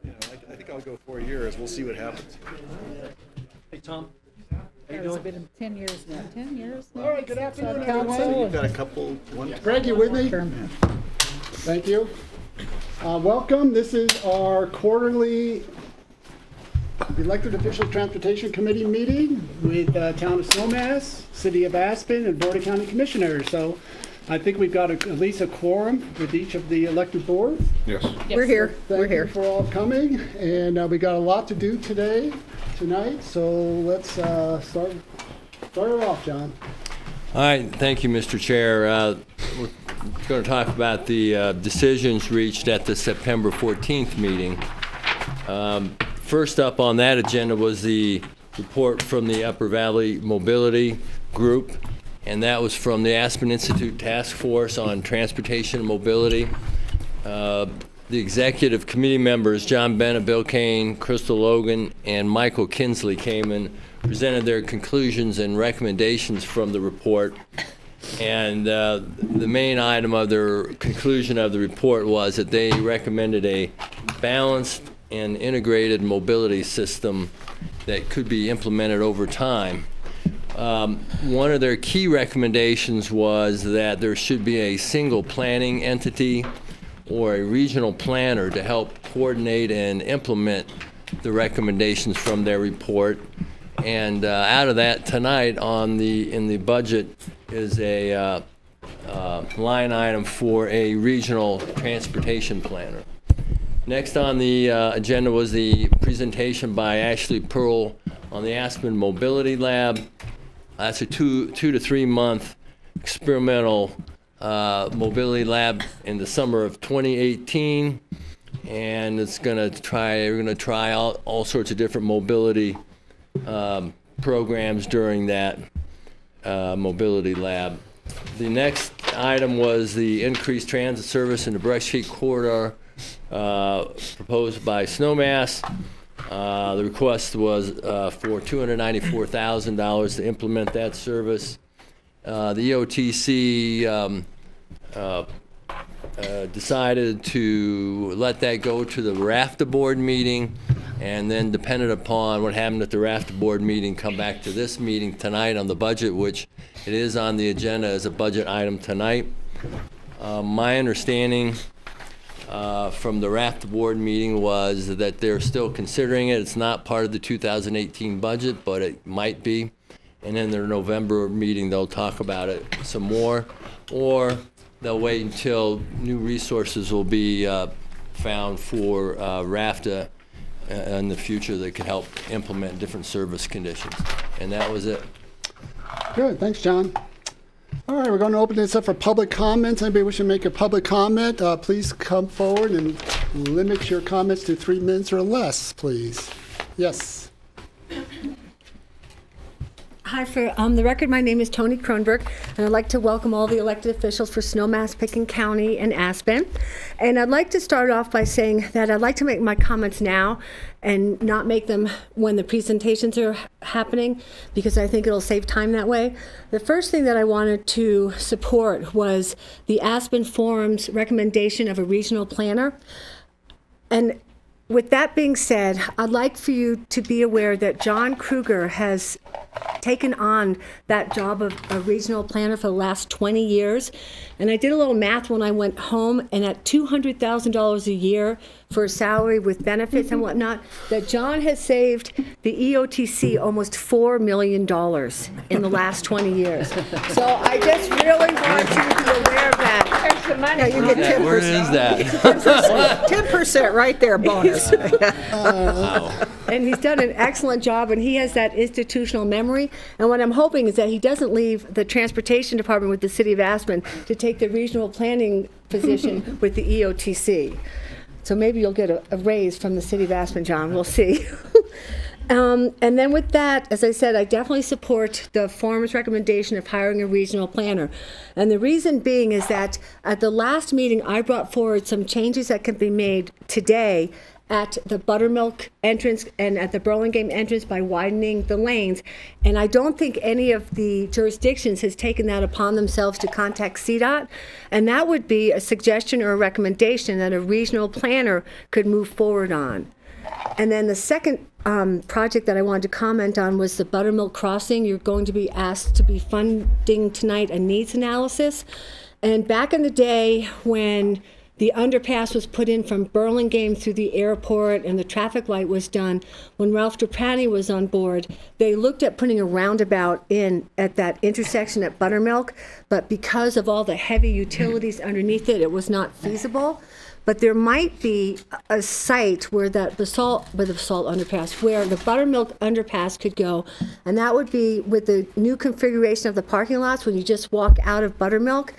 I think I'll go 4 years. We'll see what happens. Hey, Tom. It's been 10 years now. 10 years now. All right, good afternoon, Council. everyone. You've got a couple. Greg, you with me? Term. Thank you. Welcome. This is our quarterly Elected Officials Transportation Committee meeting with Town of Snowmass, City of Aspen, and Board of County Commissioners. So I think we've got at least a quorum with each of the elected boards. Yes. We're here. Thank We're you here. for all coming, and we got a lot to do tonight. So let's start it off, John. All right, thank you, Mr. Chair. We're going to talk about the decisions reached at the September 14th meeting. First up on that agenda was the report from the Upper Valley Mobility Group, and that was from the Aspen Institute Task Force on Transportation and Mobility. The executive committee members, John Bennett, Bill Kane, Crystal Logan, and Michael Kinsley came and presented their conclusions and recommendations from the report. And the main item of their conclusion of the report was that they recommended a balanced and integrated mobility system that could be implemented over time. One of their key recommendations was that there should be a single planning entity or a regional planner to help coordinate and implement the recommendations from their report. And out of that, tonight in the budget is a line item for a regional transportation planner. Next on the agenda was the presentation by Ashley Pearl on the Aspen Mobility Lab. That's a two to 3 month experimental mobility lab in the summer of 2018, and we're going to try all sorts of different mobility programs during that mobility lab. The next item was the increased transit service in the Brush Creek corridor proposed by Snowmass. The request was for $294,000 to implement that service. The EOTC decided to let that go to the RAFTA board meeting, and then dependent upon what happened at the RAFTA board meeting, come back to this meeting tonight on the budget, which it is on the agenda as a budget item tonight. My understanding from the RAFTA board meeting was that they're still considering it. It's not part of the 2018 budget, but it might be. And in their November meeting, they'll talk about it some more, or they'll wait until new resources will be found for RAFTA in the future that could help implement different service conditions. And that was it. Good, thanks, John. All right, we're going to open this up for public comments. Anybody wishing to make a public comment, please come forward and limit your comments to 3 minutes or less, please. Yes. Hi, for the record, my name is Tony Kronberg, and I'd like to welcome all the elected officials for Snowmass, Picken County, and Aspen. And I'd like to start off by saying that I'd like to make my comments now and not make them when the presentations are happening, because I think it'll save time that way. The first thing that I wanted to support was the Aspen Forum's recommendation of a regional planner. And with that being said, I'd like for you to be aware that John Kruger has taken on that job of a regional planner for the last 20 years. And I did a little math when I went home, and at $200,000 a year for a salary with benefits and whatnot, that John has saved the EOTC almost $4 million in the last 20 years. So I just really want you to be aware of that. There's the money. Yeah, you get 10%. Where is that? 10% right there, bonus. And he's done an excellent job, and he has that institutional memory. And what I'm hoping is that he doesn't leave the transportation department with the city of Aspen to take the regional planning position with the EOTC. So maybe you'll get a raise from the city of Aspen, John. We'll see. And then with that, as I said, I definitely support the forum's recommendation of hiring a regional planner. And the reason being is that at the last meeting, I brought forward some changes that can be made today at the Buttermilk entrance and at the Burlingame entrance by widening the lanes. And I don't think any of the jurisdictions has taken that upon themselves to contact CDOT. And that would be a suggestion or a recommendation that a regional planner could move forward on. And then the second project that I wanted to comment on was the Buttermilk Crossing. You're going to be asked to be funding tonight a needs analysis. And back in the day when the underpass was put in from Burlingame through the airport and the traffic light was done, when Ralph Trapani was on board, they looked at putting a roundabout in at that intersection at Buttermilk, but because of all the heavy utilities underneath it, it was not feasible. But there might be a site where the Basalt underpass, where the Buttermilk underpass could go, and that would be with the new configuration of the parking lots. When you just walk out of Buttermilk,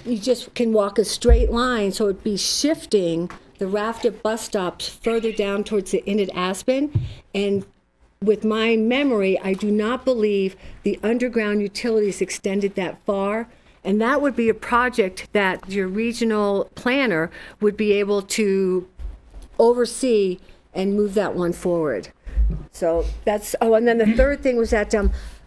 you just can walk a straight line, so it'd be shifting the rafter bus stops further down towards the inn at Aspen. And with my memory, I do not believe the underground utilities extended that far. And that would be a project that your regional planner would be able to oversee and move that one forward. So that's, oh, and then the third thing was that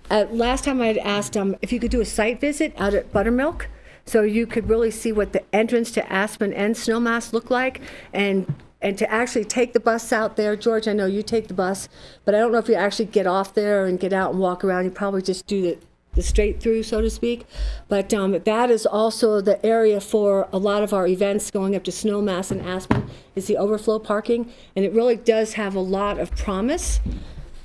last time I had asked if you could do a site visit out at Buttermilk, so you could really see what the entrance to Aspen and Snowmass look like, and to actually take the bus out there. George, I know you take the bus, but I don't know if you actually get off there and get out and walk around. You probably just do the straight through, so to speak. But that is also the area for a lot of our events going up to Snowmass and Aspen, is the overflow parking, and it really does have a lot of promise.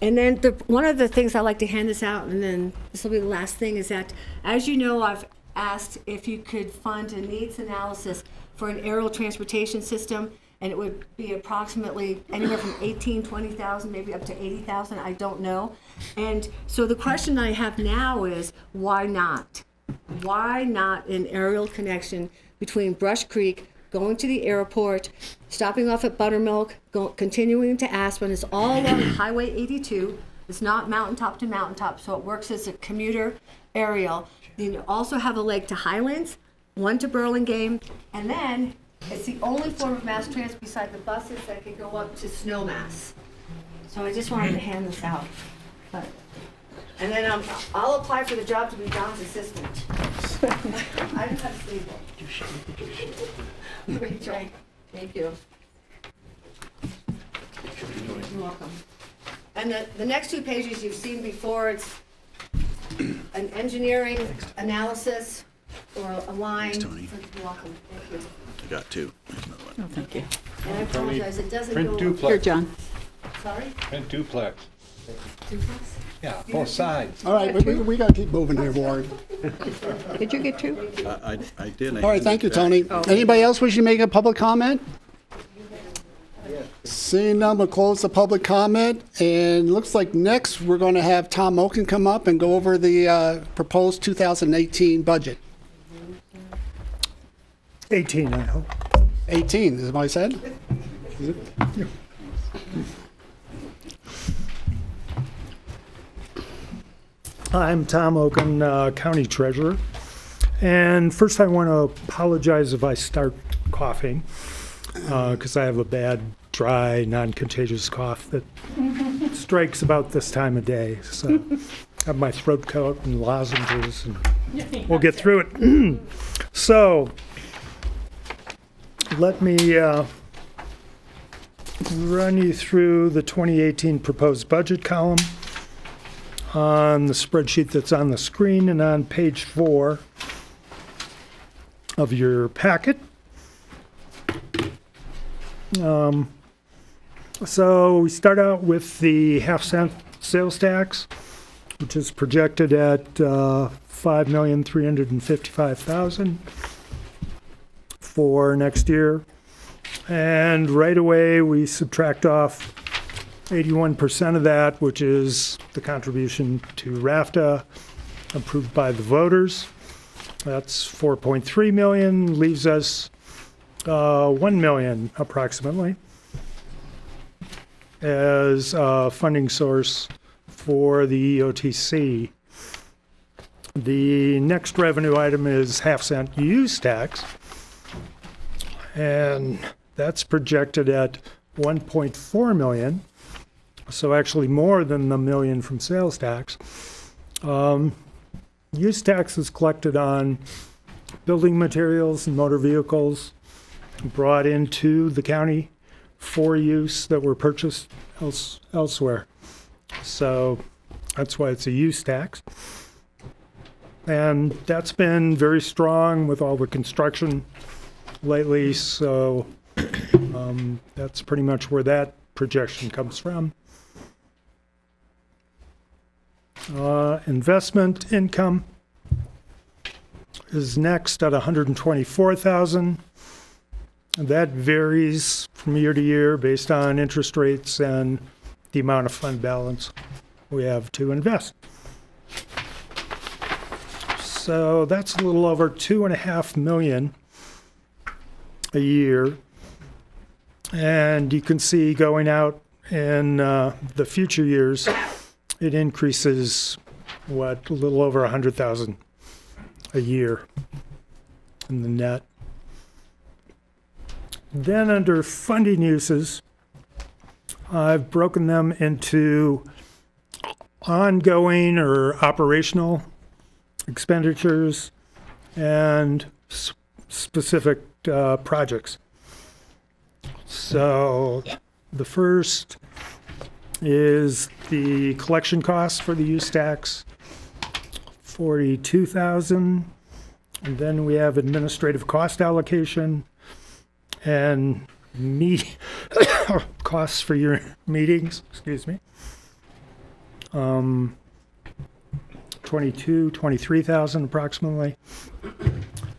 And then one of the things I like to hand this out, and then this will be the last thing, is that, as you know, I've asked if you could fund a needs analysis for an aerial transportation system, and it would be approximately anywhere from 18, 20,000, maybe up to 80,000, I don't know. And so the question I have now is, why not? Why not an aerial connection between Brush Creek, going to the airport, stopping off at Buttermilk, continuing to Aspen? It's all along Highway 82. It's not mountaintop to mountaintop, so it works as a commuter aerial. You also have a leg to Highlands, one to Burlingame, and then it's the only form of mass transit beside the buses that can go up to Snowmass. So I just wanted to hand this out. And then I'll apply for the job to be John's assistant. I don't have to sleep. Rachel, thank you. You're welcome. And the next two pages you've seen before. It's an engineering analysis or a line. Thanks, Tony. You're welcome. Thank you. I got two. There's another one. Oh, thank you. And I apologize, it doesn't Print go. duplex. Here, John. Sorry? Print duplex. Duplex? Yeah, both sides. All right, we got to keep moving here, Warren. Did you get two? I did. All right, thank you, Tony. Anybody else wish to make a public comment? Seeing none, we'll close the public comment. And looks like next we're going to have Tom Oken come up and go over the proposed 2018 budget. 18, I hope. 18, is what I said? Is it? I'm Tom Oken, County Treasurer. And first I want to apologize if I start coughing, because I have a bad, dry, non-contagious cough that strikes about this time of day. So I have my throat coat and lozenges, and we'll get through it. So let me run you through the 2018 proposed budget column on the spreadsheet that's on the screen and on page 4 of your packet. So we start out with the half-cent sales tax, which is projected at $5,355,000 for next year. And right away, we subtract off 81% of that, which is the contribution to RAFTA approved by the voters. That's 4.3 million, leaves us 1 million approximately as a funding source for the EOTC. The next revenue item is half-cent use tax, and that's projected at 1.4 million, so actually more than the million from sales tax. Use tax is collected on building materials and motor vehicles brought into the county for use that were purchased elsewhere. So that's why it's a use tax. And that's been very strong with all the construction lately, so that's pretty much where that projection comes from. Investment income is next at 124,000. That varies from year to year based on interest rates and the amount of fund balance we have to invest. So that's a little over 2.5 million a year. And you can see going out in the future years, it increases, a little over 100,000 a year in the net. Then under funding uses, I've broken them into ongoing or operational expenditures and specific projects. So the first is the collection costs for the use tax, 42,000. And then we have administrative cost allocation and costs for your meetings, 23,000 approximately.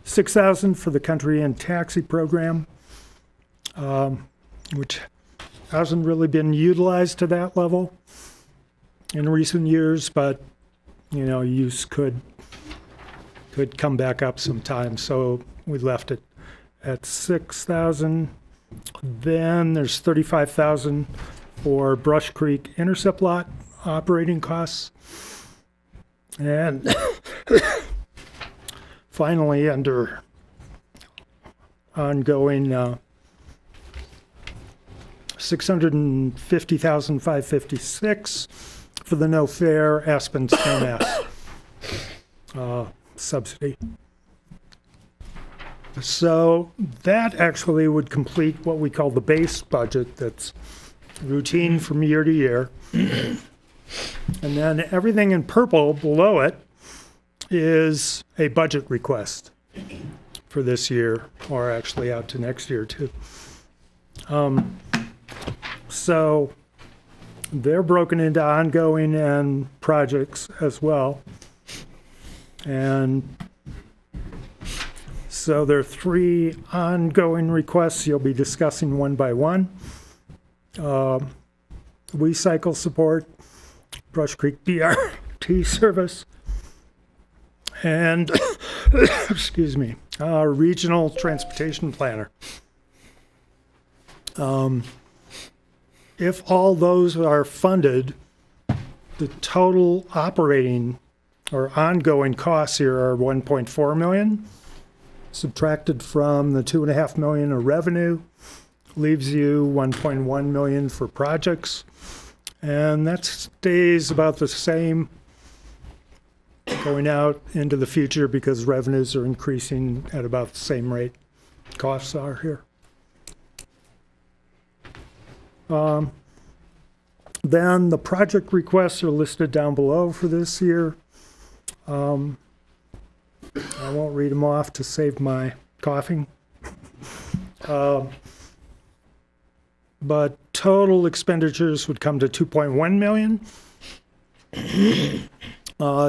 6,000 for the country and taxi program, which hasn't really been utilized to that level in recent years, but use could come back up sometime, so we left it at 6,000. Then there's 35,000 for Brush Creek intercept lot operating costs. And finally, under ongoing, 650,556 for the no fare Aspen snowmass subsidy. So that actually would complete what we call the base budget that's routine from year to year. And then everything in purple below it is a budget request for this year, or actually out to next year too. So they're broken into ongoing and projects as well. And so there are 3 ongoing requests you'll be discussing one by one. WeCycle support, Brush Creek BRT service, and regional transportation planner. If all those are funded, the total operating or ongoing costs here are 1.4 million. Subtracted from the 2.5 million of revenue leaves you 1.1 million for projects, and that stays about the same going out into the future because revenues are increasing at about the same rate costs are here. Then the project requests are listed down below for this year. I won't read them off to save my coughing. But total expenditures would come to 2.1 million.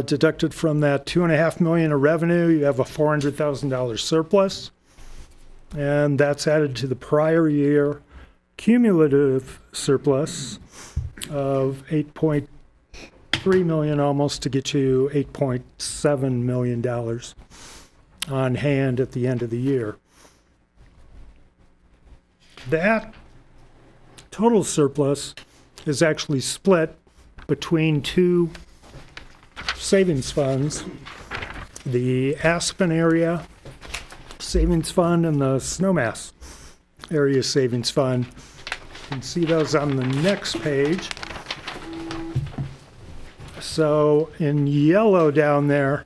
Deducted from that 2.5 million of revenue, you have a $400,000 surplus. And that's added to the prior year cumulative surplus of 8.3 million almost to get you $8.7 million on hand at the end of the year. That total surplus is actually split between 2 savings funds, the Aspen area savings fund and the Snowmass area savings fund. can see those on the next page. So in yellow down there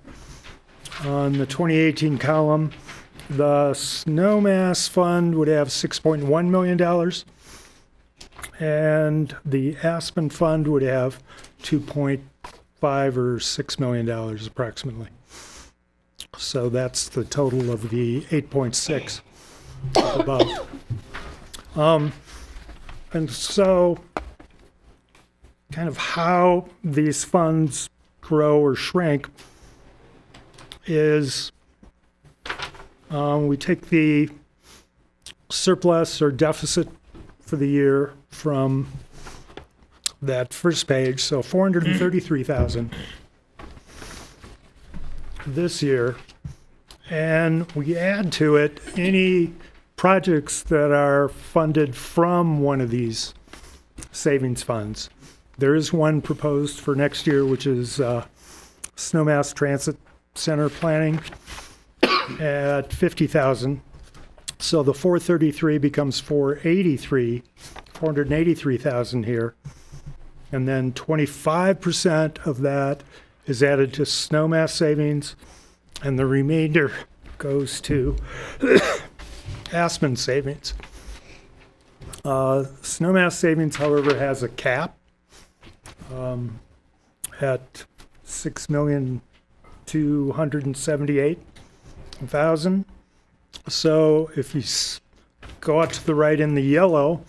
on the 2018 column, the Snowmass Fund would have $6.1 million, and the Aspen Fund would have $2.5 or $6 million approximately. So that's the total of the 8.6 above. And so kind of how these funds grow or shrink is we take the surplus or deficit for the year from that first page, so 433,000 this year, and we add to it any projects that are funded from one of these savings funds. There is one proposed for next year, which is Snowmass Transit Center planning at 50,000. So the 433 becomes 483,000 here. And then 25% of that is added to Snowmass savings, and the remainder goes to Aspen savings. Snowmass savings, however, has a cap at $6,278,000. So if you go out to the right in the yellow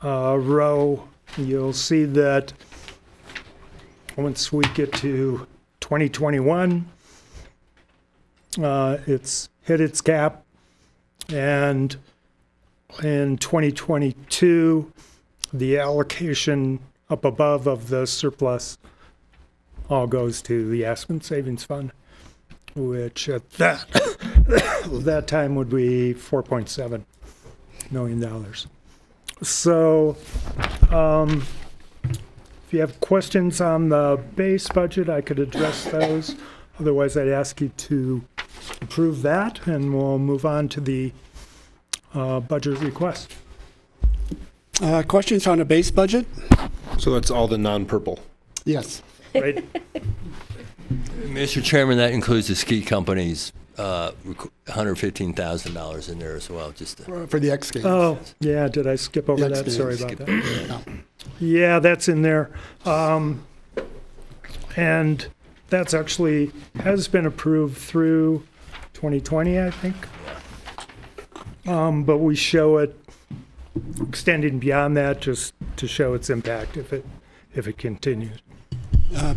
row, you'll see that once we get to 2021, it's hit its cap, and in 2022, the allocation up above of the surplus all goes to the Aspen Savings Fund, which at that time would be $4.7 million. So if you have questions on the base budget, I could address those. Otherwise, I'd ask you to approve that, and we'll move on to the budget request. Questions on the base budget? So that's all the non-purple. Yes. Right? Mr. Chairman, that includes the ski company's $115,000 in there as well, just to, For the X Games. Oh, yeah, did I skip over X that? Sorry Games. about that. Yeah, that's in there. And that's actually has been approved through 2020, I think. But we show it extending beyond that just to show its impact if it continues.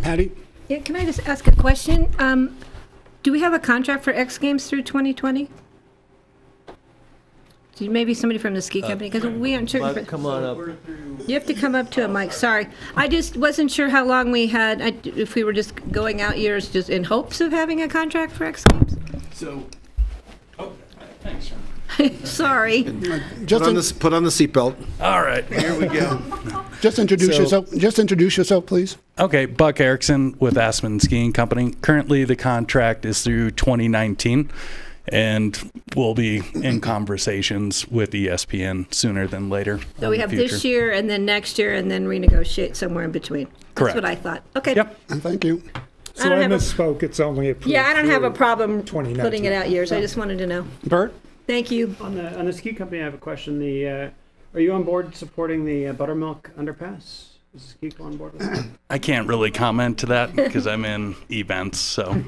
Patty? Yeah, can I just ask a question? Do we have a contract for X Games through 2020? Maybe somebody from the ski company, because we aren't sure. come on up. You have to come up to a mic, sorry. I just wasn't sure how long we had, if we were just going out years just in hopes of having a contract for X Games? So, oh, thanks, John. Sorry. Just Put on the seatbelt. All right, here we go. Just introduce yourself. Just introduce yourself, please. Okay, Buck Erickson with Aspen Skiing Company. Currently, the contract is through 2019, and we'll be in conversations with ESPN sooner than later. So we have this year and then next year and then renegotiate somewhere in between. Correct. That's what I thought. Okay. Yep. Thank you. So I misspoke, it's only approved. Yeah, I don't have a through problem 2019. putting it out years. I just wanted to know. Bert? Thank you. On the ski company, I have a question. Are you on board supporting the Buttermilk underpass? Is Ski on board with that? I can't really comment to that because I'm in events, so.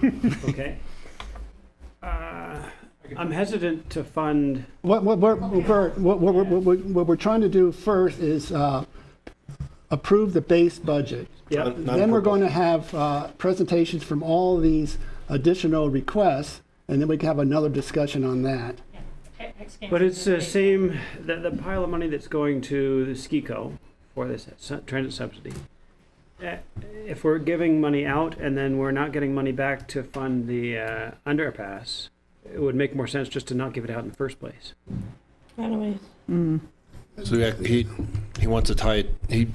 Okay. I'm hesitant to fund. What we're trying to do first is approve the base budget. Yep. Then we're going to have presentations from all these additional requests, and then we can have another discussion on that. But it's the same, the pile of money that's going to the SkiCo for this transit subsidy. If we're giving money out and then we're not getting money back to fund the underpass, it would make more sense just to not give it out in the first place. So yeah, he wants to tie it.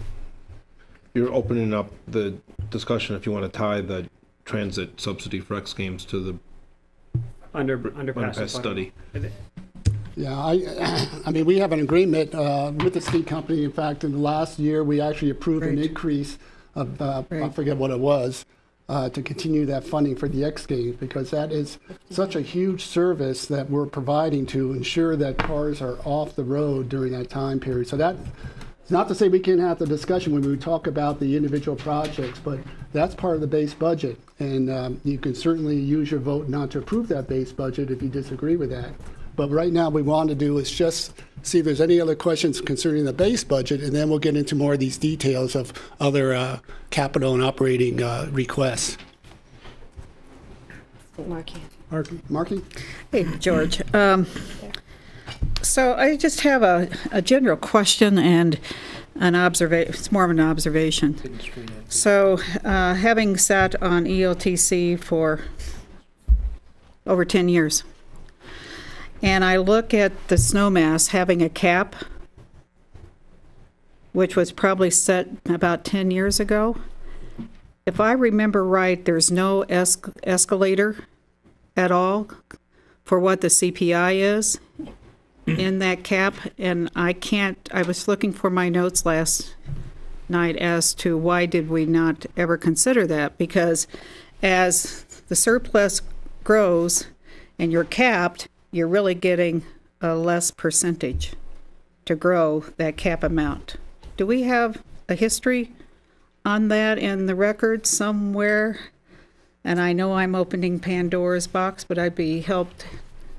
You're opening up the discussion if you want to tie the transit subsidy for X Games to the Underpass study. Yeah, I mean, we have an agreement with the ski company. In fact, in the last year, we actually approved an increase of, I forget what it was, to continue that funding for the X Games, because that is such a huge service that we're providing to ensure that cars are off the road during that time period. So that, it's not to say we can't have the discussion when we talk about the individual projects, but that's part of the base budget. And you can certainly use your vote not to approve that base budget if you disagree with that. But right now, what we want to do is just see if there's any other questions concerning the base budget, and then we'll get into more of these details of other capital and operating requests. Marky? Hey, George. So I just have a general question and an observation. It's more of an observation. So having sat on EOTC for over 10 years, and I look at the snowmass having a cap, which was probably set about 10 years ago. If I remember right, there's no escalator at all for what the CPI is in that cap. And I was looking for my notes last night as to why did we not ever consider that? Because as the surplus grows and you're capped, you're really getting a less percentage to grow that cap amount. Do we have a history on that in the record somewhere? And I know I'm opening Pandora's box, but I'd be helped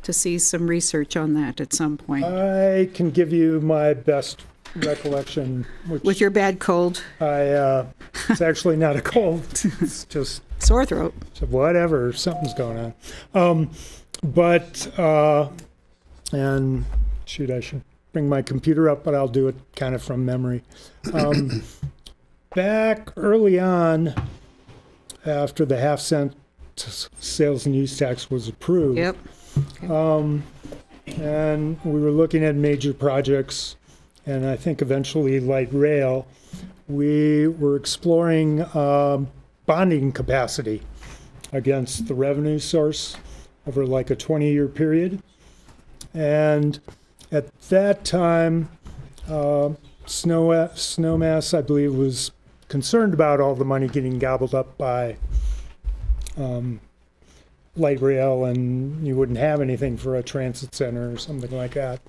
to see some research on that at some point. I can give you my best recollection. With your bad cold? It's actually not a cold. It's just sore throat. Whatever, something's going on. And shoot, I should bring my computer up, but I'll do it kind of from memory. Back early on, after the half-cent sales and use tax was approved, yep. Okay. And we were looking at major projects, and I think eventually light rail, we were exploring bonding capacity against the revenue source over like a 20-year period. And at that time, Snowmass, I believe, was concerned about all the money getting gobbled up by light rail, and you wouldn't have anything for a transit center or something like that.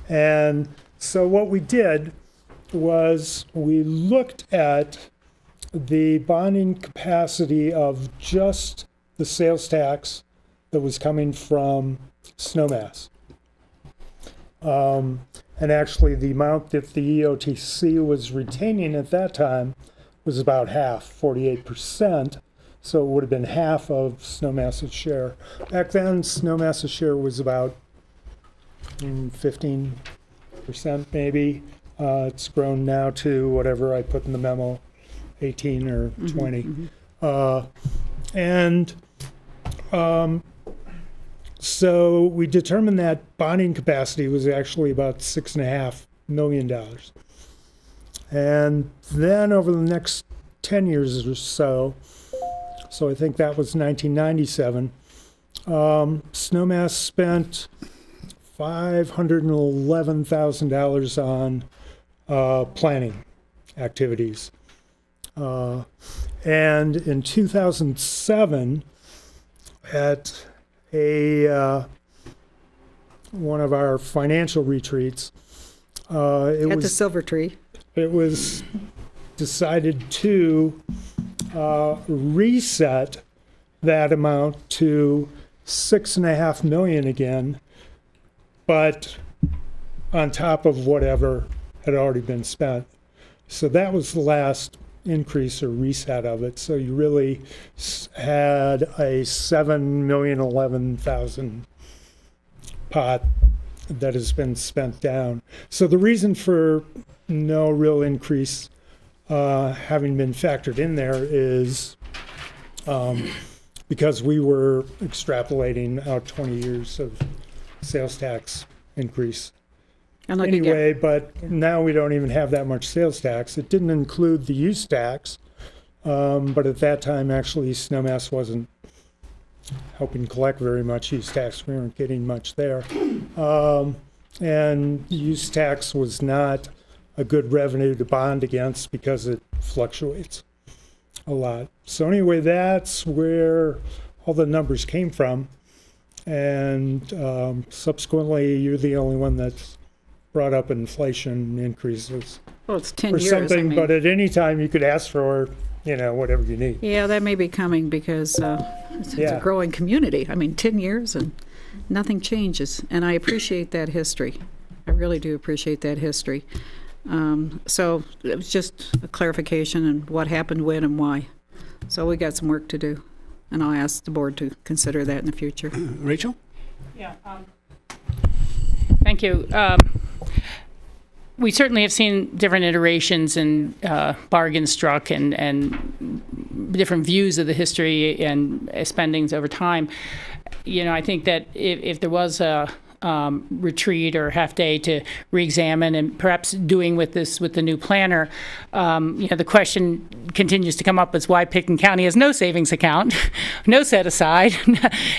And so what we did was we looked at the bonding capacity of just the sales tax that was coming from Snowmass. And actually the amount that the EOTC was retaining at that time was about half, 48%. So it would have been half of Snowmass's share. Back then, Snowmass's share was about 15% maybe. It's grown now to whatever I put in the memo, 18 or 20. So we determined that bonding capacity was actually about $6.5 million. And then over the next 10 years or so, so I think that was 1997, Snowmass spent $511,000 on planning activities. And in 2007, at one of our financial retreats, the Silver Tree, it was decided to reset that amount to $6.5 million again, but on top of whatever had already been spent. So that was the last increase or reset of it. So you really had a $7,011,000 pot that has been spent down. So the reason for no real increase having been factored in there is because we were extrapolating out 20 years of sales tax increase. Anyway, but now we don't even have that much sales tax. It didn't include the use tax, but at that time, actually, Snowmass wasn't helping collect very much use tax. We weren't getting much there. And use tax was not a good revenue to bond against because it fluctuates a lot. So anyway, that's where all the numbers came from. And subsequently, you're the only one that's brought up inflation increases Well, it's 10 or years. something, I mean, but at any time you could ask for, whatever you need. yeah, that may be coming because it's Yeah. a growing community. I mean, 10 years and nothing changes. And I appreciate that history. I really do appreciate that history. So it was just a clarification on what happened, when, and why. So we got some work to do. And I'll ask the board to consider that in the future. Rachel? Yeah. Thank you. We certainly have seen different iterations and bargains struck and different views of the history and spendings over time. I think that if there was a retreat or half day to re-examine and perhaps doing with the new planner, the question continues to come up is why Pitkin County has no savings account, no set aside,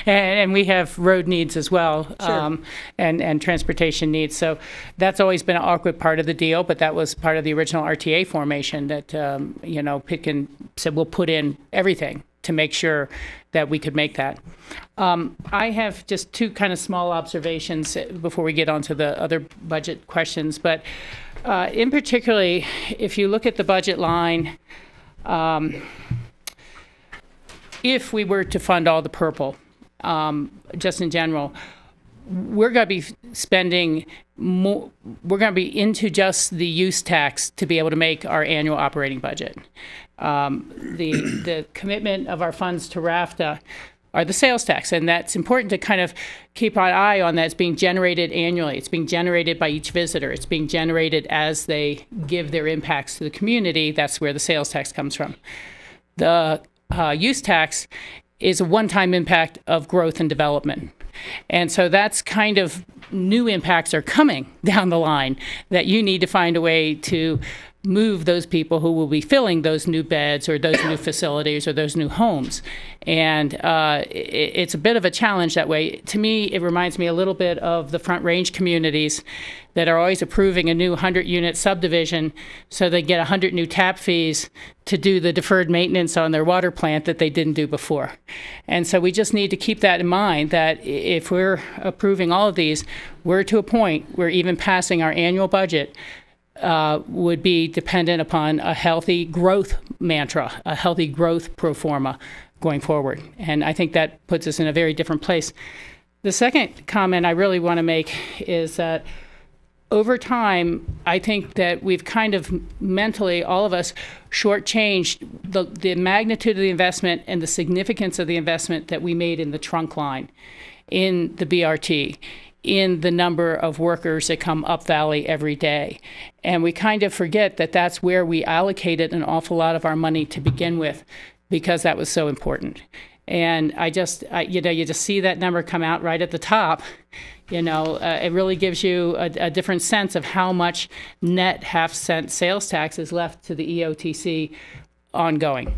and we have road needs as well, Sure. and transportation needs. So that's always been an awkward part of the deal, but that was part of the original RTA formation that, Pitkin said we'll put in everything to make sure that we could make that. I have just two kind of small observations before we get on to the other budget questions. But in particularly, if you look at the budget line, if we were to fund all the purple, just in general, we're going to be spending more, we're going to be into just the use tax to be able to make our annual operating budget. The commitment of our funds to RAFTA are the sales tax, and that's important to kind of keep an eye on that. It's being generated annually. It's being generated by each visitor. It's being generated as they give their impacts to the community. That's where the sales tax comes from. The use tax is a one-time impact of growth and development. And so that's kind of new impacts are coming down the line that you need to find a way to move those people who will be filling those new beds or those new facilities or those new homes. And it's a bit of a challenge that way. To me, it reminds me a little bit of the Front Range communities that are always approving a new 100-unit subdivision so they get 100 new tap fees to do the deferred maintenance on their water plant that they didn't do before. And so we just need to keep that in mind, that if we're approving all of these, we're to a point where even passing our annual budget would be dependent upon a healthy growth mantra, a healthy growth pro forma going forward. And I think that puts us in a very different place. The second comment I really want to make is that over time, I think that we've kind of mentally, all of us, shortchanged the magnitude of the investment and the significance of the investment that we made in the trunk line, in the BRT, in the number of workers that come up Valley every day. And we kind of forget that that's where we allocated an awful lot of our money to begin with, because that was so important. And you just see that number come out right at the top. It really gives you a different sense of how much net half-cent sales tax is left to the EOTC ongoing.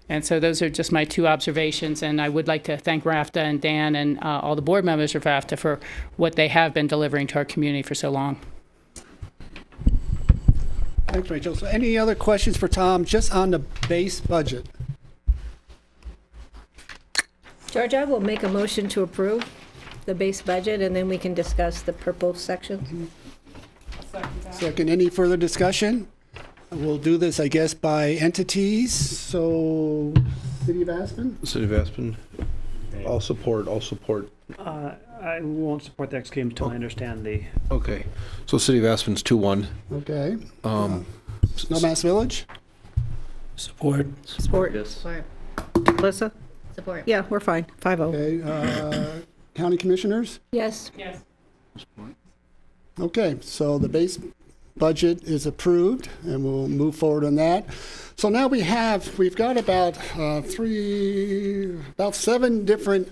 And so those are just my two observations, and I would like to thank RAFTA and Dan and all the board members of RAFTA for what they have been delivering to our community for so long. Thanks, Rachel. So any other questions for Tom just on the base budget? George, I will make a motion to approve the base budget, and then we can discuss the purple section. Second, any further discussion? We'll do this, I guess, by entities. So, City of Aspen? City of Aspen, all support. I won't support the X scheme until I understand the. Okay, so City of Aspen's 2-1. Okay. Snowmass Village? Support. Melissa? Support. Yeah, we're fine. 5-0. Okay. County Commissioners? Yes. Yes. Okay, so the base budget is approved, and we'll move forward on that. So now we've got about 7 different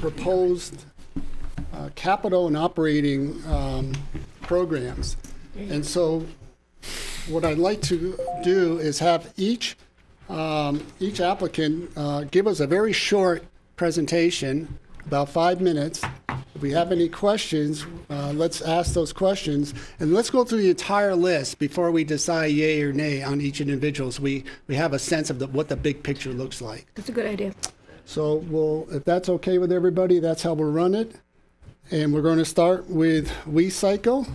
proposed capital and operating programs. And so what I'd like to do is have each applicant give us a very short presentation, about 5 minutes. If we have any questions, let's ask those questions. And let's go through the entire list before we decide yay or nay on each individual, so we have a sense of what the big picture looks like. That's a good idea. So if that's okay with everybody, that's how we'll run it. And we're going to start with WeCycle.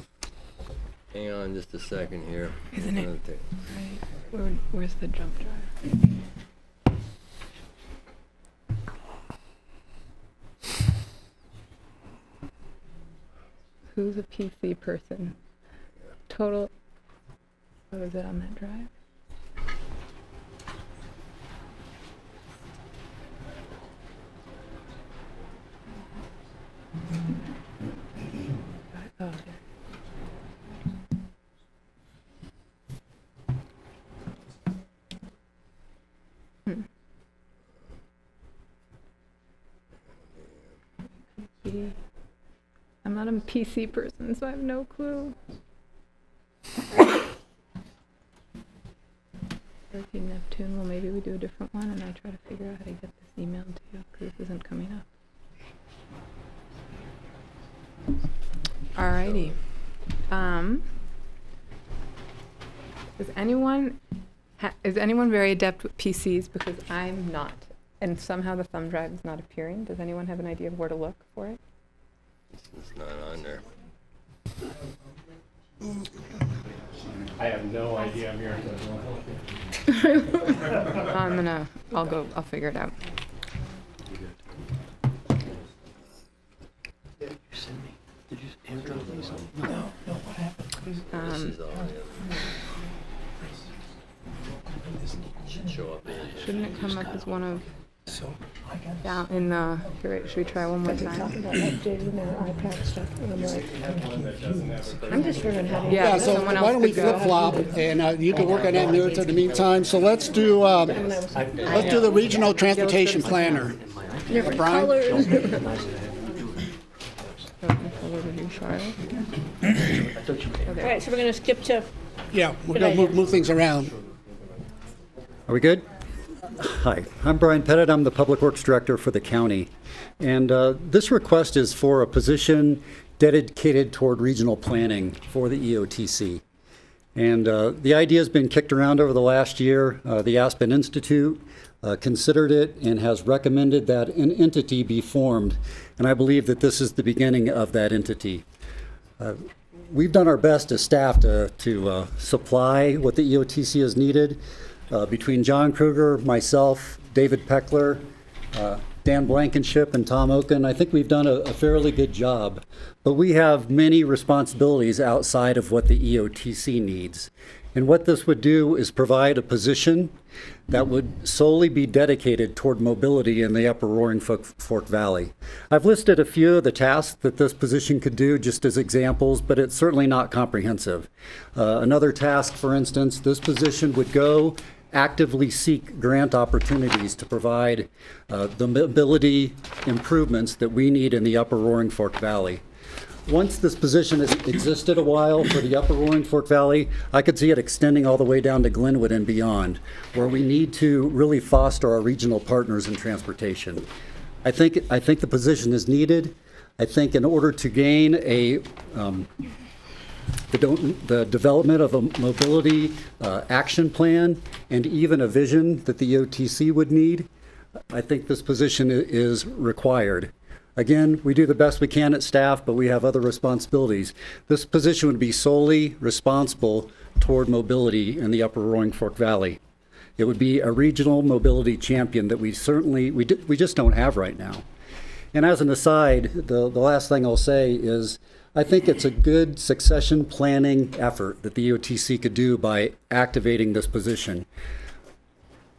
Hang on just a second here. Isn't it? Right. Where's the jump drive? Who's a PC person? Total. Oh, is it on that drive? Oh, okay. I'm not a PC person, so I have no clue. Hurricane Neptune, well, maybe we do a different one, and I try to figure out how to get this email to you, because this isn't coming up. Alrighty. Is anyone very adept with PCs? Because I'm not. And somehow the thumb drive is not appearing. Does anyone have an idea of where to look for it? It's not on there. I have no idea. I'm here. I'll figure it out. Did you airdrop these? No, what happened? This is all should show up there. Shouldn't it come up as one of down in the? Here, should we try one more time? I'm just wondering how to. Yeah, so why don't we flip-flop, and you can work on that notes in the meantime. So let's do the regional transportation planner. Brian? All right, so we're going to skip to. Yeah, we're going to move things around. Are we good? Hi, I'm Brian Pettit. I'm the Public Works Director for the county. And this request is for a position dedicated toward regional planning for the EOTC. And the idea has been kicked around over the last year. The Aspen Institute considered it and has recommended that an entity be formed. And I believe that this is the beginning of that entity. We've done our best as staff to supply what the EOTC has needed. Between John Kruger, myself, David Peckler, Dan Blankenship, and Tom Oken, I think we've done a fairly good job. But we have many responsibilities outside of what the EOTC needs. And what this would do is provide a position that would solely be dedicated toward mobility in the upper Roaring Fork Valley. I've listed a few of the tasks that this position could do just as examples, but it's certainly not comprehensive. Another task, for instance, this position would go actively seek grant opportunities to provide the mobility improvements that we need in the upper Roaring Fork Valley. Once this position has existed a while for the upper Roaring Fork Valley, I could see it extending all the way down to Glenwood and beyond, where we need to really foster our regional partners in transportation. I think the position is needed. I think in order to gain the development of a mobility action plan and even a vision that the EOTC would need, I think this position is required. Again, we do the best we can at staff, but we have other responsibilities. This position would be solely responsible toward mobility in the upper Roaring Fork Valley. It would be a regional mobility champion that we just don't have right now. And as an aside, the last thing I'll say is I think it's a good succession planning effort that the EOTC could do by activating this position.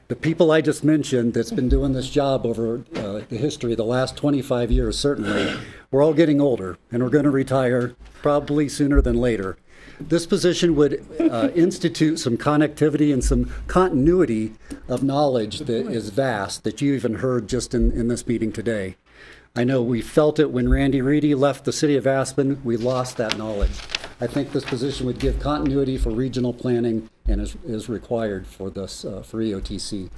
The people I just mentioned that's been doing this job over the history of the last 25 years, certainly, we're all getting older and we're going to retire probably sooner than later. This position would institute some connectivity and some continuity of knowledge that is vast, that you even heard just in this meeting today. I know we felt it when Randy Reedy left the city of Aspen. We lost that knowledge. I think this position would give continuity for regional planning and is required for this for EOTC.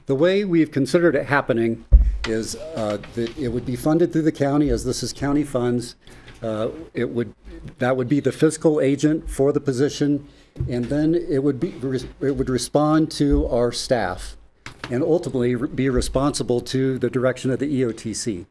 The way we've considered it happening is that it would be funded through the county, as this is county funds. That would be the fiscal agent for the position, and then it would respond to our staff and ultimately be responsible to the direction of the EOTC.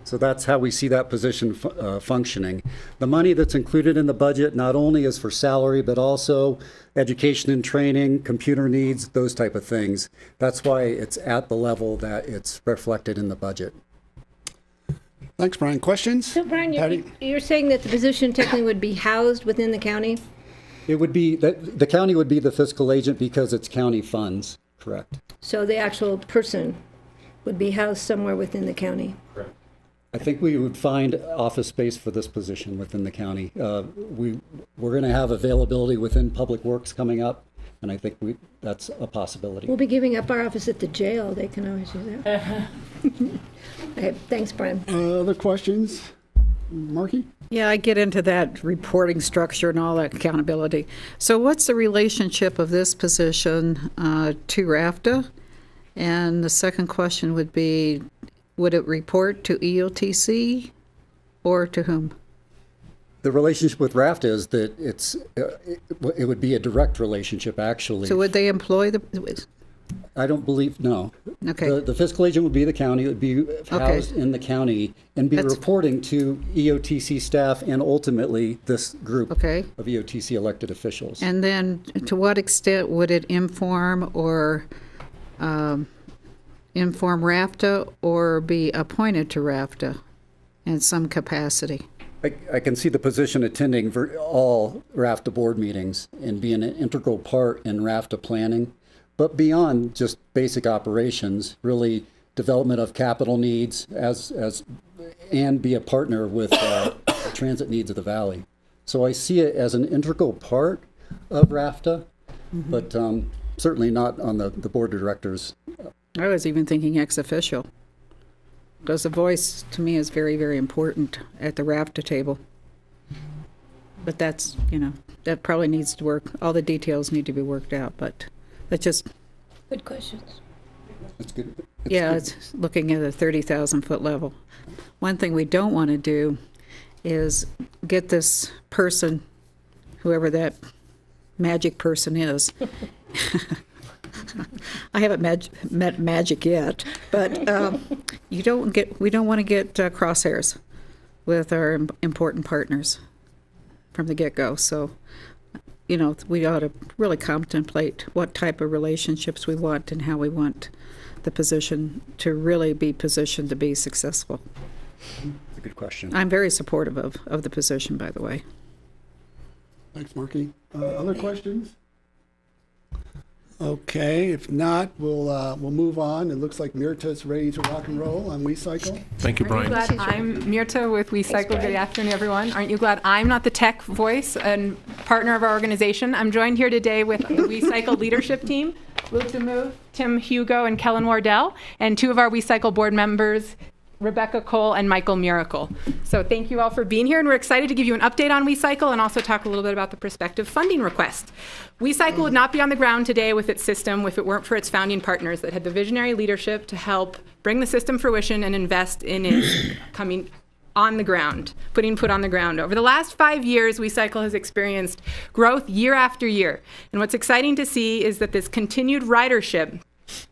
So that's how we see that position functioning. The money that's included in the budget not only is for salary, but also education and training, computer needs, those type of things. That's why it's at the level that it's reflected in the budget. Thanks, Brian. Questions? So, Brian, Patty? you're saying that the position technically would be housed within the county? It would be, the county would be the fiscal agent because it's county funds, correct? So the actual person would be housed somewhere within the county? Correct. I think we would find office space for this position within the county. We're going to have availability within Public Works coming up, and I think that's a possibility. We'll be giving up our office at the jail. They can always use that. Okay, thanks, Brian. Other questions? Marky? Yeah, I get into that reporting structure and all that accountability. So what's the relationship of this position to RAFTA? And the second question would be, would it report to EOTC or to whom? The relationship with RAFTA is that it would be a direct relationship, actually. So would they employ the... I don't believe, no. Okay. The fiscal agent would be the county, it would be housed in the county and be reporting to EOTC staff and ultimately this group of EOTC elected officials. And then to what extent would it inform RAFTA or be appointed to RAFTA in some capacity? I can see the position attending all RAFTA board meetings and being an integral part in RAFTA planning. But beyond just basic operations, really development of capital needs and be a partner with the transit needs of the valley. So I see it as an integral part of RAFTA, but certainly not on the board of directors. I was even thinking ex officio, because the voice to me is very, very important at the RAFTA table. But that's, that probably needs to work. All the details need to be worked out, but that's just... Good questions. It's good. It's looking at a 30,000-foot level. One thing we don't want to do is get this person, whoever that magic person is. I haven't met magic yet, but we don't want to get crosshairs with our important partners from the get-go. So, we ought to really contemplate what type of relationships we want and how we want the position to really be positioned to be successful. That's a good question. I'm very supportive of the position, by the way. Thanks, Marky. Other questions? Okay, if not, we'll move on. It looks like Mirta's ready to rock and roll on WeCycle. Thank you, Brian. Aren't you glad I'm Mirta with WeCycle. Good afternoon, everyone. Aren't you glad I'm not the tech voice and partner of our organization? I'm joined here today with the WeCycle leadership team, Luke DeMuth, Tim Hugo, and Kellen Wardell, and two of our WeCycle board members, Rebecca Cole and Michael Miracle. So thank you all for being here, and we're excited to give you an update on WeCycle and also talk a little bit about the prospective funding request. WeCycle would not be on the ground today with its system if it weren't for its founding partners that had the visionary leadership to help bring the system fruition and invest in its coming on the ground, putting foot on the ground. Over the last 5 years, WeCycle has experienced growth year after year. And what's exciting to see is that this continued ridership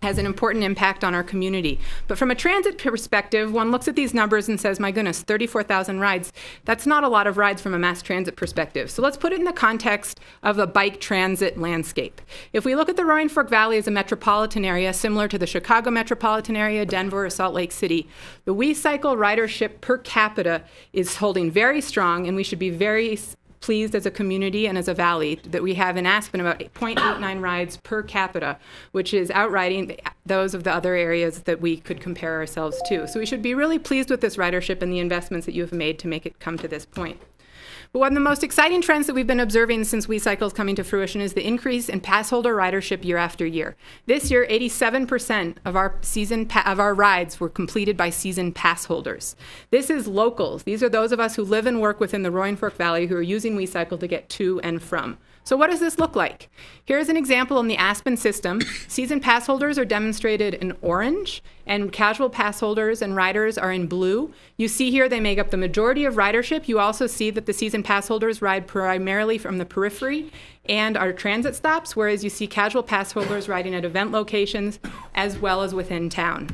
has an important impact on our community. But from a transit perspective, one looks at these numbers and says, my goodness, 34,000 rides. That's not a lot of rides from a mass transit perspective. So let's put it in the context of the bike transit landscape. If we look at the Roaring Fork Valley as a metropolitan area, similar to the Chicago metropolitan area, Denver, or Salt Lake City, the WeCycle ridership per capita is holding very strong, and we should be very pleased as a community and as a valley that we have in Aspen about 0.89 rides per capita, which is outriding those of the other areas that we could compare ourselves to. So we should be really pleased with this ridership and the investments that you have made to make it come to this point. But one of the most exciting trends that we've been observing since WeCycle is coming to fruition is the increase in pass holder ridership year after year. This year, 87% of our rides were completed by season pass holders. This is locals. These are those of us who live and work within the Roaring Fork Valley who are using WeCycle to get to and from. So what does this look like? Here's an example in the Aspen system. Season pass holders are demonstrated in orange, and casual pass holders and riders are in blue. You see here they make up the majority of ridership. You also see that the season pass holders ride primarily from the periphery and our transit stops, whereas you see casual pass holders riding at event locations as well as within town.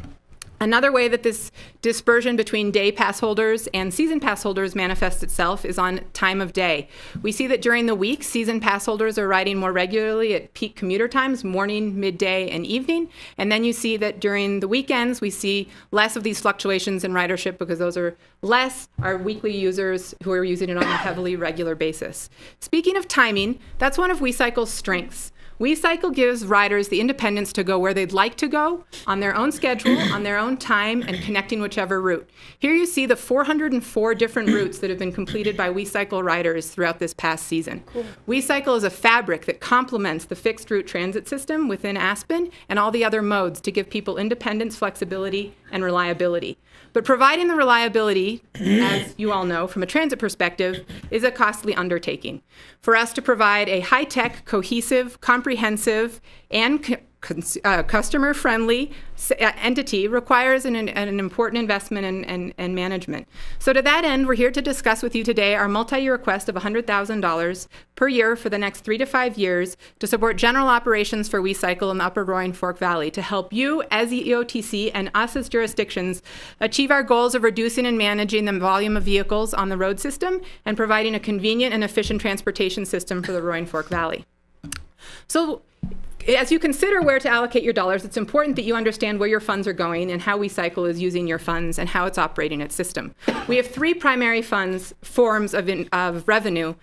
Another way that this dispersion between day pass holders and season pass holders manifests itself is on time of day. We see that during the week, season pass holders are riding more regularly at peak commuter times, morning, midday, and evening. And then you see that during the weekends, we see less of these fluctuations in ridership because those are less our weekly users who are using it on a heavily regular basis. Speaking of timing, that's one of WeCycle's strengths. WeCycle gives riders the independence to go where they'd like to go, on their own schedule, on their own time, and connecting whichever route. Here you see the 404 different routes that have been completed by WeCycle riders throughout this past season. Cool. WeCycle is a fabric that complements the fixed route transit system within Aspen and all the other modes to give people independence, flexibility, and reliability. But providing the reliability, as you all know, from a transit perspective, is a costly undertaking. For us to provide a high-tech, cohesive, comprehensive, and customer-friendly entity requires an important investment and management. So to that end, we're here to discuss with you today our multi-year request of $100,000 per year for the next 3 to 5 years to support general operations for WeCycle in the Upper Roaring Fork Valley to help you as the EOTC and us as jurisdictions achieve our goals of reducing and managing the volume of vehicles on the road system and providing a convenient and efficient transportation system for the Roaring Fork Valley. So as you consider where to allocate your dollars, it's important that you understand where your funds are going and how WeCycle is using your funds and how it's operating its system. We have 3 primary forms of revenue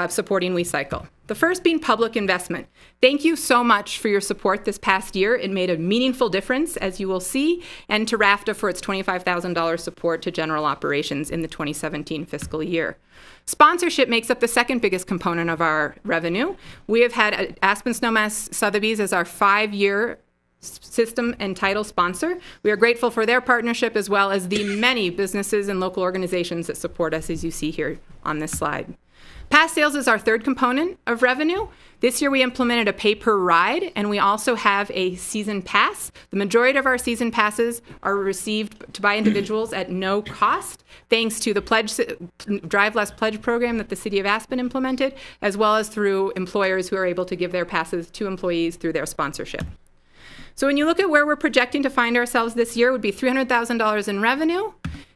supporting WeCycle. The first being public investment. Thank you so much for your support this past year. It made a meaningful difference, as you will see, and to RAFTA for its $25,000 support to general operations in the 2017 fiscal year. Sponsorship makes up the second biggest component of our revenue. We have had Aspen Snowmass Sotheby's as our 5-year system and title sponsor. We are grateful for their partnership as well as the many businesses and local organizations that support us, as you see here on this slide. Pass sales is our third component of revenue. This year we implemented a pay per ride, and we also have a season pass. The majority of our season passes are received by individuals at no cost, thanks to the Drive Less Pledge program that the City of Aspen implemented, as well as through employers who are able to give their passes to employees through their sponsorship. So when you look at where we're projecting to find ourselves this year, it would be $300,000 in revenue.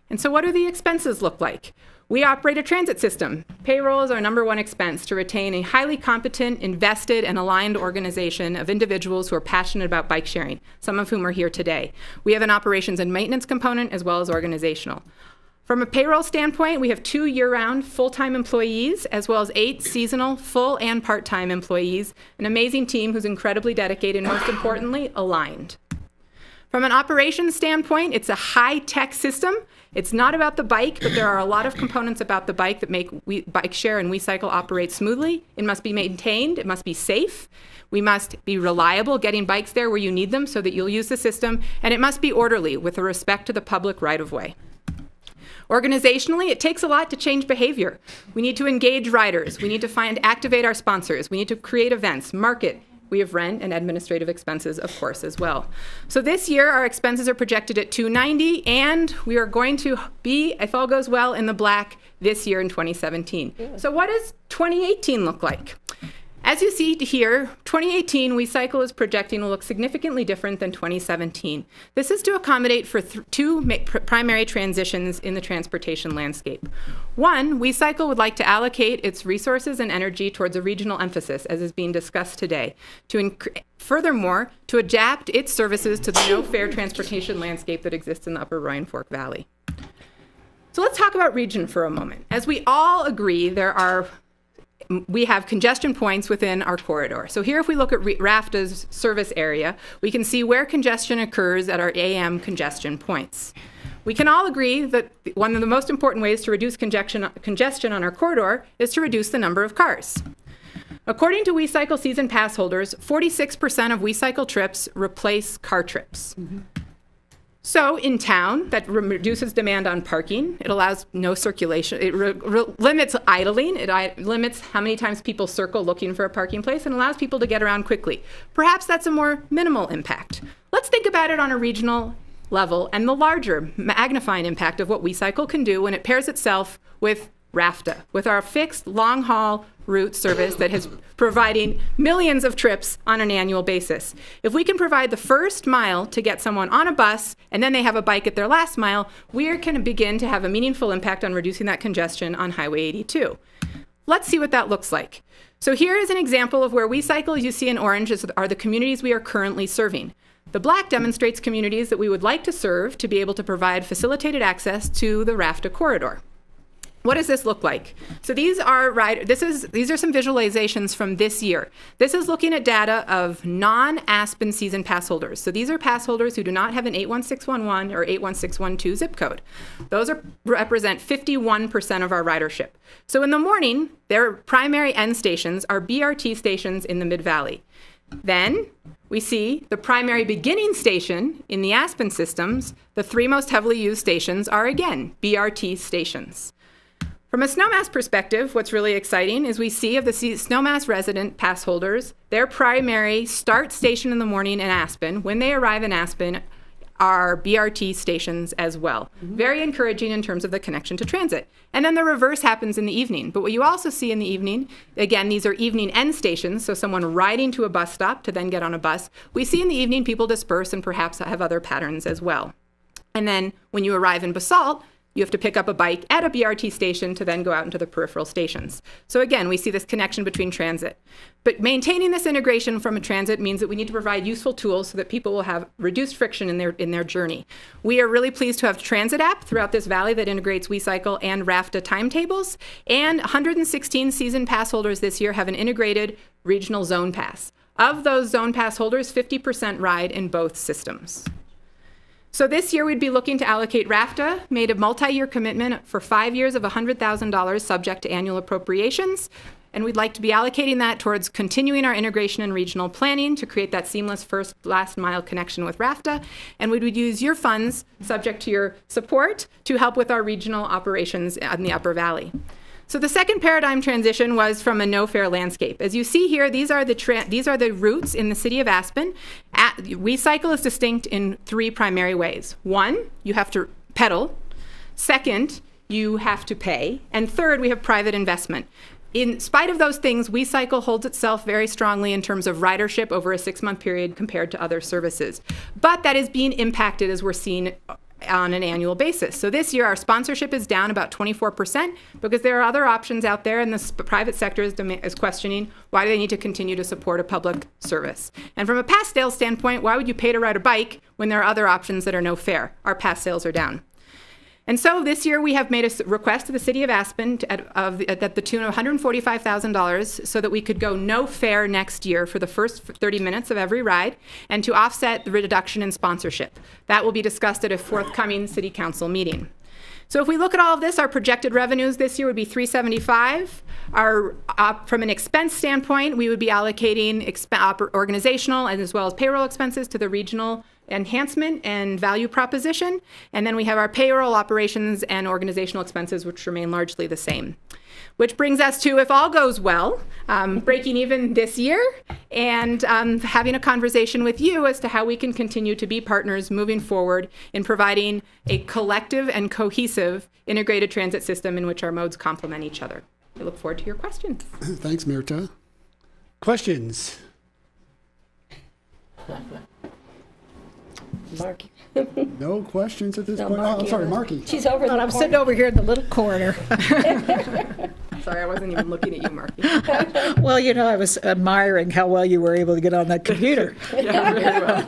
And so what do the expenses look like? We operate a transit system. Payroll is our #1 expense to retain a highly competent, invested, and aligned organization of individuals who are passionate about bike sharing, some of whom are here today. We have an operations and maintenance component as well as organizational. From a payroll standpoint, we have 2 year-round full-time employees as well as 8 seasonal full and part-time employees, an amazing team who's incredibly dedicated and most importantly, aligned. From an operations standpoint, it's a high-tech system. It's not about the bike, but there are a lot of components about the bike that make bike share and WeCycle operate smoothly. It must be maintained. It must be safe. We must be reliable, getting bikes there where you need them so that you'll use the system. And it must be orderly with respect to the public right-of-way. Organizationally, it takes a lot to change behavior. We need to engage riders. We need to activate our sponsors. We need to create events, market. We have rent and administrative expenses, of course, as well. So this year, our expenses are projected at $290, and we are going to be, if all goes well, in the black this year in 2017. Yeah. So what does 2018 look like? As you see here, 2018 WeCycle is projecting will look significantly different than 2017. This is to accommodate for 2 primary transitions in the transportation landscape. One, WeCycle would like to allocate its resources and energy towards a regional emphasis, as is being discussed today. Furthermore, to adapt its services to the no-fare transportation landscape that exists in the Upper Roaring Fork Valley. So let's talk about region for a moment. As we all agree, we have congestion points within our corridor. So here, if we look at RAFTA's service area, we can see where congestion occurs at our AM congestion points. We can all agree that one of the most important ways to reduce congestion on our corridor is to reduce the number of cars. According to WeCycle season pass holders, 46% of WeCycle trips replace car trips. Mm-hmm. So in town, that reduces demand on parking. It allows no circulation. It limits idling. It limits how many times people circle looking for a parking place and allows people to get around quickly. Perhaps that's a more minimal impact. Let's think about it on a regional level and the larger magnifying impact of what WeCycle can do when it pairs itself with RAFTA, with our fixed long-haul route service that is providing millions of trips on an annual basis. If we can provide the first mile to get someone on a bus and then they have a bike at their last mile, we can begin to have a meaningful impact on reducing that congestion on Highway 82. Let's see what that looks like. So here is an example of where WeCycle, as you see in orange, are the communities we are currently serving. The black demonstrates communities that we would like to serve to be able to provide facilitated access to the RAFTA corridor. What does this look like? So these are some visualizations from this year. This is looking at data of non-Aspen season pass holders. So these are pass holders who do not have an 81611 or 81612 zip code. Those represent 51% of our ridership. So in the morning, their primary end stations are BRT stations in the Mid-Valley. Then we see the primary beginning station in the Aspen systems. The three most heavily used stations are, again, BRT stations. From a Snowmass perspective, what's really exciting is we see of the Snowmass resident pass holders, their primary start station in the morning in Aspen, when they arrive in Aspen, are BRT stations as well. Very encouraging in terms of the connection to transit. And then the reverse happens in the evening. But what you also see in the evening, again, these are evening end stations, so someone riding to a bus stop to then get on a bus. We see in the evening people disperse and perhaps have other patterns as well. And then when you arrive in Basalt, you have to pick up a bike at a BRT station to then go out into the peripheral stations. So again, we see this connection between transit. But maintaining this integration from a transit means that we need to provide useful tools so that people will have reduced friction in their journey. We are really pleased to have a transit app throughout this valley that integrates WeCycle and RAFTA timetables. And 116 season pass holders this year have an integrated regional zone pass. Of those zone pass holders, 50% ride in both systems. So this year we'd be looking to allocate RAFTA, made a multi-year commitment for 5 years of $100,000 subject to annual appropriations. And we'd like to be allocating that towards continuing our integration and regional planning to create that seamless first last mile connection with RAFTA. And we would use your funds, subject to your support, to help with our regional operations in the Upper Valley. So the second paradigm transition was from a no-fare landscape. As you see here, these are the routes in the city of Aspen. WeCycle is distinct in three primary ways. One, you have to pedal. Second, you have to pay. And third, we have private investment. In spite of those things, WeCycle holds itself very strongly in terms of ridership over a 6-month period compared to other services. But that is being impacted as we're seeing on an annual basis. So this year our sponsorship is down about 24% because there are other options out there and the private sector is questioning why do they need to continue to support a public service. And from a pass sales standpoint, why would you pay to ride a bike when there are other options that are no fare? Our pass sales are down. And so this year we have made a request to the city of Aspen at the tune of $145,000 so that we could go no fare next year for the first 30 minutes of every ride and to offset the reduction in sponsorship. That will be discussed at a forthcoming city council meeting. So if we look at all of this, our projected revenues this year would be $375. From an expense standpoint, we would be allocating organizational and as well as payroll expenses to the regional enhancement and value proposition. And then we have our payroll operations and organizational expenses, which remain largely the same. Which brings us to, if all goes well, breaking even this year and having a conversation with you as to how we can continue to be partners moving forward in providing a collective and cohesive integrated transit system in which our modes complement each other. I look forward to your questions. Thanks, Mirta. Questions? Marky. No questions at this No, point? Oh, I'm sorry, Marky. She's over I'm sitting over here in the little corner. Sorry, I wasn't even looking at you, Marky. Well, you know, I was admiring how well you were able to get on that computer. Yeah, very well.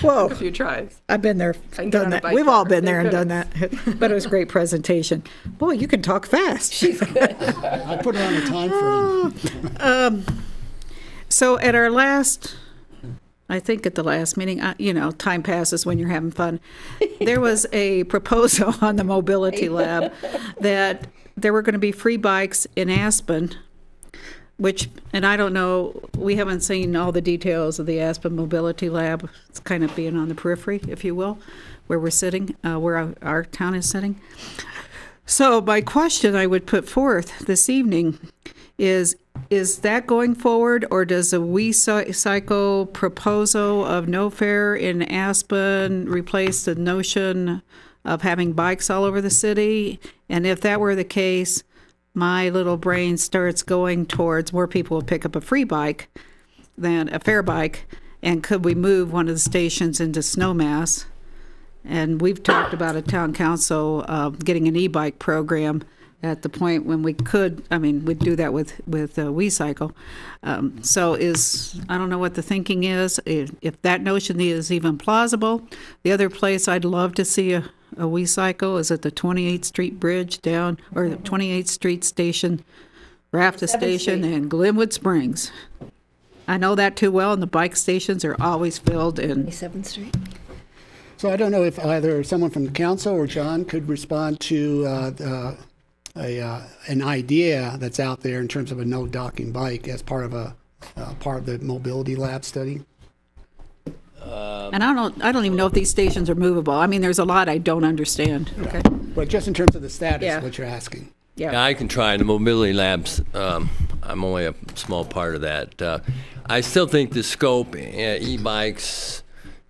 Whoa. A few tries. I've been there, done that. We've all been there and done that. But it was a great presentation. Boy, you can talk fast. She's good. I put her on a time frame. So at our last... I think at the last meeting, you know, time passes when you're having fun. There was a proposal on the Mobility Lab that there were going to be free bikes in Aspen and I don't know, we haven't seen all the details of the Aspen Mobility Lab. It's kind of being on the periphery, if you will, where we're sitting, where our town is sitting. So my question I would put forth this evening is that going forward, or does a WeCycle proposal of no fare in Aspen replace the notion of having bikes all over the city? And if that were the case, my little brain starts going towards more people will pick up a free bike than a fare bike. And could we move one of the stations into Snowmass? And we've talked about a town council getting an e-bike program at the point when we could. I mean, we'd do that with WeCycle. So I don't know what the thinking is, if that notion is even plausible. The other place I'd love to see a WeCycle is at the 28th Street Bridge down, or the 28th Street Station, Rafta Station, and Glenwood Springs. I know that too well, and the bike stations are always filled in 7th Street. So I don't know if either someone from the council or John could respond to an idea that's out there in terms of a no docking bike as part of the mobility lab study. And I don't even know if these stations are movable. I mean, there's a lot I don't understand. Okay. But just in terms of the status, what you're asking. Yeah, I can try. The mobility labs, I'm only a small part of that. I still think the scope, e-bikes,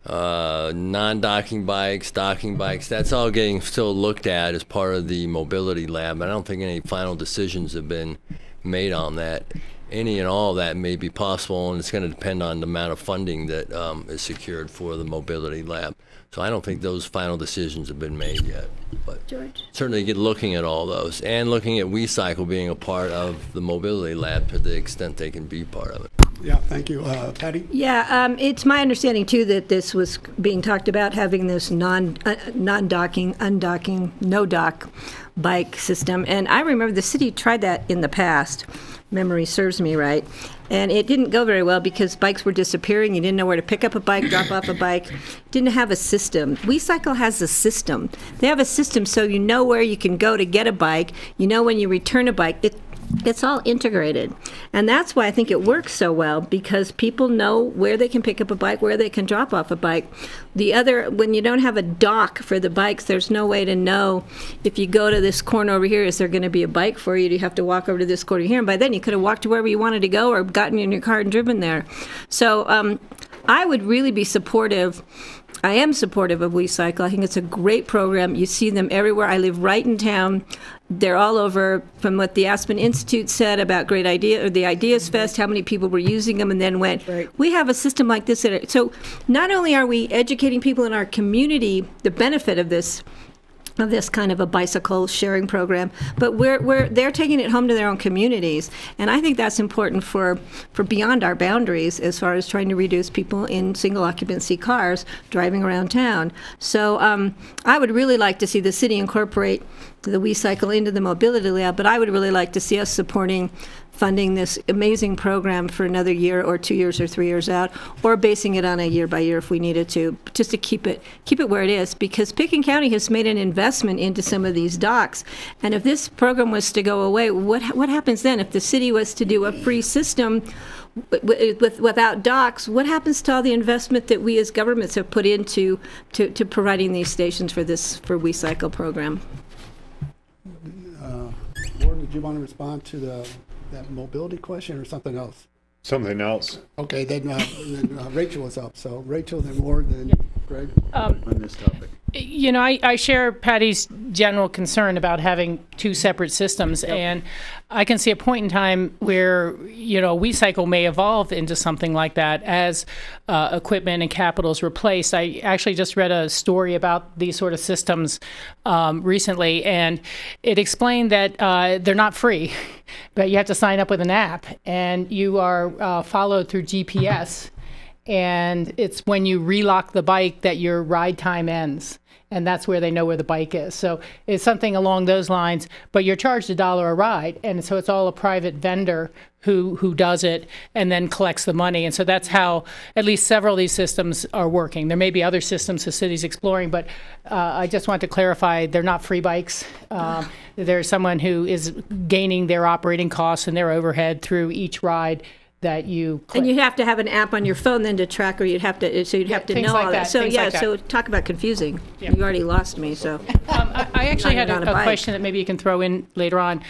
non-docking bikes, docking bikes, that's all getting still looked at as part of the mobility lab. I don't think any final decisions have been made on that. Any and all of that may be possible, and it's going to depend on the amount of funding that is secured for the mobility lab. So I don't think those final decisions have been made yet. But George? Certainly looking at all those, and looking at WeCycle being a part of the mobility lab to the extent they can be part of it. Yeah, thank you. Patty? Yeah, it's my understanding, too, that this was being talked about, having this non-docking, undocking, no-dock bike system. And I remember the city tried that in the past. Memory serves me right. And it didn't go very well because bikes were disappearing. You didn't know where to pick up a bike, drop off a bike. Didn't have a system. WeCycle has a system. They have a system so you know where you can go to get a bike. You know when you return a bike. It's all integrated. And that's why I think it works so well, because people know where they can pick up a bike, where they can drop off a bike. When you don't have a dock for the bikes, there's no way to know if you go to this corner over here, is there going to be a bike for you? Do you have to walk over to this corner here? And by then you could have walked to wherever you wanted to go or gotten in your car and driven there. So I would really be supportive. I am supportive of WeCycle. I think it's a great program. You see them everywhere. I live right in town. They're all over. From what the Aspen Institute said about Great Idea, or the Ideas Fest, how many people were using them and then went, we have a system like this. So not only are we educating people in our community the benefit of this kind of a bicycle sharing program, but they're taking it home to their own communities. And I think that's important for beyond our boundaries as far as trying to reduce people in single occupancy cars driving around town. So I would really like to see the city incorporate the WeCycle into the mobility lab, but I would really like to see us funding this amazing program for another year or 2 years or 3 years out, or basing it on a year by year if we needed to, just to keep it where it is, because Pickens County has made an investment into some of these docks. And if this program was to go away, what happens then? If the city was to do a free system without docks, what happens to all the investment that we as governments have put into to providing these stations for WeCycle program? Warren, did you want to respond to that mobility question or something else? Something else. Okay, then Rachel is up. So Rachel, then Ward, then Greg on this topic. You know, I share Patty's general concern about having two separate systems, and I can see a point in time where, WeCycle may evolve into something like that as equipment and capital is replaced. I actually just read a story about these sort of systems recently, and it explained that they're not free, but you have to sign up with an app, and you are followed through GPS. and it's when you relock the bike that your ride time ends. And that's where they know where the bike is. So it's something along those lines, but you're charged $1 a ride. And so it's all a private vendor who does it and then collects the money. And so that's how at least several of these systems are working. There may be other systems the city's exploring, but I just want to clarify, they're not free bikes. There's someone who is gaining their operating costs and their overhead through each ride that you click. And you have to have an app on your phone then to track, or you'd have to things know like all that. that, So things yeah, like that. so talk about confusing. Yeah. You already lost me, so. I actually had Not a bike. question that maybe you can throw in later on.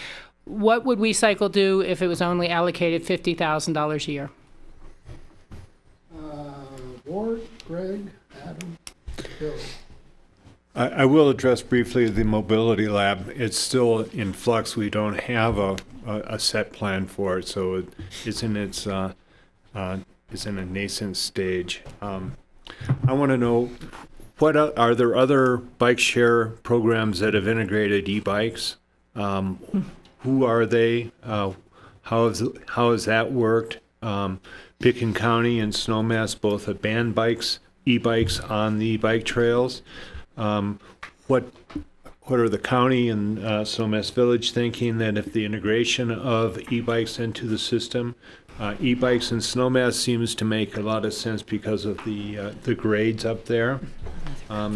What would WeCycle do if it was only allocated $50,000 a year? Ward, Greg, Adam, Bill. I will address briefly the mobility lab. It's still in flux. We don't have a set plan for it, so it's in its it's in a nascent stage. I want to know, are there other bike share programs that have integrated e-bikes? Who are they? How has that worked? Picken County and Snowmass both have banned e-bikes on the bike trails. What are the county and Snowmass Village thinking that if the integration of e-bikes into the system, e-bikes in Snowmass seems to make a lot of sense because of the grades up there.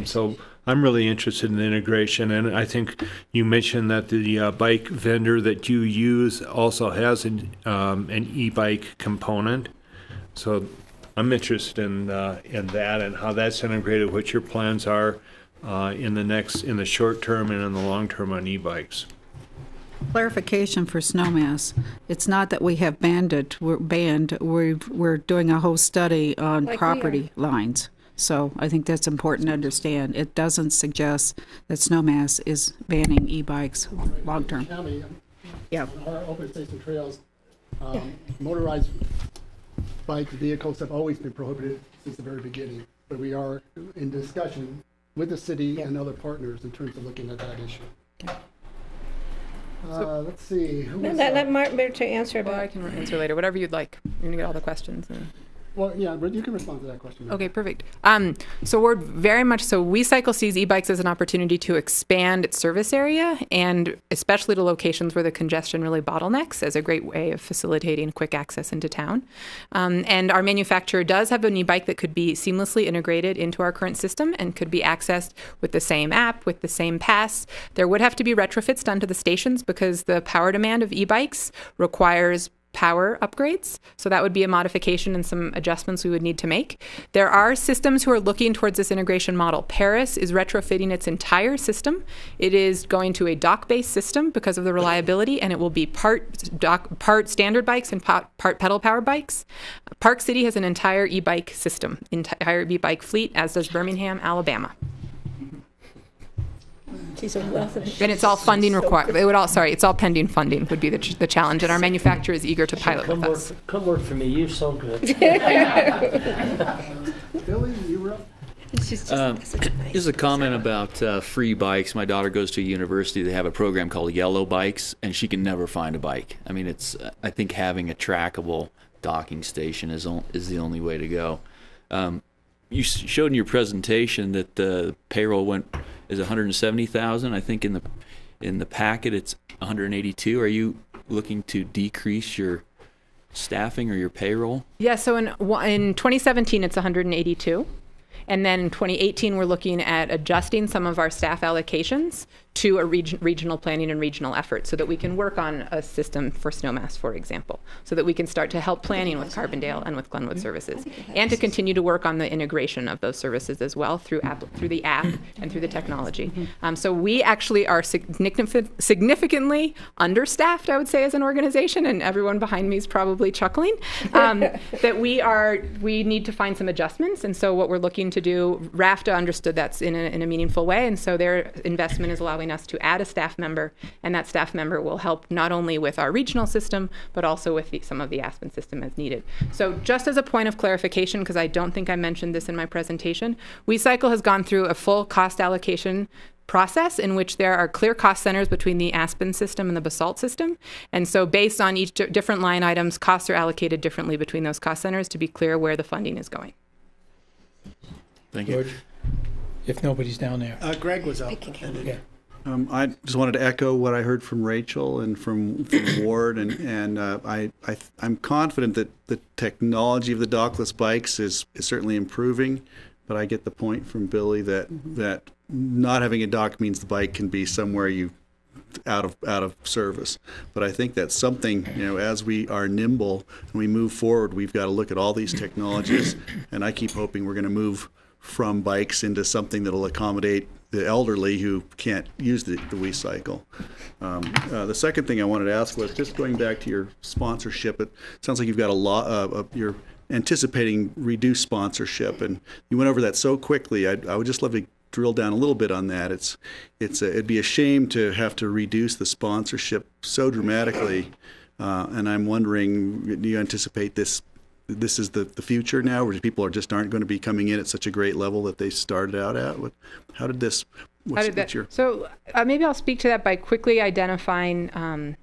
So I'm really interested in integration, and I think you mentioned that the bike vendor that you use also has an e-bike component. So I'm interested in that and how that's integrated, what your plans are in the short term and in the long term on e-bikes. Clarification for Snowmass. It's not that we have banned it. We're doing a whole study on property lines. So I think that's important to understand. It doesn't suggest that Snowmass is banning e-bikes long term. County, Yeah. on our open space and trails, motorized bike vehicles have always been prohibited since the very beginning. But we are in discussion with the city and other partners in terms of looking at that issue. Let's see. Let Martin Berto answer Well, I about. can answer later, whatever you'd like. You're going to get all the questions. Well, yeah, but you can respond to that question. Okay, perfect. So we're very much so. WeCycle sees e-bikes as an opportunity to expand its service area, and especially to locations where the congestion really bottlenecks, as a great way of facilitating quick access into town. And our manufacturer does have an e-bike that could be seamlessly integrated into our current system and could be accessed with the same app, with the same pass. There would have to be retrofits done to the stations because the power demand of e-bikes requires power upgrades. So that would be a modification and some adjustments we would need to make. There are systems who are looking towards this integration model. Paris is retrofitting its entire system. It is going to a dock-based system because of the reliability, and it will be part standard bikes and part pedal-powered bikes. Park City has an entire e-bike system, entire e-bike fleet, as does Birmingham, Alabama. And it's all funding required. It's all pending funding would be the challenge, and our manufacturer is eager to pilot with us. Come work for me. You're so good. Billy, you were up? Just a comment about free bikes. My daughter goes to a university. They have a program called Yellow Bikes, and she can never find a bike. I mean, I think having a trackable docking station is the only way to go. You showed in your presentation that the payroll is 170,000. I think in the packet it's 182. Are you looking to decrease your staffing or your payroll? Yeah. So in 2017 it's 182. And then in 2018, we're looking at adjusting some of our staff allocations to a regional planning and regional effort so that we can work on a system for Snowmass, for example, so that we can start to help planning with Carbondale and with Glenwood Services, and to continue to work on the integration of those services as well through the app and through the technology. So we actually are significantly understaffed, I would say, as an organization, and everyone behind me is probably chuckling, that we need to find some adjustments. And so what we're looking to do, RAFTA understood that's in a meaningful way, and so their investment is allowing us to add a staff member, and that staff member will help not only with our regional system, but also with some of the Aspen system as needed. So just as a point of clarification, because I don't think I mentioned this in my presentation, WeCycle has gone through a full cost allocation process in which there are clear cost centers between the Aspen system and the Basalt system. And so based on each different line items, costs are allocated differently between those cost centers to be clear where the funding is going. Thank you. George, if nobody's down there. Greg was up. Yeah. I just wanted to echo what I heard from Rachel and from Ward, and I'm confident that the technology of the dockless bikes is certainly improving, but I get the point from Billy that not having a dock means the bike can be somewhere out of service. But I think that's something, as we are nimble and we move forward, we've got to look at all these technologies, and I keep hoping we're going to move from bikes into something that'll accommodate the elderly who can't use the WeCycle. The second thing I wanted to ask was just going back to your sponsorship. It sounds like you've got a lot. You're anticipating reduced sponsorship, and you went over that so quickly. I would just love to drill down a little bit on that. It'd be a shame to have to reduce the sponsorship so dramatically, and I'm wondering, do you anticipate this is the future now, where people aren't going to be coming in at such a great level that they started out at? How did this? So maybe I'll speak to that by quickly identifying.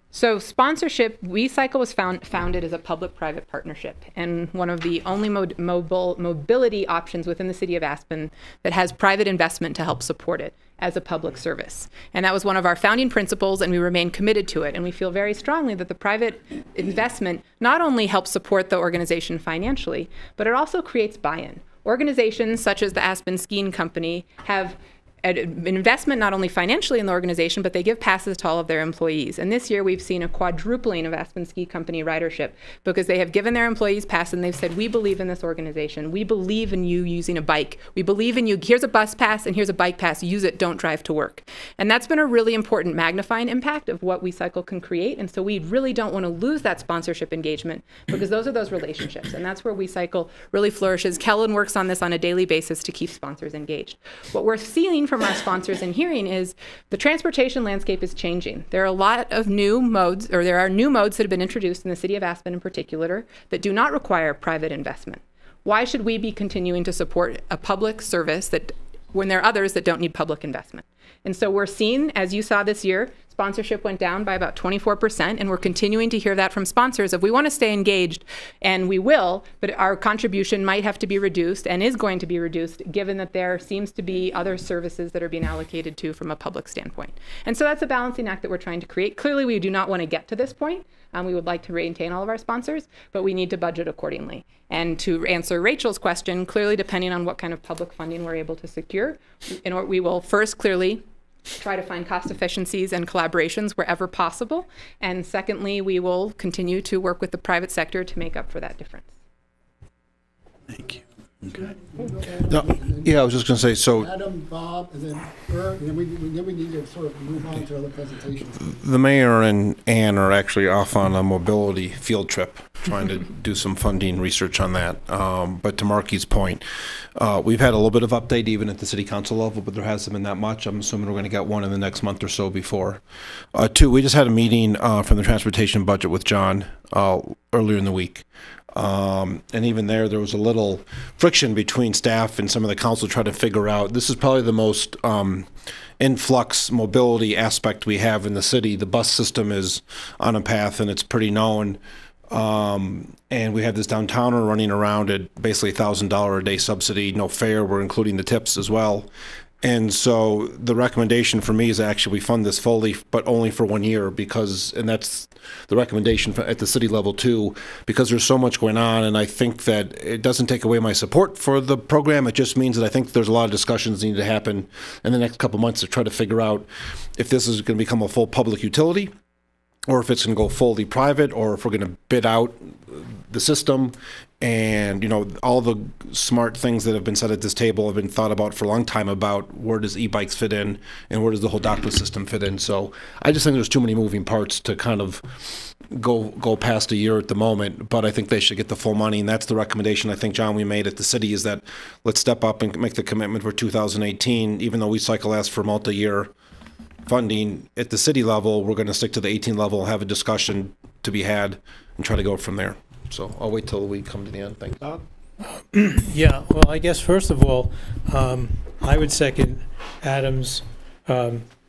So sponsorship, WeCycle was founded as a public-private partnership, and one of the only mobility options within the city of Aspen that has private investment to help support it as a public service. And that was one of our founding principles, and we remain committed to it. And we feel very strongly that the private investment not only helps support the organization financially, but it also creates buy-in. Organizations such as the Aspen Skiing Company have an investment not only financially in the organization, but they give passes to all of their employees. And this year we've seen a quadrupling of Aspen Ski Company ridership because they have given their employees passes and they've said, we believe in this organization. We believe in you using a bike. We believe in you. Here's a bus pass and here's a bike pass. Use it. Don't drive to work. And that's been a really important magnifying impact of what WeCycle can create. And so we really don't want to lose that sponsorship engagement because those are those relationships. And that's where WeCycle really flourishes. Kellen works on this on a daily basis to keep sponsors engaged. What we're seeing from our sponsors and hearing is the transportation landscape is changing. There are a lot of new modes, or there are new modes that have been introduced in the city of Aspen in particular that do not require private investment. Why should we be continuing to support a public service when there are others that don't need public investment? And so we're seeing, as you saw this year, sponsorship went down by about 24%, and we're continuing to hear that from sponsors of we want to stay engaged, and we will, but our contribution might have to be reduced and is going to be reduced given that there seems to be other services that are being allocated to from a public standpoint. And so that's a balancing act that we're trying to create. Clearly, we do not want to get to this point. We would like to maintain all of our sponsors, but we need to budget accordingly. And to answer Rachel's question, clearly depending on what kind of public funding we're able to secure, we will first clearly try to find cost efficiencies and collaborations wherever possible. And secondly, we will continue to work with the private sector to make up for that difference. Thank you. Okay. No, yeah, I was just going to say, so Adam, Bob, and then Bert, and then we need to sort of move on to other presentations. the mayor and Ann are actually off on a mobility field trip, trying to do some funding research on that. But to Marky's point, we've had a little bit of update even at the city council level, but there hasn't been that much. I'm assuming we're going to get one in the next month or so before. Two, we just had a meeting from the transportation budget with John earlier in the week. And even there was a little friction between staff and some of the council trying to figure out, this is probably the most influx mobility aspect we have in the city. The bus system is on a path and it's pretty known. And we have this downtowner running around at basically $1,000 a day subsidy, no fare. We're including the tips as well. And so the recommendation for me is actually we fund this fully, but only for 1 year and that's the recommendation at the city level too, because there's so much going on. And I think that it doesn't take away my support for the program. It just means that I think there's a lot of discussions that need to happen in the next couple of months to try to figure out if this is going to become a full public utility, or if it's going to go fully private, or if we're going to bid out the system. And, all the smart things that have been said at this table have been thought about for a long time about where does Ebikes fit in and where does the whole Dockless system fit in. So I just think there's too many moving parts to kind of go past a year at the moment, but I think they should get the full money. And that's the recommendation I think, John, we made at the city, is that let's step up and make the commitment for 2018, even though WeCycle asked for multi-year funding at the city level. We're going to stick to the 18 level, have a discussion to be had, and try to go from there. So I'll wait till we come to the end. Thanks. Yeah, well, I guess first of all, I would second Adam's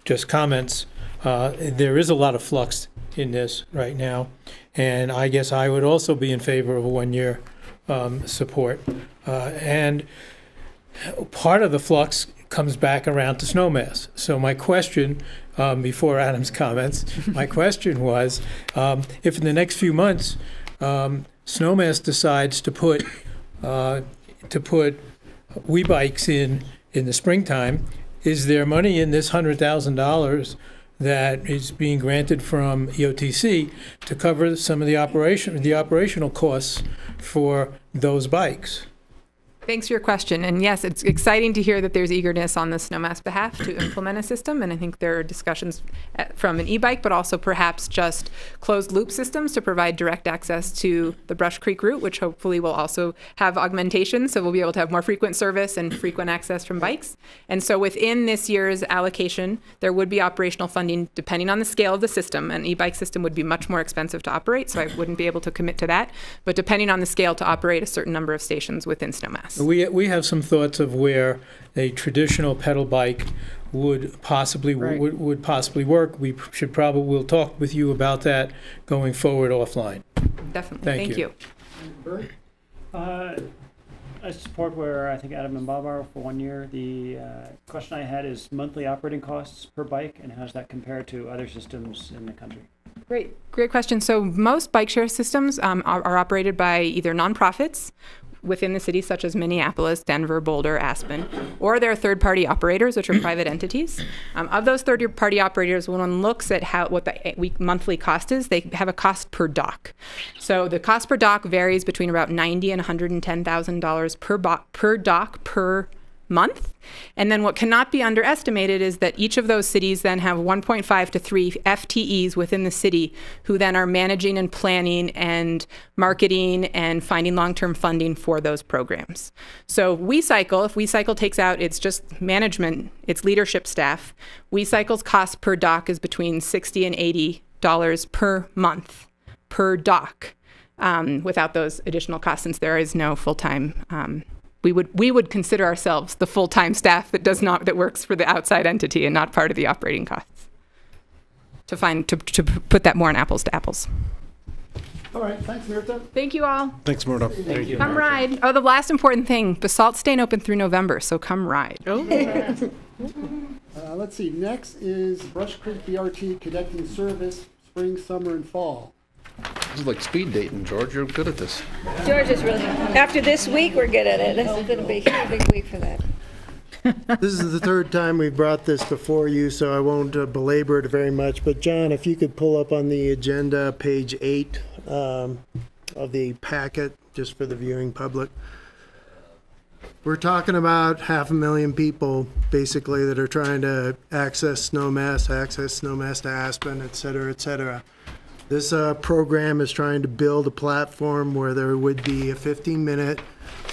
just comments. There is a lot of flux in this right now, and I guess I would also be in favor of a one-year support. And part of the flux comes back around to snowmass. So my question, before Adam's comments, my question was, if in the next few months snowmass decides to put WeBikes in the springtime, is there money in this $100,000 that is being granted from EOTC to cover some of the operational costs for those bikes? Thanks for your question. And yes, it's exciting to hear that there's eagerness on the Snowmass behalf to implement a system. And I think there are discussions from an e-bike, but also perhaps just closed loop systems to provide direct access to the Brush Creek route, which hopefully will also have augmentation. So we'll be able to have more frequent service and frequent access from bikes. And so within this year's allocation, there would be operational funding depending on the scale of the system. An e-bike system would be much more expensive to operate, so I wouldn't be able to commit to that. But depending on the scale, to operate a certain number of stations within Snowmass. We have some thoughts of where a traditional pedal bike would possibly would possibly work. We'll talk with you about that going forward offline. Definitely. Thank you. I support where I think Adam and Bob are for 1 year. The question I had is monthly operating costs per bike, and how does that compare to other systems in the country? Great question. So most bike share systems are operated by either nonprofits within the city, such as Minneapolis, Denver, Boulder, Aspen, or there are third-party operators, which are private entities. Of those third-party operators, when one looks at what the monthly cost is, they have a cost per dock. So the cost per dock varies between about $90,000 and $110,000 per dock per month. And then what cannot be underestimated is that each of those cities then have 1.5 to 3 FTEs within the city who then are managing and planning and marketing and finding long-term funding for those programs. So WeCycle, if WeCycle takes out its just management, its leadership staff, WeCycle's cost per dock is between $60 and $80 per month per dock, without those additional costs, since there is no full-time we would consider ourselves the full-time staff that works for the outside entity and not part of the operating costs. To put that more in apples to apples. All right, thanks, Mirta. Thank you all. Thanks, Mirta. Thank you. Come ride. Oh, the last important thing, Basalt's staying open through November, so come ride. Let's see, next is Brush Creek BRT connecting service, spring, summer, and fall. This is like speed dating, George. You're good at this. George is really, after this week, we're good at it. This is going to be a big week for that. This is the third time we've brought this before you, so I won't belabor it very much. But John, if you could pull up on the agenda, page 8 of the packet, just for the viewing public. We're talking about 500,000 people, basically, that are trying to access Snowmass to Aspen, et cetera, et cetera. This program is trying to build a platform where there would be a 15-minute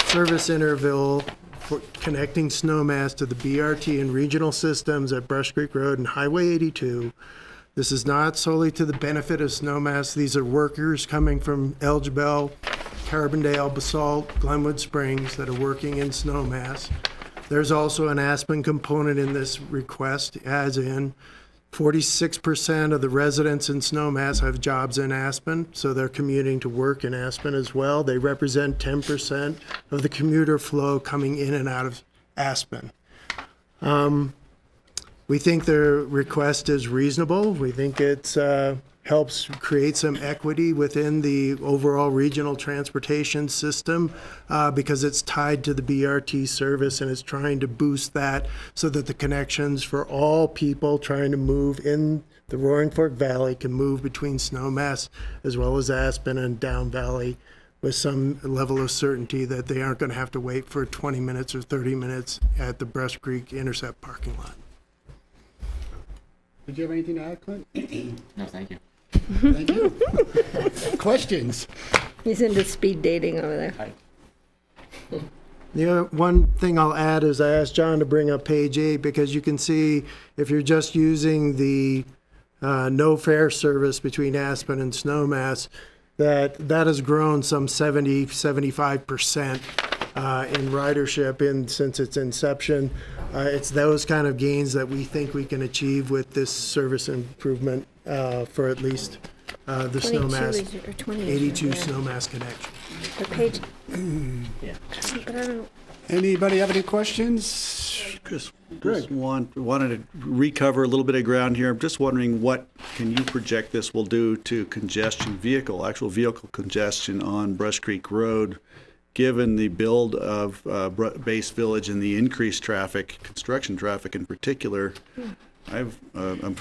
service interval for connecting Snowmass to the BRT and regional systems at Brush Creek Road and Highway 82. This is not solely to the benefit of Snowmass. These are workers coming from Elgibel, Carbondale, Basalt, Glenwood Springs that are working in Snowmass. There's also an Aspen component in this request, as in 46% of the residents in Snowmass have jobs in Aspen, so they're commuting to work in Aspen as well. They represent 10% of the commuter flow coming in and out of Aspen. We think their request is reasonable. We think it helps create some equity within the overall regional transportation system because it's tied to the BRT service and is trying to boost that so that the connections for all people trying to move in the Roaring Fork Valley can move between Snowmass as well as Aspen and Down Valley with some level of certainty that they aren't going to have to wait for 20 minutes or 30 minutes at the Brush Creek Intercept parking lot. Did you have anything to add, Clint? No, thank you. Thank you. Questions? He's into speed dating over there. Hi. The other one thing I'll add is I asked John to bring up page 8 because you can see if you're just using the no fare service between Aspen and Snowmass, that has grown some 75% in ridership since its inception. It's those kind of gains that we think we can achieve with this service improvement for at least the 22 Snowmass, or 20 is 82 there. Snowmass connection. The page. But I don't. Anybody have any questions? Just wanted to recover a little bit of ground here. I'm just wondering what can you project this will do to congestion, actual vehicle congestion on Brush Creek Road, given the build of Base Village and the increased traffic, construction traffic in particular. I'm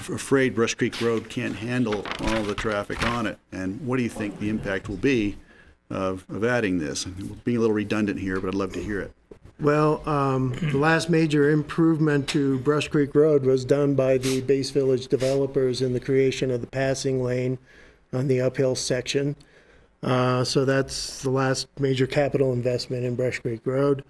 afraid Brush Creek Road can't handle all the traffic on it. And what do you think the impact will be of adding this? I'm being a little redundant here, but I'd love to hear it. Well, the last major improvement to Brush Creek Road was done by the Base Village developers in the creation of the passing lane on the uphill section. So that's the last major capital investment in Brush Creek Road.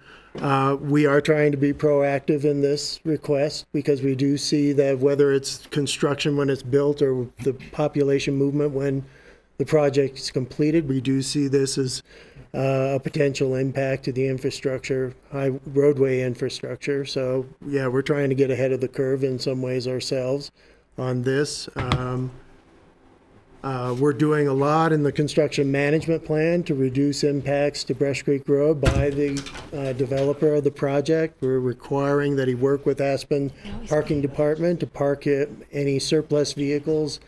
We are trying to be proactive in this request because we do see that whether it's construction when it's built or the population movement when the project is completed, we do see this as a potential impact to the infrastructure, roadway infrastructure. So yeah, we're trying to get ahead of the curve in some ways ourselves on this. We're doing a lot in the construction management plan to reduce impacts to Brush Creek Road by the developer of the project. We're requiring that he work with Aspen Parking Department to park any surplus vehicles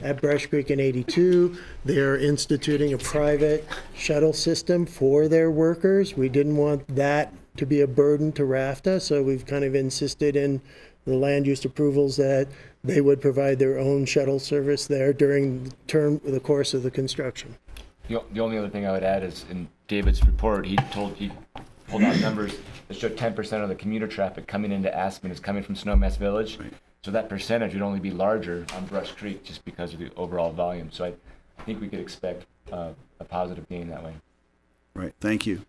at Brush Creek and 82. They're instituting a private shuttle system for their workers. We didn't want that to be a burden to RAFTA, so we've kind of insisted in the land use approvals that they would provide their own shuttle service there during the course of the construction. The only other thing I would add is in David's report, he pulled out numbers that showed 10% of the commuter traffic coming into Aspen is coming from Snowmass Village. Right. So that percentage would only be larger on Brush Creek just because of the overall volume. So I think we could expect a positive gain that way. Right. Thank you.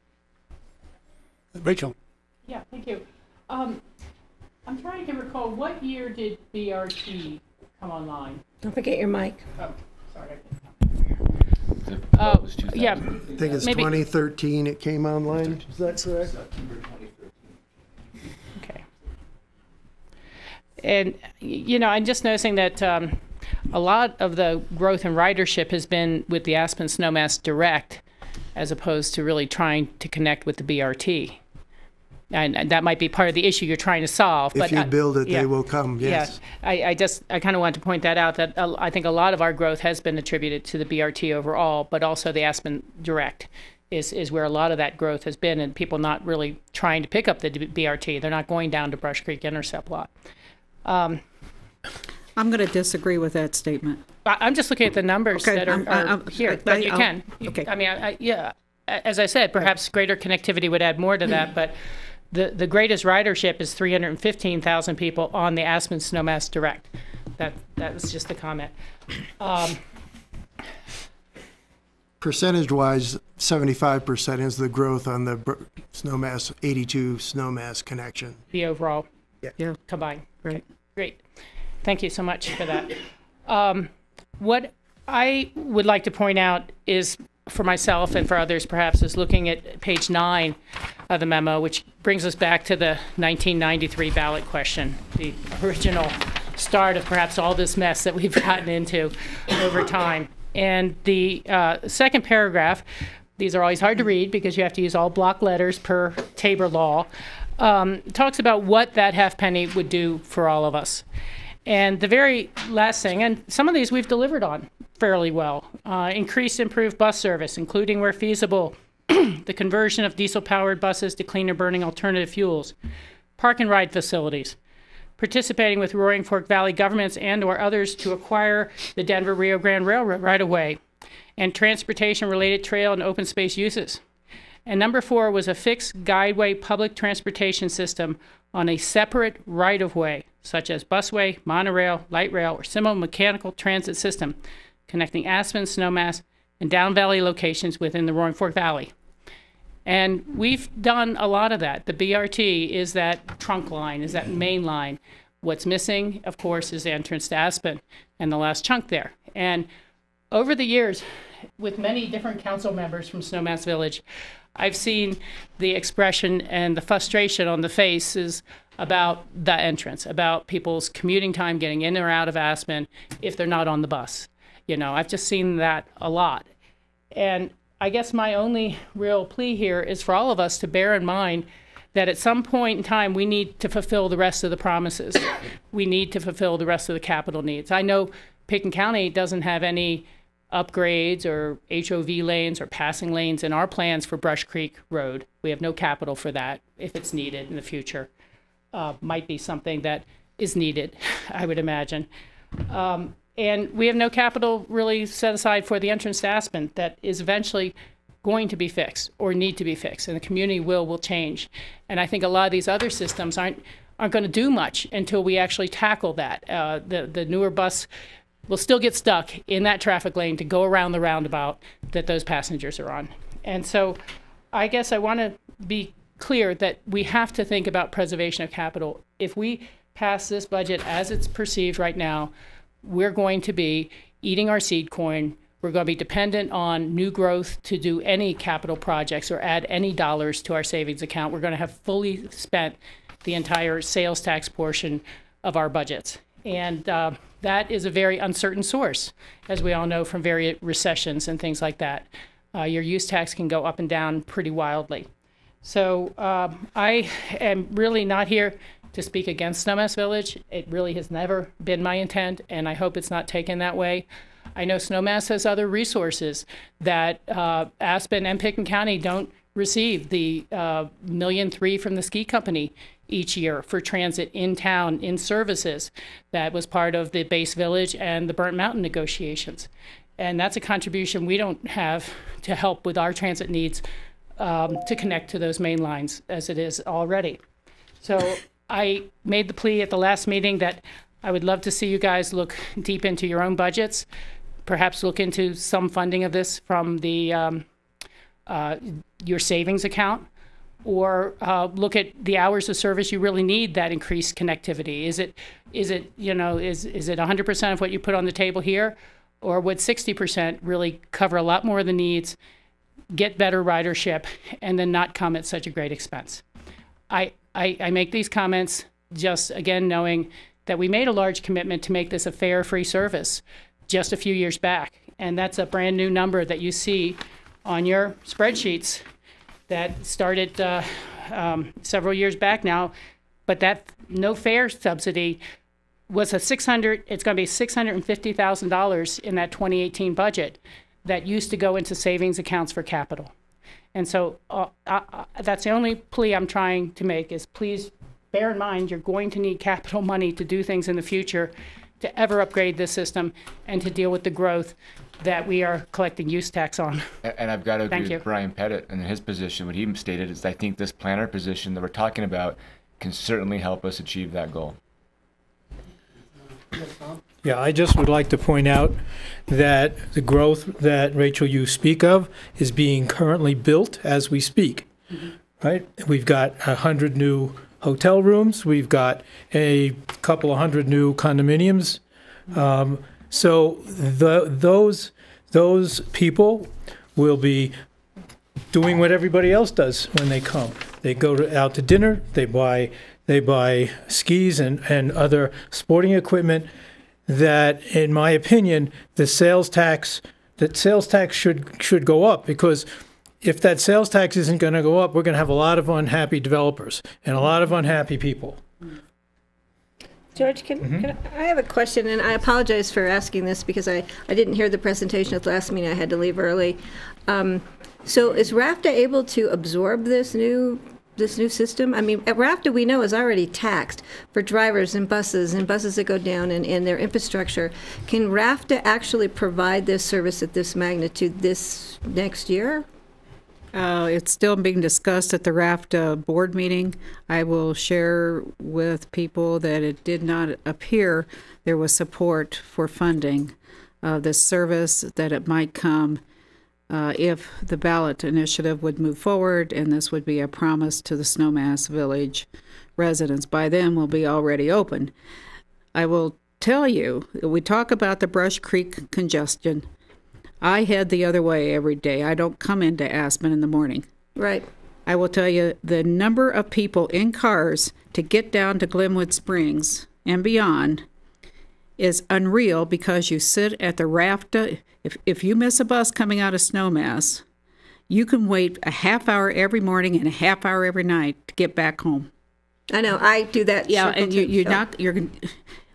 Rachel. Yeah, thank you. I'm trying to recall, what year did BRT come online? Don't forget your mic. Oh, sorry. Yeah, I think it's maybe 2013 it came online. Is that correct? Okay. And, you know, I'm just noticing that a lot of the growth in ridership has been with the Aspen Snowmass Direct, as opposed to really trying to connect with the BRT. And that might be part of the issue you're trying to solve. If you build it, they will come, yes. Yeah, I kind of wanted to point that out, that I think a lot of our growth has been attributed to the BRT overall, but also the Aspen Direct is where a lot of that growth has been, and people not really trying to pick up the BRT. They're not going down to Brush Creek Intercept lot. I'm going to disagree with that statement. I'm just looking at the numbers that are here, but you can. Okay. I mean, yeah, as I said, perhaps greater connectivity would add more to that, but the greatest ridership is 315,000 people on the Aspen Snowmass Direct. That was just the comment. Percentage-wise, 75% is the growth on the Snowmass 82 Snowmass connection. The overall combined. Right. Okay, great. Thank you so much for that. What I would like to point out is, for myself and for others perhaps, is looking at page 9 of the memo, which brings us back to the 1993 ballot question, the original start of perhaps all this mess that we've gotten into over time. And the second paragraph, these are always hard to read because you have to use all block letters per Tabor law, talks about what that halfpenny would do for all of us. And the very last thing, and some of these we've delivered on fairly well, increased improved bus service, including where feasible, the conversion of diesel-powered buses to cleaner burning alternative fuels, park and ride facilities, participating with Roaring Fork Valley governments and or others to acquire the Denver Rio Grande Railroad right-of-way, and transportation-related trail and open space uses. And number 4 was a fixed guideway public transportation system on a separate right-of-way, such as busway, monorail, light rail, or similar mechanical transit system connecting Aspen, Snowmass, and Down Valley locations within the Roaring Fork Valley. And we've done a lot of that. The BRT is that trunk line, is that main line. What's missing, of course, is the entrance to Aspen and the last chunk there. And over the years, with many different council members from Snowmass Village, I've seen the expression and the frustration on the faces about the entrance, about people's commuting time, getting in or out of Aspen if they're not on the bus. You know, I've just seen that a lot. And I guess my only real plea here is for all of us to bear in mind that at some point in time, we need to fulfill the rest of the promises. We need to fulfill the rest of the capital needs. I know Picken County doesn't have any upgrades or HOV lanes or passing lanes in our plans for Brush Creek Road. We have no capital for that if it's needed in the future. Might be something that is needed, I would imagine. And we have no capital really set aside for the entrance to Aspen that is eventually going to be fixed or need to be fixed, and the community will change. And I think a lot of these other systems aren't going to do much until we actually tackle that. The newer bus will still get stuck in that traffic lane to go around the roundabout that those passengers are on. And so I guess I want to be clear that we have to think about preservation of capital. If we pass this budget as it's perceived right now, we're going to be eating our seed corn. We're going to be dependent on new growth to do any capital projects or add any dollars to our savings account. We're going to have fully spent the entire sales tax portion of our budgets. And that is a very uncertain source, as we all know from various recessions and things like that. Your use tax can go up and down pretty wildly. So I am really not here to speak against Snowmass Village. It really has never been my intent, and I hope it's not taken that way. I know Snowmass has other resources that Aspen and Picken County don't receive. The $1.3 million from the ski company each year for transit in town in services. That was part of the base village and the Burnt Mountain negotiations. And that's a contribution we don't have to help with our transit needs to connect to those main lines as it is already. So I made the plea at the last meeting that I would love to see you guys look deep into your own budgets, perhaps look into some funding of this from the your savings account, or look at the hours of service you really need that increased connectivity. Is it 100% of what you put on the table here, or would 60% really cover a lot more of the needs, get better ridership, and then not come at such a great expense? I make these comments just, again, knowing that we made a large commitment to make this a fair, free service just a few years back. And that's a brand new number that you see on your spreadsheets that started several years back now. But that no fare subsidy was it's going to be $650,000 in that 2018 budget that used to go into savings accounts for capital. And so that's the only plea I'm trying to make is please bear in mind you're going to need capital money to do things in the future to ever upgrade this system and to deal with the growth that we are collecting use tax on. And I've got to agree Thank you. with Brian Pettit and his position. What he stated is I think this planner position that we're talking about can certainly help us achieve that goal. Yeah, I just would like to point out that the growth that, Rachel, you speak of is being currently built as we speak, right? We've got 100 new hotel rooms. We've got a couple of hundred new condominiums. So those people will be doing what everybody else does when they come. They go out to dinner. They buy skis and other sporting equipment. That, in my opinion, the sales tax should go up, because if that sales tax isn't going to go up, we're going to have a lot of unhappy developers and a lot of unhappy people. George, can I have a question, and I apologize for asking this because I didn't hear the presentation at the last meeting. I had to leave early. So is RAFTA able to absorb this new system? I mean, RAFTA, we know, is already taxed for drivers and buses that go down and their infrastructure. Can RAFTA actually provide this service at this magnitude this next year? It's still being discussed at the RAFTA board meeting. I will share with people that it did not appear there was support for funding this service, that it might come if the ballot initiative would move forward, and this would be a promise to the Snowmass Village residents. By then, we'll be already open. I will tell you, we talk about the Brush Creek congestion. I head the other way every day. I don't come into Aspen in the morning. Right. I will tell you the number of people in cars to get down to Glenwood Springs and beyond is unreal because you sit at the rafta. If you miss a bus coming out of Snowmass, you can wait a half hour every morning and a half hour every night to get back home. I know. I do that. Yeah, and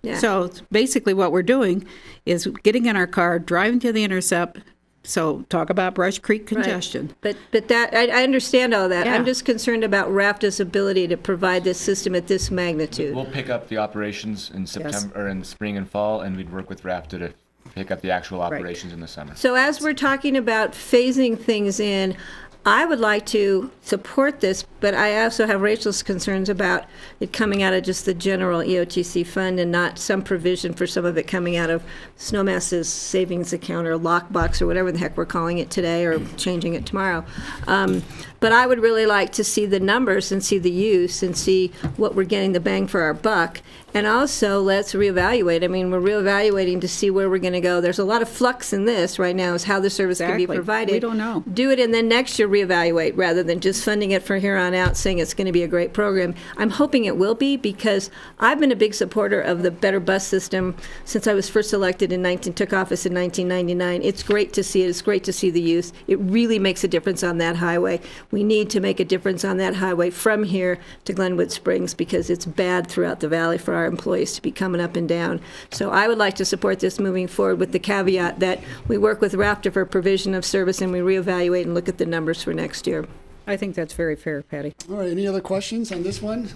Yeah. So basically what we're doing is getting in our car, driving to the intercept. So talk about Brush Creek congestion. Right. But that I understand all that. Yeah. I'm just concerned about RAFTA's ability to provide this system at this magnitude. We'll pick up the operations in September or in the spring and fall, and we'd work with RAFTA to pick up the actual operations in the summer. So as we're talking about phasing things in, I would like to support this, but I also have Rachel's concerns about it coming out of just the general EOTC fund and not some provision for some of it coming out of Snowmass's savings account or lockbox or whatever the heck we're calling it today or changing it tomorrow. But I would really like to see the numbers and see the use and see what we're getting the bang for our buck. And also, let's reevaluate. I mean, we're reevaluating to see where we're going to go. There's a lot of flux in this right now is how the service can be provided. We don't know. Do it and then next year reevaluate rather than just funding it from here on out saying it's going to be a great program. I'm hoping it will be because I've been a big supporter of the better bus system since I was first elected took office in 1999. It's great to see it. It's great to see the use. It really makes a difference on that highway. We need to make a difference on that highway from here to Glenwood Springs because it's bad throughout the valley for our employees to be coming up and down. So I would like to support this moving forward with the caveat that we work with RAFTA for provision of service and we reevaluate and look at the numbers for next year. I think that's very fair, Patty. All right, any other questions on this one?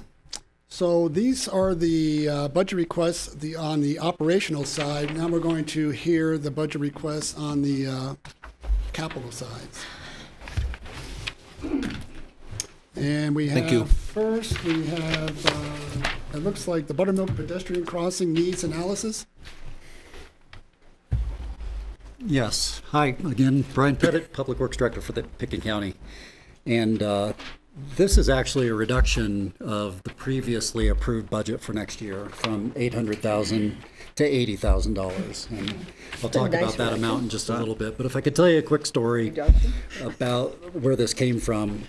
So these are the budget requests on the operational side. Now we're going to hear the budget requests on the capital sides. And we have, first we have, it looks like the Buttermilk pedestrian crossing needs analysis. Yes. Hi, again, Brian Pettit, Public Works Director for the Pickett County. And this is actually a reduction of the previously approved budget for next year from $800,000 to $80,000. And I'll talk about that amount in just a little bit. But if I could tell you a quick story about where this came from.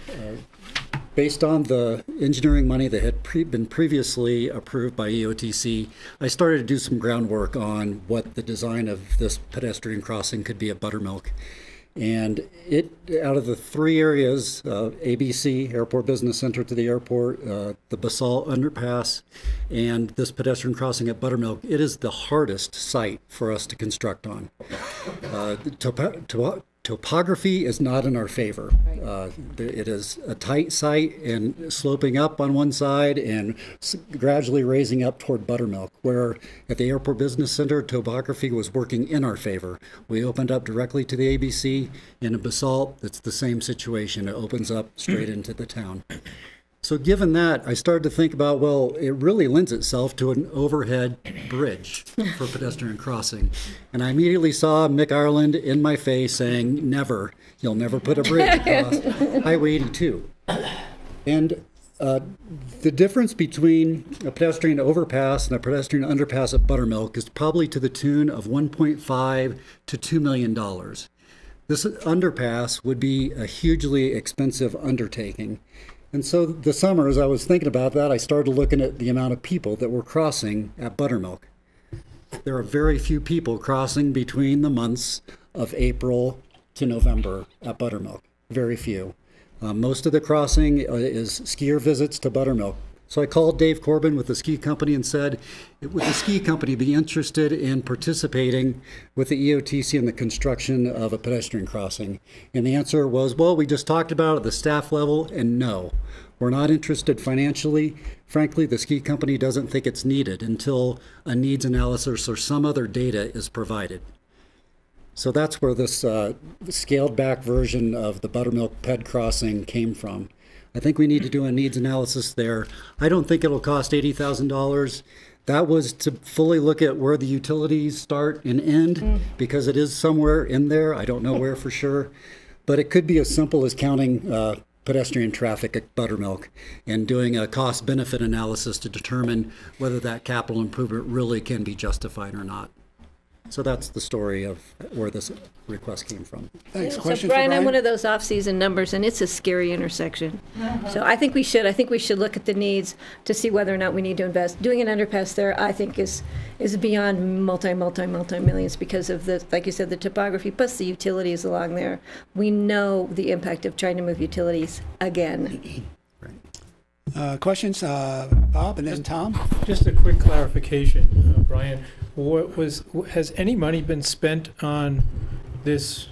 Based on the engineering money that had been previously approved by EOTC, I started to do some groundwork on what the design of this pedestrian crossing could be at Buttermilk. And out of the three areas, ABC, Airport Business Center to the airport, the Basalt underpass, and this pedestrian crossing at Buttermilk, it is the hardest site for us to construct on. Topography is not in our favor. It is a tight site and sloping up on one side and gradually raising up toward Buttermilk, where at the Airport Business Center, topography was working in our favor. We opened up directly to the ABC. In Basalt, it's the same situation. It opens up straight into the town. So given that, I started to think about, well, it really lends itself to an overhead bridge for pedestrian crossing. And I immediately saw Mick Ireland in my face saying, never, you'll never put a bridge across Highway 82. And the difference between a pedestrian overpass and a pedestrian underpass at Buttermilk is probably to the tune of $1.5 to $2 million. This underpass would be a hugely expensive undertaking. And so this summer, as I was thinking about that, I started looking at the amount of people that were crossing at Buttermilk. There are very few people crossing between the months of April to November at Buttermilk. Very few. Most of the crossing is skier visits to Buttermilk. So I called Dave Corbin with the ski company and said, would the ski company be interested in participating with the EOTC in the construction of a pedestrian crossing? And the answer was, well, we just talked about it at the staff level, and no. We're not interested financially. Frankly, the ski company doesn't think it's needed until a needs analysis or some other data is provided. So that's where this scaled back version of the Buttermilk ped crossing came from. I think we need to do a needs analysis there. I don't think it'll cost $80,000. That was to fully look at where the utilities start and end, because it is somewhere in there. I don't know where for sure. But it could be as simple as counting pedestrian traffic at Buttermilk and doing a cost-benefit analysis to determine whether that capital improvement really can be justified or not. So that's the story of where this request came from. Thanks. So Question Brian, for I'm Brian? one of those off-season numbers, and it's a scary intersection. So I think we should look at the needs to see whether or not we need to invest. Doing an underpass there, I think, is beyond multi-millions because of the, like you said, the topography, plus the utilities along there. We know the impact of trying to move utilities again. Questions, Bob, and then Tom? Just a quick clarification, Brian. Has any money been spent on this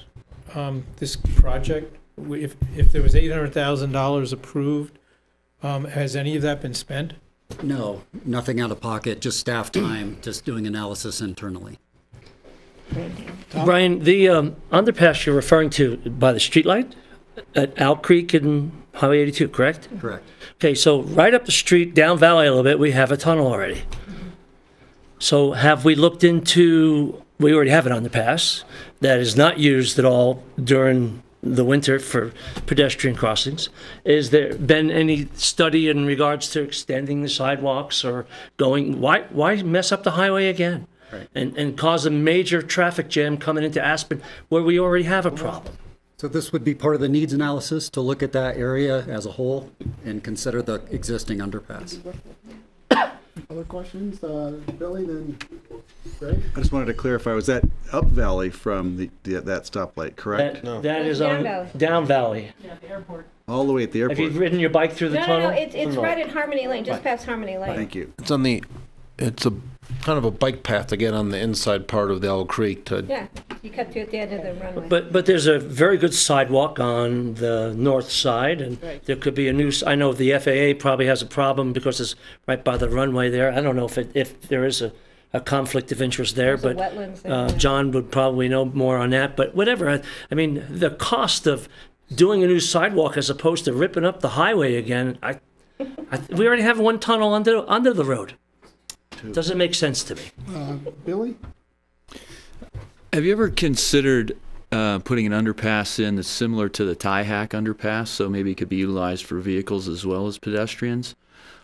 this project? If there was $800,000 approved, has any of that been spent? No, nothing out of pocket, just staff time, just doing analysis internally. Brian, the underpass you're referring to by the streetlight at Owl Creek and Highway 82, correct? Correct. Okay, so right up the street, down valley a little bit, we have a tunnel already. So have we looked into, we already have an underpass that is not used at all during the winter for pedestrian crossings. Is there been any study in regards to extending the sidewalks or going, why mess up the highway again? Right. And cause a major traffic jam coming into Aspen where we already have a problem? So this would be part of the needs analysis to look at that area as a whole and consider the existing underpass. Other questions? Billy, then Greg? I just wanted to clarify, was that up valley from that stoplight, correct? That is Down on valley. down valley. All the way at the Have airport? you ridden your bike through the No, tunnel? it's right at Harmony Lane, just past Harmony Lane. Thank you. It's it's a kind of a bike path to get on the inside part of the Owl Creek to. Yeah, you cut through at the end of the runway. But there's a very good sidewalk on the north side, and there could be a new. I know the FAA probably has a problem because it's right by the runway there. I don't know if there is a conflict of interest there, There's a but wetlands there. John would probably know more on that. But whatever. I mean, the cost of doing a new sidewalk as opposed to ripping up the highway again. We already have one tunnel under the road. Doesn't make sense to me. Billy? Have you ever considered putting an underpass in that's similar to the tie hack underpass, so maybe it could be utilized for vehicles as well as pedestrians?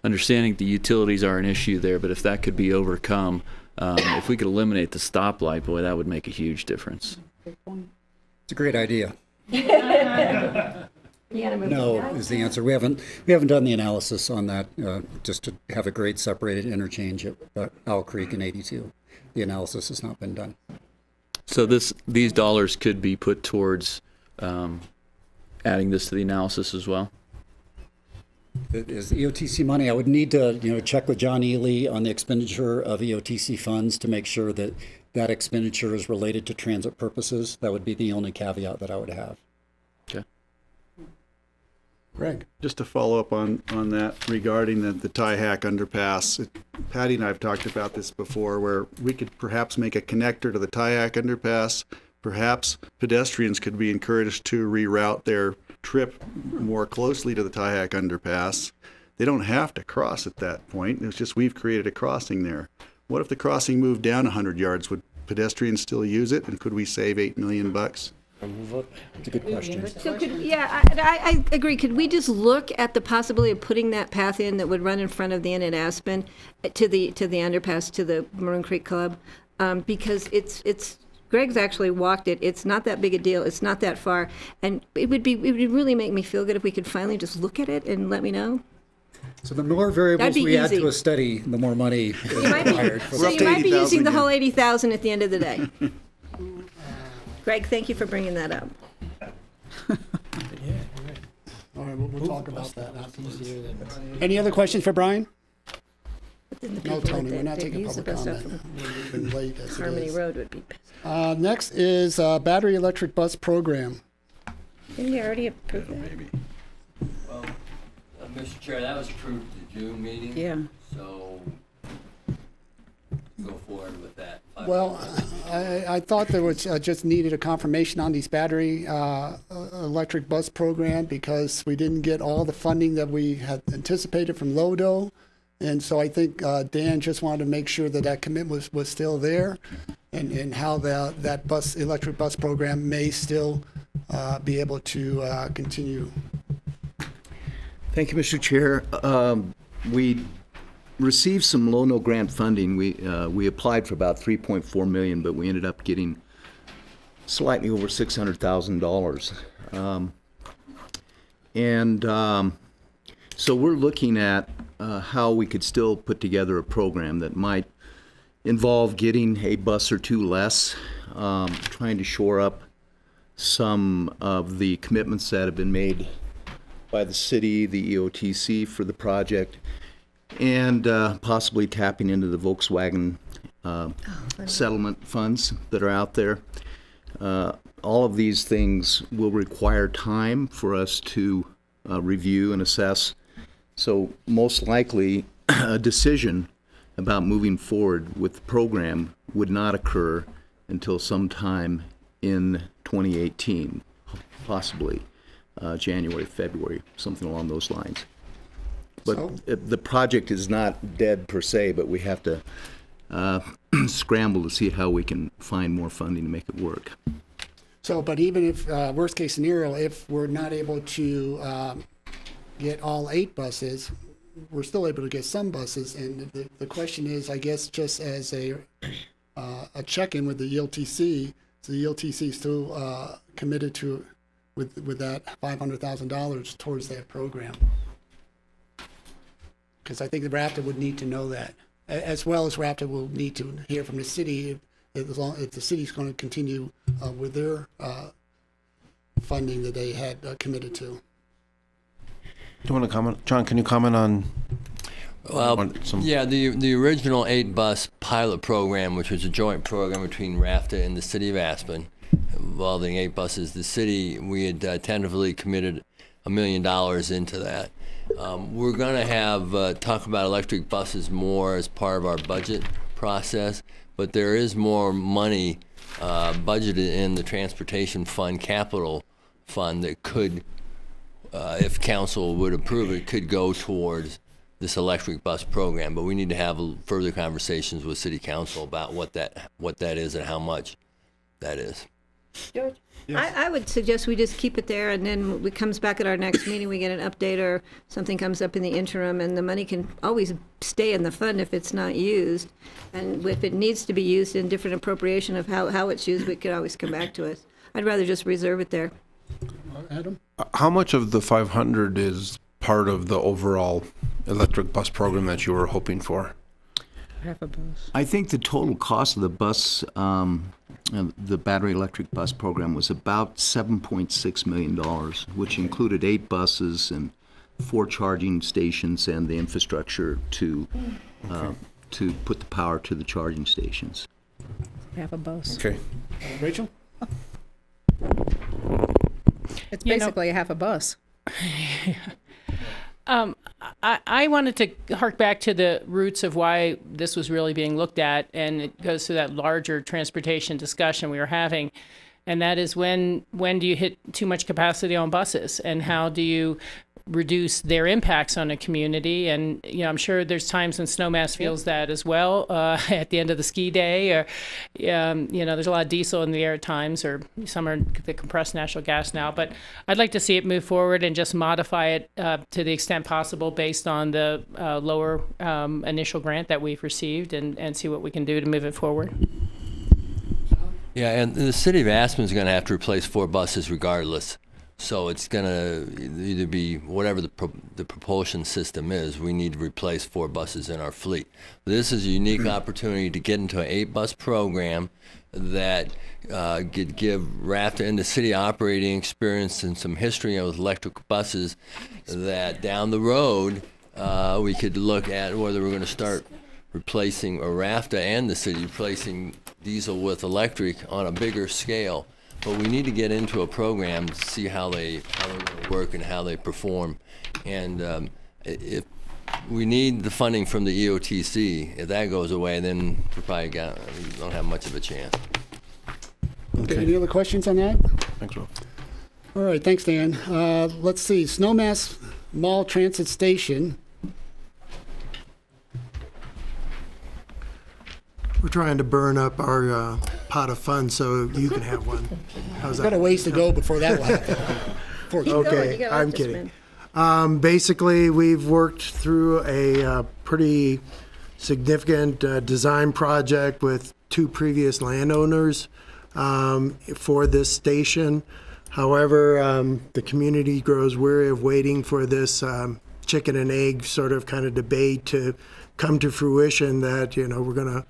Understanding the utilities are an issue there, but if that could be overcome, if we could eliminate the stoplight, boy, that would make a huge difference. It's a great idea. You move No on. is the answer. We haven't done the analysis on that, just to have a grade separated interchange at Owl Creek and 82. The analysis has not been done. So these dollars could be put towards adding this to the analysis as well? It is EOTC money. I would need to, check with John Ely on the expenditure of EOTC funds to make sure that that expenditure is related to transit purposes. That would be the only caveat that I would have. Okay. Greg? Just to follow up on that regarding the tie hack underpass, Patty and I have talked about this before, where we could perhaps make a connector to the tie hack underpass. Perhaps pedestrians could be encouraged to reroute their trip more closely to the tie hack underpass. They don't have to cross at that point. It's just we've created a crossing there. What if the crossing moved down 100 yards? Would pedestrians still use it? And could we save $8 million? It's a good question. So I agree. Could we just look at the possibility of putting that path in that would run in front of the inn at Aspen to the underpass to the Maroon Creek Club? Because it's Greg's actually walked it. It's not that big a deal. It's not that far, and it would really make me feel good if we could finally just look at it and let me know. So the more variables That'd be we add easy. to a study, the more money is required. So you might be using the whole 80,000 at the end of the day. Greg, thank you for bringing that up. All right, we'll talk about that afterwards. Any other questions for Brian? No, Tony, we're not taking public comment. We've been late as it Harmony is. Road would be pissed. Next is battery electric bus program. Didn't we already approve that? Well, Mr. Chair, that was approved at the June meeting. Yeah. So go forward with that. Well, I thought there was just needed a confirmation on these battery electric bus program because we didn't get all the funding that we had anticipated from LODO. And so I think Dan just wanted to make sure that that commitment was still there and how that electric bus program may still be able to continue. Thank you, Mr. Chair. received some low-no grant funding. We applied for about $3.4 million, but we ended up getting slightly over $600,000. So we're looking at how we could still put together a program that might involve getting a bus or two less, trying to shore up some of the commitments that have been made by the city, the EOTC for the project, and possibly tapping into the Volkswagen settlement funds that are out there. All of these things will require time for us to review and assess. So most likely a decision about moving forward with the program would not occur until sometime in 2018, possibly January, February, something along those lines. But the project is not dead per se, but we have to scramble to see how we can find more funding to make it work. So, but even if, worst case scenario, if we're not able to get all 8 buses, we're still able to get some buses. And the question is, I guess, just as a check-in with the EOTC, so the EOTC still committed to with that $500,000 towards that program. Because I think the RAPTA would need to know that, as well as RAPTA will need to hear from the city if the city's going to continue with their funding that they had committed to. Do you want to comment, John? Can you comment on? Yeah, the original 8-bus pilot program, which was a joint program between RAFTA and the city of Aspen, involving 8 buses. The city, we had tentatively committed $1 million into that. We're going to have talk about electric buses more as part of our budget process, but there is more money budgeted in the Transportation Fund Capital Fund that could, if council would approve it, could go towards this electric bus program. But we need to have further conversations with City Council about what that is and how much that is. George? Yes. I would suggest we just keep it there, and then it comes back at our next meeting, we get an update or something comes up in the interim, and the money can always stay in the fund if it's not used. And if it needs to be used in different appropriation of how it's used, we can always come back to it. I'd rather just reserve it there. Adam? How much of the 500 is part of the overall electric bus program that you were hoping for? Half a bus. I think the total cost of the bus, the battery electric bus program, was about $7.6 million, which included 8 buses and 4 charging stations and the infrastructure to put the power to the charging stations. Half a bus. Okay. Rachel? It's basically a half a bus. I wanted to hark back to the roots of why this was really being looked at, and it goes to that larger transportation discussion we were having, and that is when do you hit too much capacity on buses, and how do you reduce their impacts on a community? And I'm sure there's times when Snowmass feels that as well, at the end of the ski day, or there's a lot of diesel in the air at times, or some are the compressed natural gas now. But I'd like to see it move forward and just modify it to the extent possible based on the lower initial grant that we've received, and see what we can do to move it forward. Yeah, and the city of Aspen is going to have to replace 4 buses regardless. So it's going to either be whatever the propulsion system is, we need to replace 4 buses in our fleet. This is a unique opportunity to get into an 8-bus program that could give RAFTA and the city operating experience and some history with electric buses, that down the road we could look at whether we're going to start replacing, or RAFTA and the city replacing diesel with electric on a bigger scale. But we need to get into a program to see how they work and how they perform. And if we need the funding from the EOTC, if that goes away, then we probably don't have much of a chance. Okay, any other questions on that? Thanks, Will. All right, thanks, Dan. Let's see, Snowmass Mall Transit Station. We're trying to burn up our pot of funds so you can have one. How's that? Got a ways to go before that will happen. Okay, I'm kidding. Basically, we've worked through a pretty significant design project with 2 previous landowners for this station. However, the community grows weary of waiting for this chicken and egg sort of kind of debate to come to fruition that, we're going to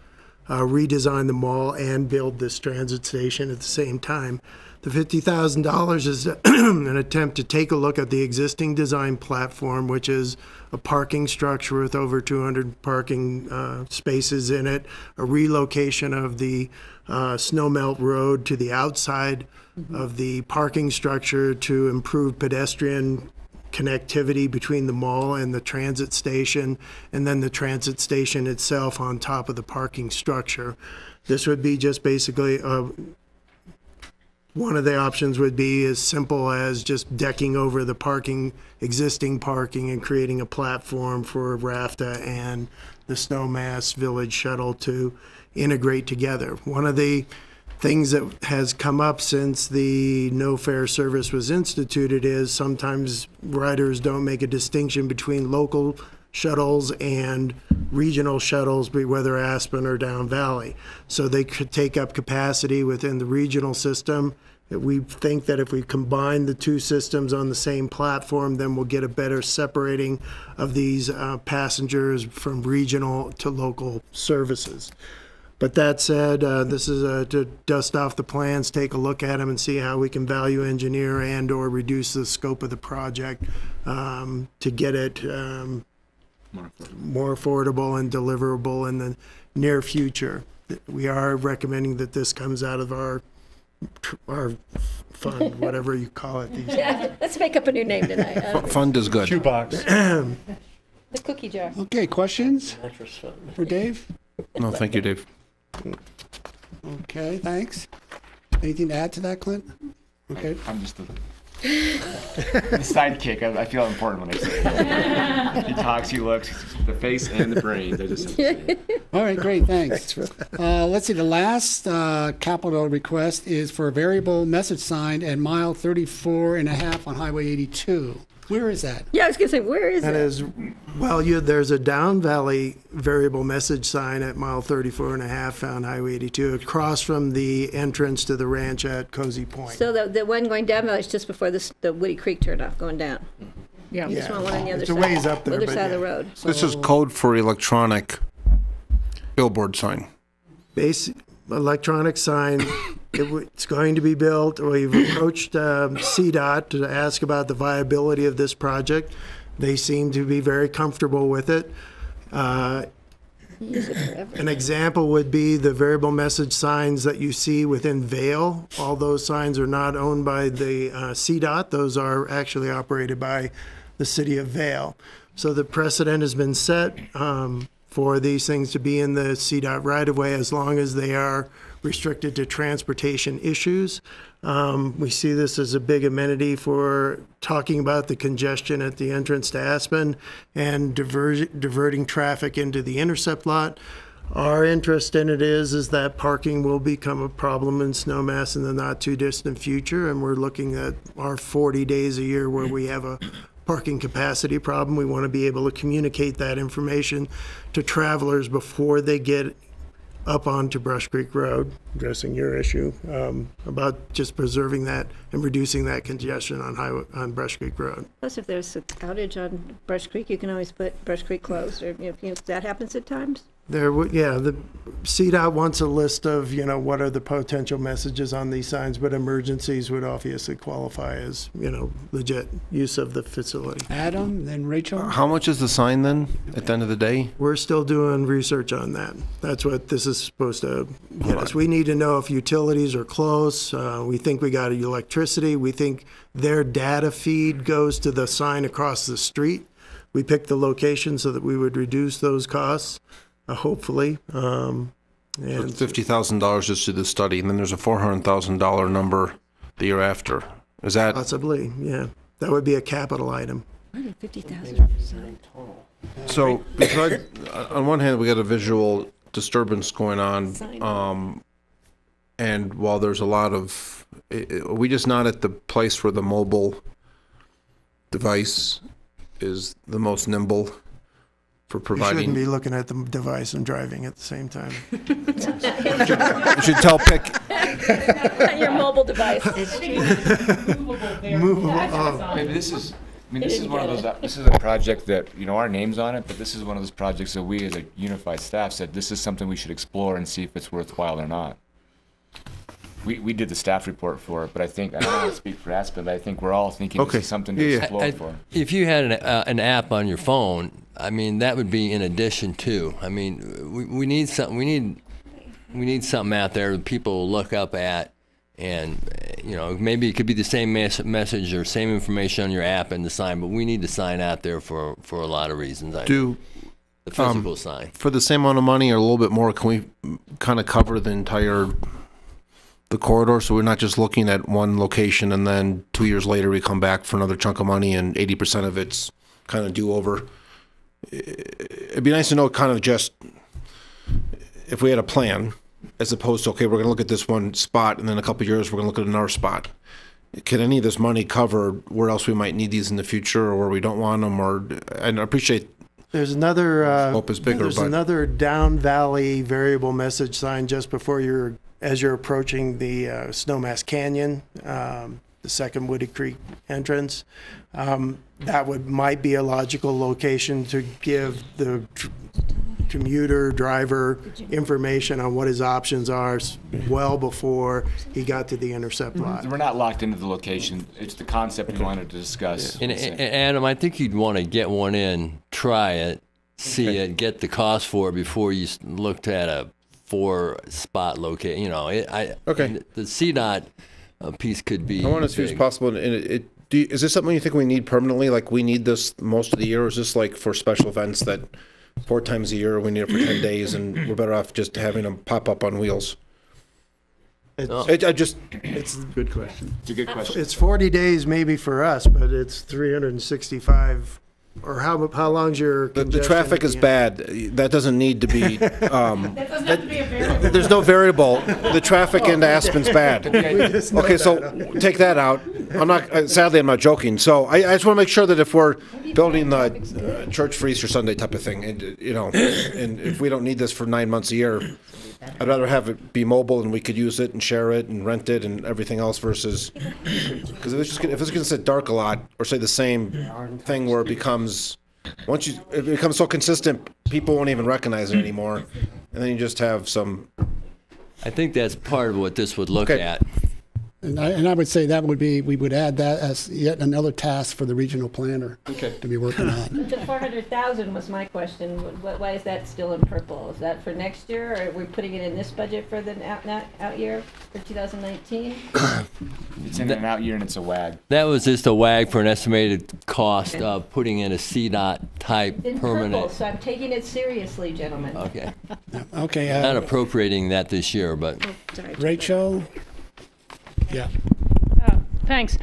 redesign the mall and build this transit station at the same time. The $50,000 is an attempt to take a look at the existing design platform, which is a parking structure with over 200 parking spaces in it, a relocation of the snowmelt road to the outside of the parking structure to improve pedestrian connectivity between the mall and the transit station, and then the transit station itself on top of the parking structure. This would be just basically one of the options would be as simple as just decking over the existing parking and creating a platform for RAFTA and the Snowmass Village Shuttle to integrate together. One of the things that has come up since the no fare service was instituted is sometimes riders don't make a distinction between local shuttles and regional shuttles, whether Aspen or down valley. So they could take up capacity within the regional system. We think that if we combine the 2 systems on the same platform, then we'll get a better separating of these passengers from regional to local services. But that said, this is to dust off the plans, take a look at them, and see how we can value engineer and or reduce the scope of the project to get it more affordable and deliverable in the near future. We are recommending that this comes out of our fund, whatever you call it these days. Yeah, let's make up a new name tonight. Fund is good. Shoebox. The cookie jar. Okay, questions for Dave? No, thank you, Dave. Okay, thanks. Anything to add to that, Clint? Okay. I'm just the sidekick. I feel important when I say it. He talks, he looks, the face and the brains. I just All right, great, thanks. Let's see, the last capital request is for a variable message sign at mile 34.5 on Highway 82. Where is that? Yeah, I was going to say, where is That it? is, well, there's a down valley variable message sign at mile 34.5 on Highway 82 across from the entrance to the ranch at Cozy Point. So the one going down is just before the Woody Creek turnoff going down. Yeah. You just want one on the other It's side. a ways up there, Other but side of yeah. the road. This is code for electronic billboard sign. Basic electronic sign, it's going to be built. We've approached CDOT to ask about the viability of this project. They seem to be very comfortable with it. Use it forever. An example would be the variable message signs that you see within Vail. All those signs are not owned by the CDOT. Those are actually operated by the city of Vail. So the precedent has been set for these things to be in the CDOT right-of-way as long as they are restricted to transportation issues. We see this as a big amenity for talking about the congestion at the entrance to Aspen and diverting traffic into the intercept lot. Our interest in it is that parking will become a problem in Snowmass in the not too distant future, and we're looking at our 40 days a year where we have a parking capacity problem. We want to be able to communicate that information to travelers before they get up onto Brush Creek Road, addressing your issue about just preserving that and reducing that congestion on Brush Creek Road. Plus, if there's an outage on Brush Creek, you can always put Brush Creek closed, or if that happens at times. The CDOT wants a list of, what are the potential messages on these signs, but emergencies would obviously qualify as, legit use of the facility. Adam, then Rachel? How much is the sign then at the end of the day? We're still doing research on that. That's what this is supposed to get us. We need to know if utilities are close. We think we got electricity. We think their data feed goes to the sign across the street. We picked the location so that we would reduce those costs. Hopefully. And so $50,000 just to the study, and then there's a $400,000 number the year after. Is that possibly? Yeah, that would be a capital item. $50,000 total. So, because on one hand we got a visual disturbance going on, and while there's a lot of, are we just not at the place where the mobile device is the most nimble for You providing. shouldn't be looking at the device and driving at the same time. You should tell pick. Your mobile device. Movable. Maybe this is. I mean, this is one of those. This is a project that our name's on it, but this is one of those projects that we, as a unified staff, said this is something we should explore and see if it's worthwhile or not. We did the staff report for it, but I don't want to speak for Aspen, but I think we're all thinking this is something to explore for. If you had an app on your phone, I mean, that would be in addition to. I mean, we need something. We need something out there that people will look up at, and maybe it could be the same message or same information on your app and the sign, but we need the sign out there for a lot of reasons. The physical sign. For the same amount of money or a little bit more, can we kind of cover the corridor, so we're not just looking at one location and then 2 years later we come back for another chunk of money and 80% of it's kind of do over? It'd be nice to know kind of just if we had a plan, as opposed to, okay, we're going to look at this one spot and then a couple of years we're going to look at another spot. Can any of this money cover where else we might need these in the future or where we don't want them? And I appreciate there's another scope is bigger, there's but another down valley variable message sign just before as you're approaching the Snowmass Canyon, the second Woody Creek entrance. That might be a logical location to give the commuter driver information on what his options are well before he got to the intercept lot. We're not locked into the location. It's the concept we wanted to discuss. And Adam, I think you'd want to get one in, try it, see it, get the cost for it before you looked at a 4-spot location. The CDOT piece could be. I want as few as possible. And is this something you think we need permanently? Like we need this most of the year, or is this like for special events that 4 times a year we need it for 10 days, and we're better off just having them pop up on wheels? It's a good question. It's a good question. It's 40 days maybe for us, but it's 365. Or how long's your the traffic is bad. That doesn't need to be. That doesn't have to be a variable. There's no variable. The traffic into Aspen's bad. Okay, so take that out. Sadly, I'm not joking. So I just want to make sure that if we're building the church for Easter Sunday type of thing, and if we don't need this for 9 months a year, I'd rather have it be mobile and we could use it and share it and rent it and everything else versus, because if it's going to sit dark a lot or say the same thing where it becomes so consistent, people won't even recognize it anymore, and then you just have some. I think that's part of what this would look at. And I would say that would be, we would add that as yet another task for the regional planner to be working on. The 400,000 was my question. Why is that still in purple? Is that for next year, or are we putting it in this budget for the out year for 2019? It's in an out year and it's a WAG. That was just a WAG for an estimated cost of putting in a CDOT type In permanent. purple, so I'm taking it seriously, gentlemen. Okay. Okay. Not appropriating that this year, but. Rachel? Yeah. Thanks.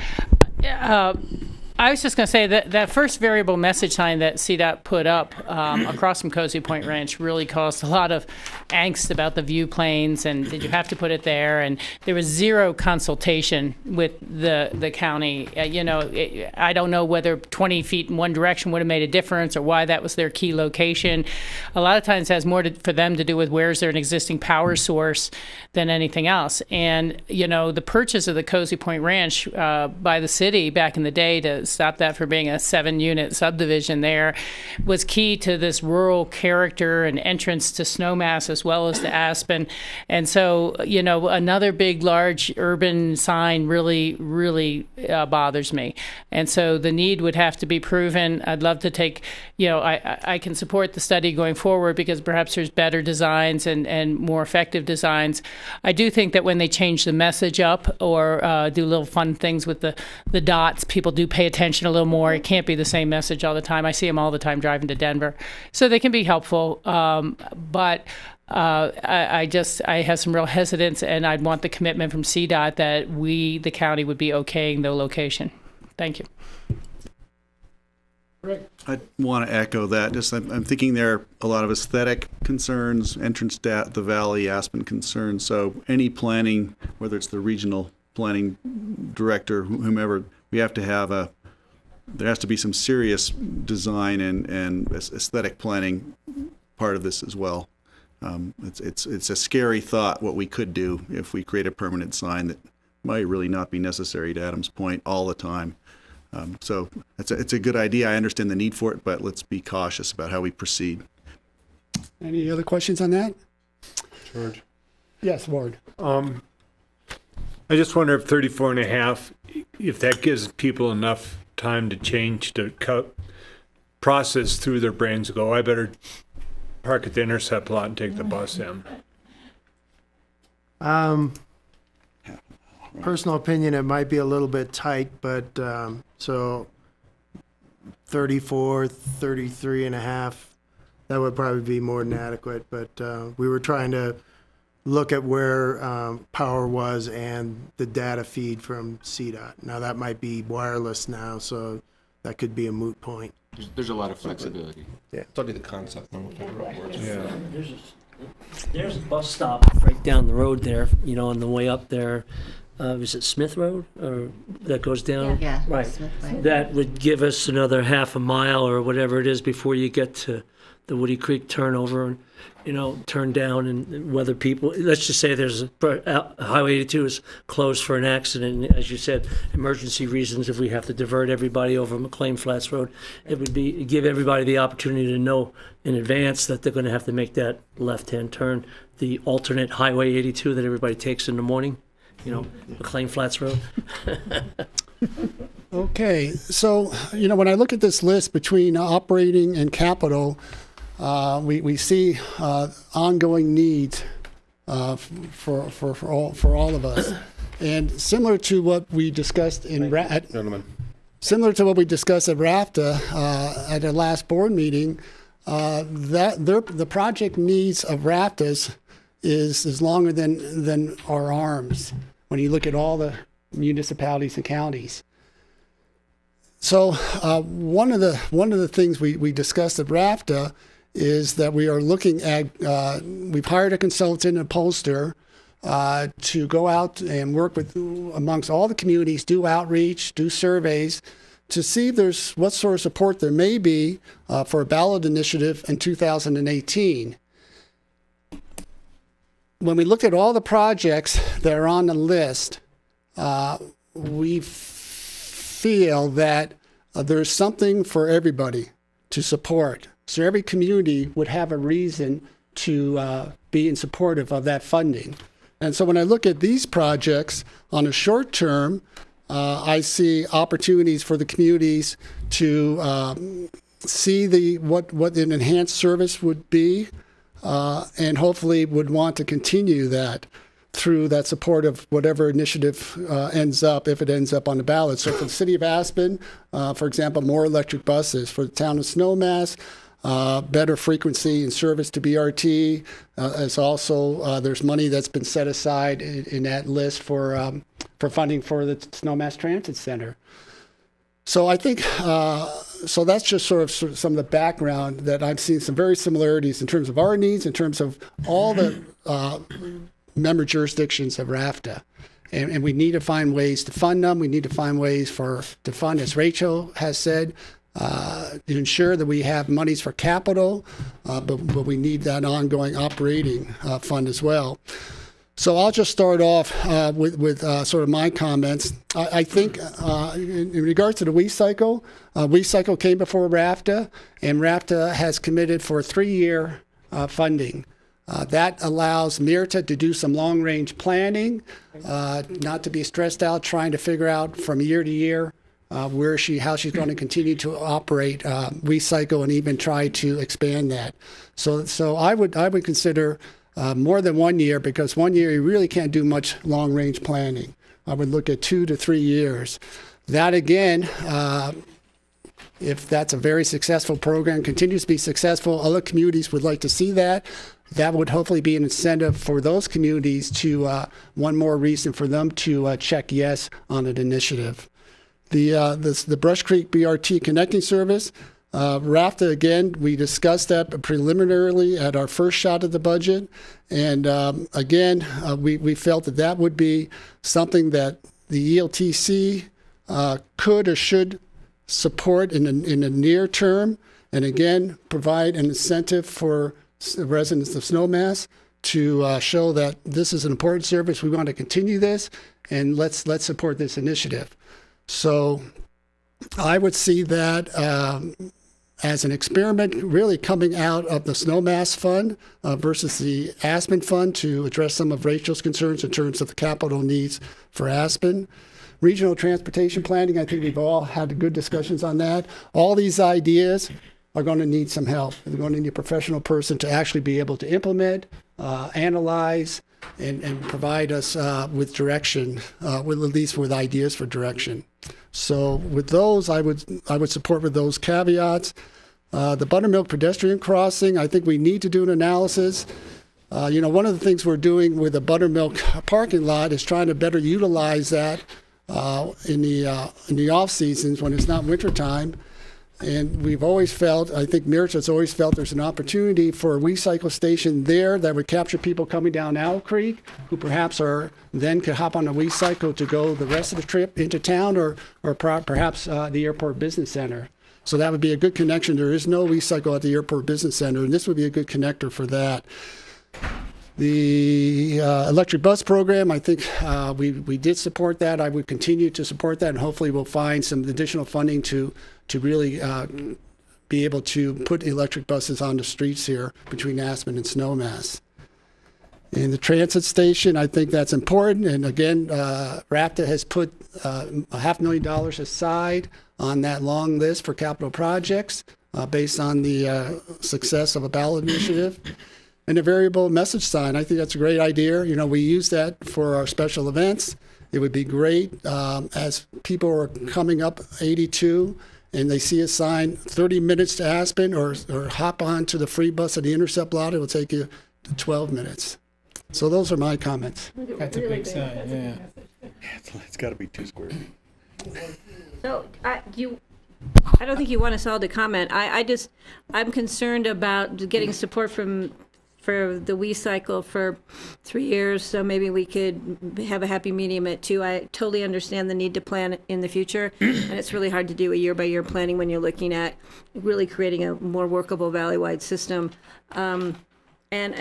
I was just going to say that first variable message sign that CDOT put up across from Cozy Point Ranch really caused a lot of angst about the view planes and did you have to put it there? And there was zero consultation with the county. I don't know whether 20 feet in one direction would have made a difference or why that was their key location. A lot of times it has more for them to do with where is there an existing power source than anything else. And, the purchase of the Cozy Point Ranch by the city back in the day to stop that from being a 7-unit subdivision there was key to this rural character and entrance to Snowmass as well as to Aspen. And so, another big, large urban sign really, really bothers me. And so the need would have to be proven. I'd love to take, I can support the study going forward because perhaps there's better designs and more effective designs. I do think that when they change the message up or do little fun things with the dots, people do pay attention a little more. It can't be the same message all the time. I see them all the time driving to Denver. So they can be helpful, but I have some real hesitance, and I'd want the commitment from CDOT that we, the county, would be okaying the location. Thank you. I want to echo that. I'm thinking there are a lot of aesthetic concerns, entrance to the valley, Aspen concerns. So any planning, whether it's the regional planning director, whomever, we have to have a there has to be some serious design and aesthetic planning part of this as well. It's a scary thought what we could do if we create a permanent sign that might really not be necessary, to Adam's point, all the time. So it's a good idea. I understand the need for it, but let's be cautious about how we proceed. Any other questions on that? George? Yes, Ward. I just wonder if 34 and a half, if that gives people enough time to change the process through their brains, go, I better park at the intercept lot and take the bus in. Personal opinion, it might be a little bit tight, but so 34, 33 and a half, that would probably be more than adequate. But we were trying to look at where power was and the data feed from CDOT. Now that might be wireless now, so that could be a moot point. There's a lot of flexibility. Yeah, study the concept. Yeah. There's a bus stop right down the road there, you know, on the way up there. Is it Smith Road or that goes down? Yeah, right. Smith, right. That would give us another half a mile or whatever it is before you get to the Woody Creek turnover and, you know, turn down, and whether people, let's just say there's Highway 82 is closed for an accident, and as you said, emergency reasons, if we have to divert everybody over McLean Flats Road, it would be give everybody the opportunity to know in advance that they're going to have to make that left-hand turn, the alternate Highway 82 that everybody takes in the morning, you know, McLean Flats Road. Okay, so, you know, when I look at this list between operating and capital, we see ongoing needs for all of us, and similar to what we discussed in similar to what we discussed at RAFTA at the last board meeting, the project needs of RAFTA's is longer than our arms when you look at all the municipalities and counties. So one of the things we discussed at RAFTA is that we are looking at, we've hired a consultant, a pollster, to go out and work with amongst all the communities, do outreach, do surveys, to see if there's what sort of support there may be for a ballot initiative in 2018. When we look at all the projects that are on the list, we feel that there's something for everybody to support. So every community would have a reason to be in supportive of that funding. And so when I look at these projects on a short term, I see opportunities for the communities to see what an enhanced service would be, and hopefully would want to continue that through that support of whatever initiative ends up, if it ends up on the ballot. So for the city of Aspen, for example, more electric buses. For the town of Snowmass, better frequency and service to BRT. As also, there's money that's been set aside in that list for funding for the Snowmass Transit Center. So I think, so that's just sort of some of the background that I've seen some very similarities in terms of our needs, in terms of all the member jurisdictions of RAFTA. And we need to find ways to fund them. We need to find ways to fund, as Rachel has said, to ensure that we have monies for capital, but we need that ongoing operating fund as well. So I'll just start off with sort of my comments. I think in regards to the WeCycle, WeCycle came before RAFTA, and RAFTA has committed for a 3-year funding. That allows MIRTA to do some long-range planning, not to be stressed out trying to figure out from year to year how she's going to continue to operate WeCycle and even try to expand that. So I would consider more than 1 year, because 1 year you really can't do much long-range planning. I would look at 2 to 3 years. That again, if that's a very successful program, continues to be successful, other communities would like to see that. That would hopefully be an incentive for those communities to, one more reason for them to check yes on an initiative. The Brush Creek BRT connecting service, RAFTA, again, we discussed that preliminarily at our first shot at the budget. And again, we felt that would be something that the EOTC could or should support in the near term, and again, provide an incentive for residents of Snowmass to show that this is an important service. We want to continue this, and let's support this initiative. So I would see that as an experiment really coming out of the Snowmass Fund versus the Aspen Fund to address some of Rachel's concerns in terms of the capital needs for Aspen. Regional transportation planning, I think we've all had good discussions on that. All these ideas are going to need some help. They're going to need a professional person to actually be able to implement, analyze, and provide us with direction, with at least with ideas for direction. So with those, I would support with those caveats. The Buttermilk pedestrian crossing, I think we need to do an analysis. One of the things we're doing with the Buttermilk parking lot is trying to better utilize that in the off seasons when it's not wintertime. And we've always felt, I think Mirich has always felt there's an opportunity for a WeCycle station there that would capture people coming down Owl Creek who perhaps then could hop on a WeCycle to go the rest of the trip into town or perhaps the Airport Business Center. So that would be a good connection. There is no WeCycle at the Airport Business Center, and this would be a good connector for that. The electric bus program, I think we did support that. I would continue to support that, and hopefully we'll find some additional funding to really be able to put electric buses on the streets here between Aspen and Snowmass. In the transit station, I think that's important. And again, RAPTA has put $500,000 aside on that long list for capital projects based on the success of a ballot initiative. And a variable message sign, I think that's a great idea. We use that for our special events. It would be great as people are coming up 82 and they see a sign 30 minutes to Aspen or hop on to the free bus at the Intercept lot, it will take you 12 minutes. So those are my comments. That's a big sign, yeah. It's got to be 2 square feet. So I don't think you want us all to comment. I'm concerned about getting support for the WeCycle for 3 years, so maybe we could have a happy medium at 2. I totally understand the need to plan in the future, and it's really hard to do a year-by-year planning when you're looking at really creating a more workable valley-wide system. And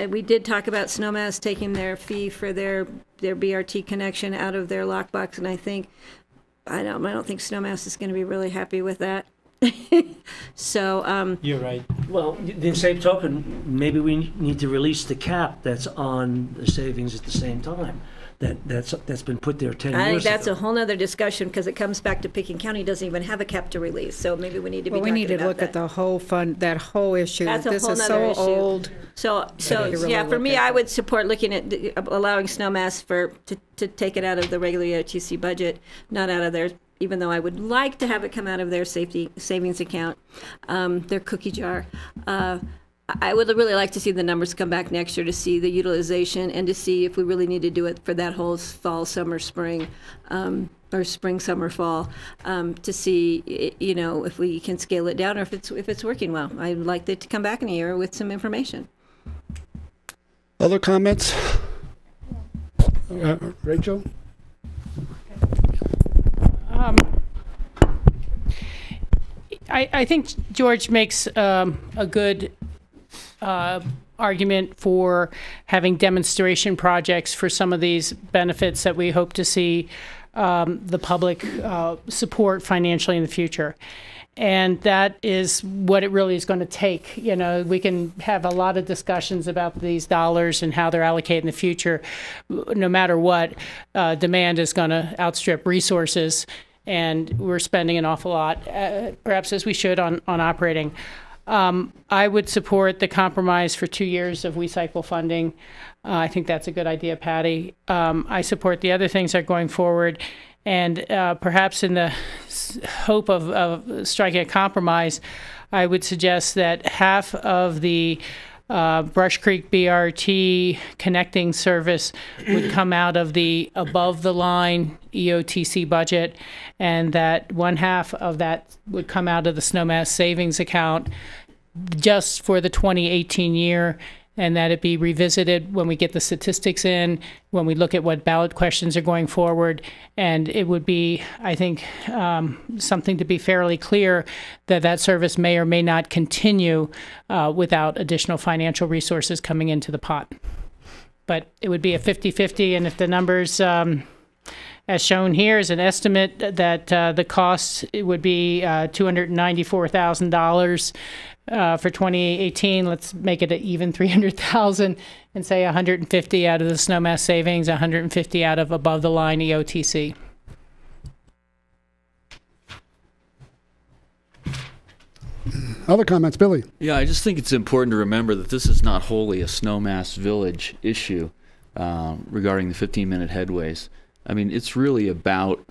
we did talk about Snowmass taking their fee for their BRT connection out of their lockbox, and I don't think Snowmass is going to be really happy with that. So you're right. Well, in the same token, maybe we need to release the cap that's on the savings at the same time. That's been put there 10 years ago. I think that's a whole nother discussion because it comes back to Picken County doesn't even have a cap to release. So maybe we need to be talking about that. We need to look at the whole fund, that whole issue. That's a this whole is nother so issue. old. So yeah, for me, I would support looking at allowing Snowmass to take it out of the regular EOTC budget, not out of their. Even though I would like to have it come out of their safety savings account, their cookie jar. I would really like to see the numbers come back next year to see the utilization and to see if we really need to do it for that whole fall, summer, spring, or spring, summer, fall, to see if we can scale it down or if it's working well. I'd like it to come back in a year with some information. Other comments? Rachel? I think George makes a good argument for having demonstration projects for some of these benefits that we hope to see the public support financially in the future. And that is what it really is going to take. We can have a lot of discussions about these dollars and how they're allocated in the future. No matter what, demand is going to outstrip resources. And we're spending an awful lot, perhaps as we should, on operating. I would support the compromise for 2 years of WeCycle funding. I think that's a good idea, Patty. I support the other things that are going forward. And perhaps in the hope of striking a compromise, I would suggest that half of the Brush Creek BRT connecting service would come out of the above-the-line EOTC budget, and that one half of that would come out of the Snowmass savings account just for the 2018 year, and that it be revisited when we get the statistics in, when we look at what ballot questions are going forward. And it would be, I think, something to be fairly clear that that service may or may not continue without additional financial resources coming into the pot. But it would be a 50-50, and if the numbers, as shown here, is an estimate that the cost it would be $294,000 for 2018. Let's make it an even $300,000 and say 150 out of the snowmass savings, 150 out of above the line EOTC. Other comments, Billy? Yeah, I just think it's important to remember that this is not wholly a snowmass village issue regarding the 15-minute headways. I mean, it's really about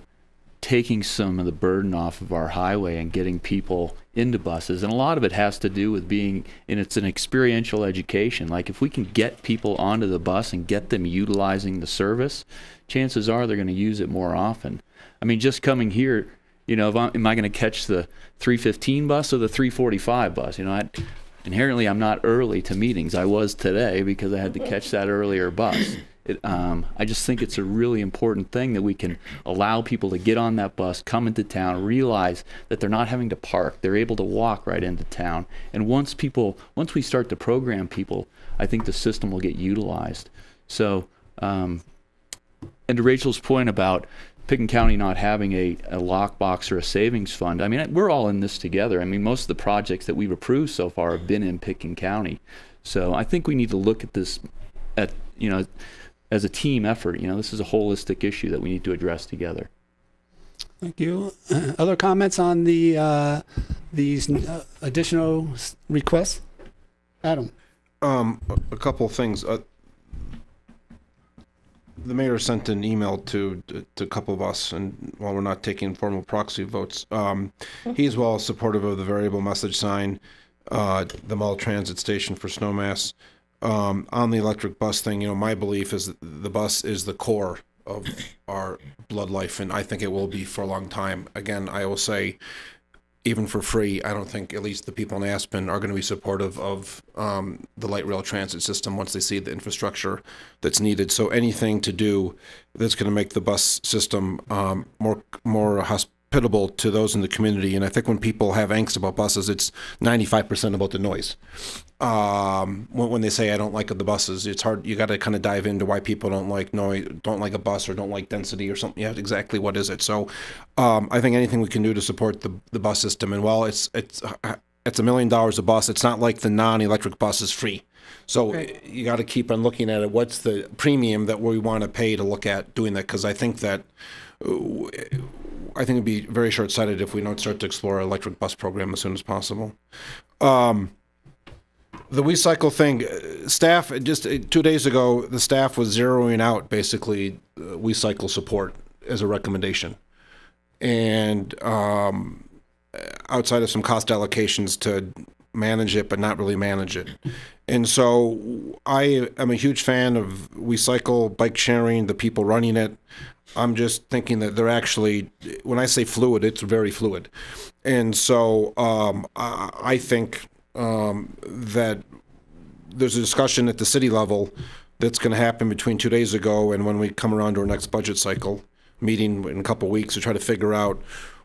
taking some of the burden off of our highway and getting people into buses. And a lot of it has to do with it's an experiential education. Like, if we can get people onto the bus and get them utilizing the service, chances are they're going to use it more often. I mean, just coming here, am I going to catch the 3:15 bus or the 3:45 bus? Inherently, I'm not early to meetings. I was today because I had to catch that earlier bus. I just think it's a really important thing that we can allow people to get on that bus, come into town, realize that they're not having to park. They're able to walk right into town. And once we start to program people, I think the system will get utilized. So, and to Rachel's point about Picken County not having a lockbox or a savings fund, I mean, we're all in this together. I mean, most of the projects that we've approved so far have been in Picken County. So I think we need to look at this as a team effort. This is a holistic issue that we need to address together. Thank you. Other comments on these additional requests? Adam? A couple of things. The mayor sent an email to a couple of us, and while we're not taking formal proxy votes, he as well is supportive of the variable message sign, the mall transit station for snowmass. On the electric bus thing, my belief is that the bus is the core of our blood life, and I think it will be for a long time. Again, I will say, even for free, I don't think at least the people in Aspen are going to be supportive of the light rail transit system once they see the infrastructure that's needed. So anything to do that's going to make the bus system more hospitable to those in the community. And I think when people have angst about buses, it's 95% about the noise. When they say I don't like the buses, it's hard. You got to kind of dive into why people don't like noise, don't like a bus, or don't like density or something. Yeah, exactly what is it? So I think anything we can do to support the bus system. And while it's $1 million a bus, it's not like the non-electric bus is free. So you got to keep on looking at it. What's the premium that we want to pay to look at doing that? Because I think it'd be very short-sighted if we don't start to explore an electric bus program as soon as possible. The WeCycle thing, staff, just 2 days ago, the staff was zeroing out basically WeCycle support as a recommendation. And outside of some cost allocations to manage it, but not really manage it. And so I am a huge fan of WeCycle, bike sharing, the people running it. I'm just thinking that they're actually, when I say fluid, it's very fluid. And so I think that there's a discussion at the city level that's going to happen between 2 days ago and when we come around to our next budget cycle meeting in a couple of weeks to try to figure out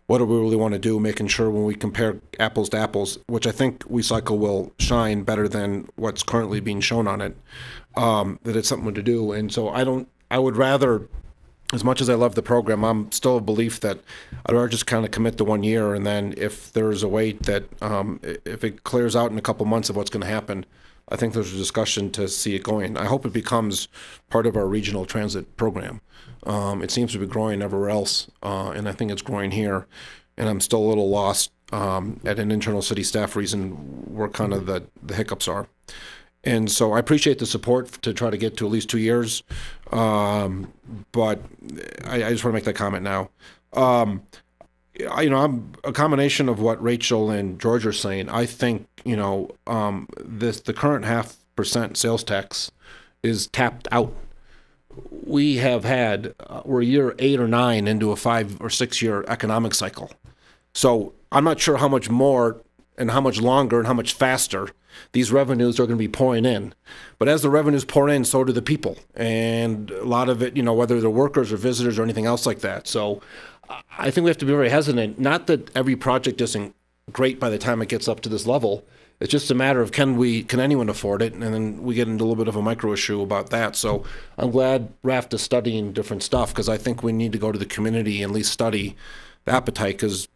what do we really want to do, making sure when we compare apples to apples, which I think WeCycle will shine better than what's currently being shown on it, that it's something to do. And so I would rather, as much as I love the program, I'm still of belief that I'd rather just kind of commit to 1 year, and then if there's a way that if it clears out in a couple months of what's going to happen, I think there's a discussion to see it going. I hope it becomes part of our regional transit program. It seems to be growing everywhere else, and I think it's growing here. And I'm still a little lost at an internal city staff reason where kind of the hiccups are. And so I appreciate the support to try to get to at least 2 years, but I just want to make that comment now. I'm a combination of what Rachel and George are saying. I think the current 0.5% sales tax is tapped out. We have we're year 8 or 9 into a 5 or 6 year economic cycle. So I'm not sure how much more and how much longer and how much faster these revenues are going to be pouring in. But as the revenues pour in, so do the people. And a lot of it, whether they're workers or visitors or anything else like that. So I think we have to be very hesitant. Not that every project isn't great by the time it gets up to this level. It's just a matter of can anyone afford it? And then we get into a little bit of a micro issue about that. So I'm glad RAFT is studying different stuff, because I think we need to go to the community and at least study the appetite, because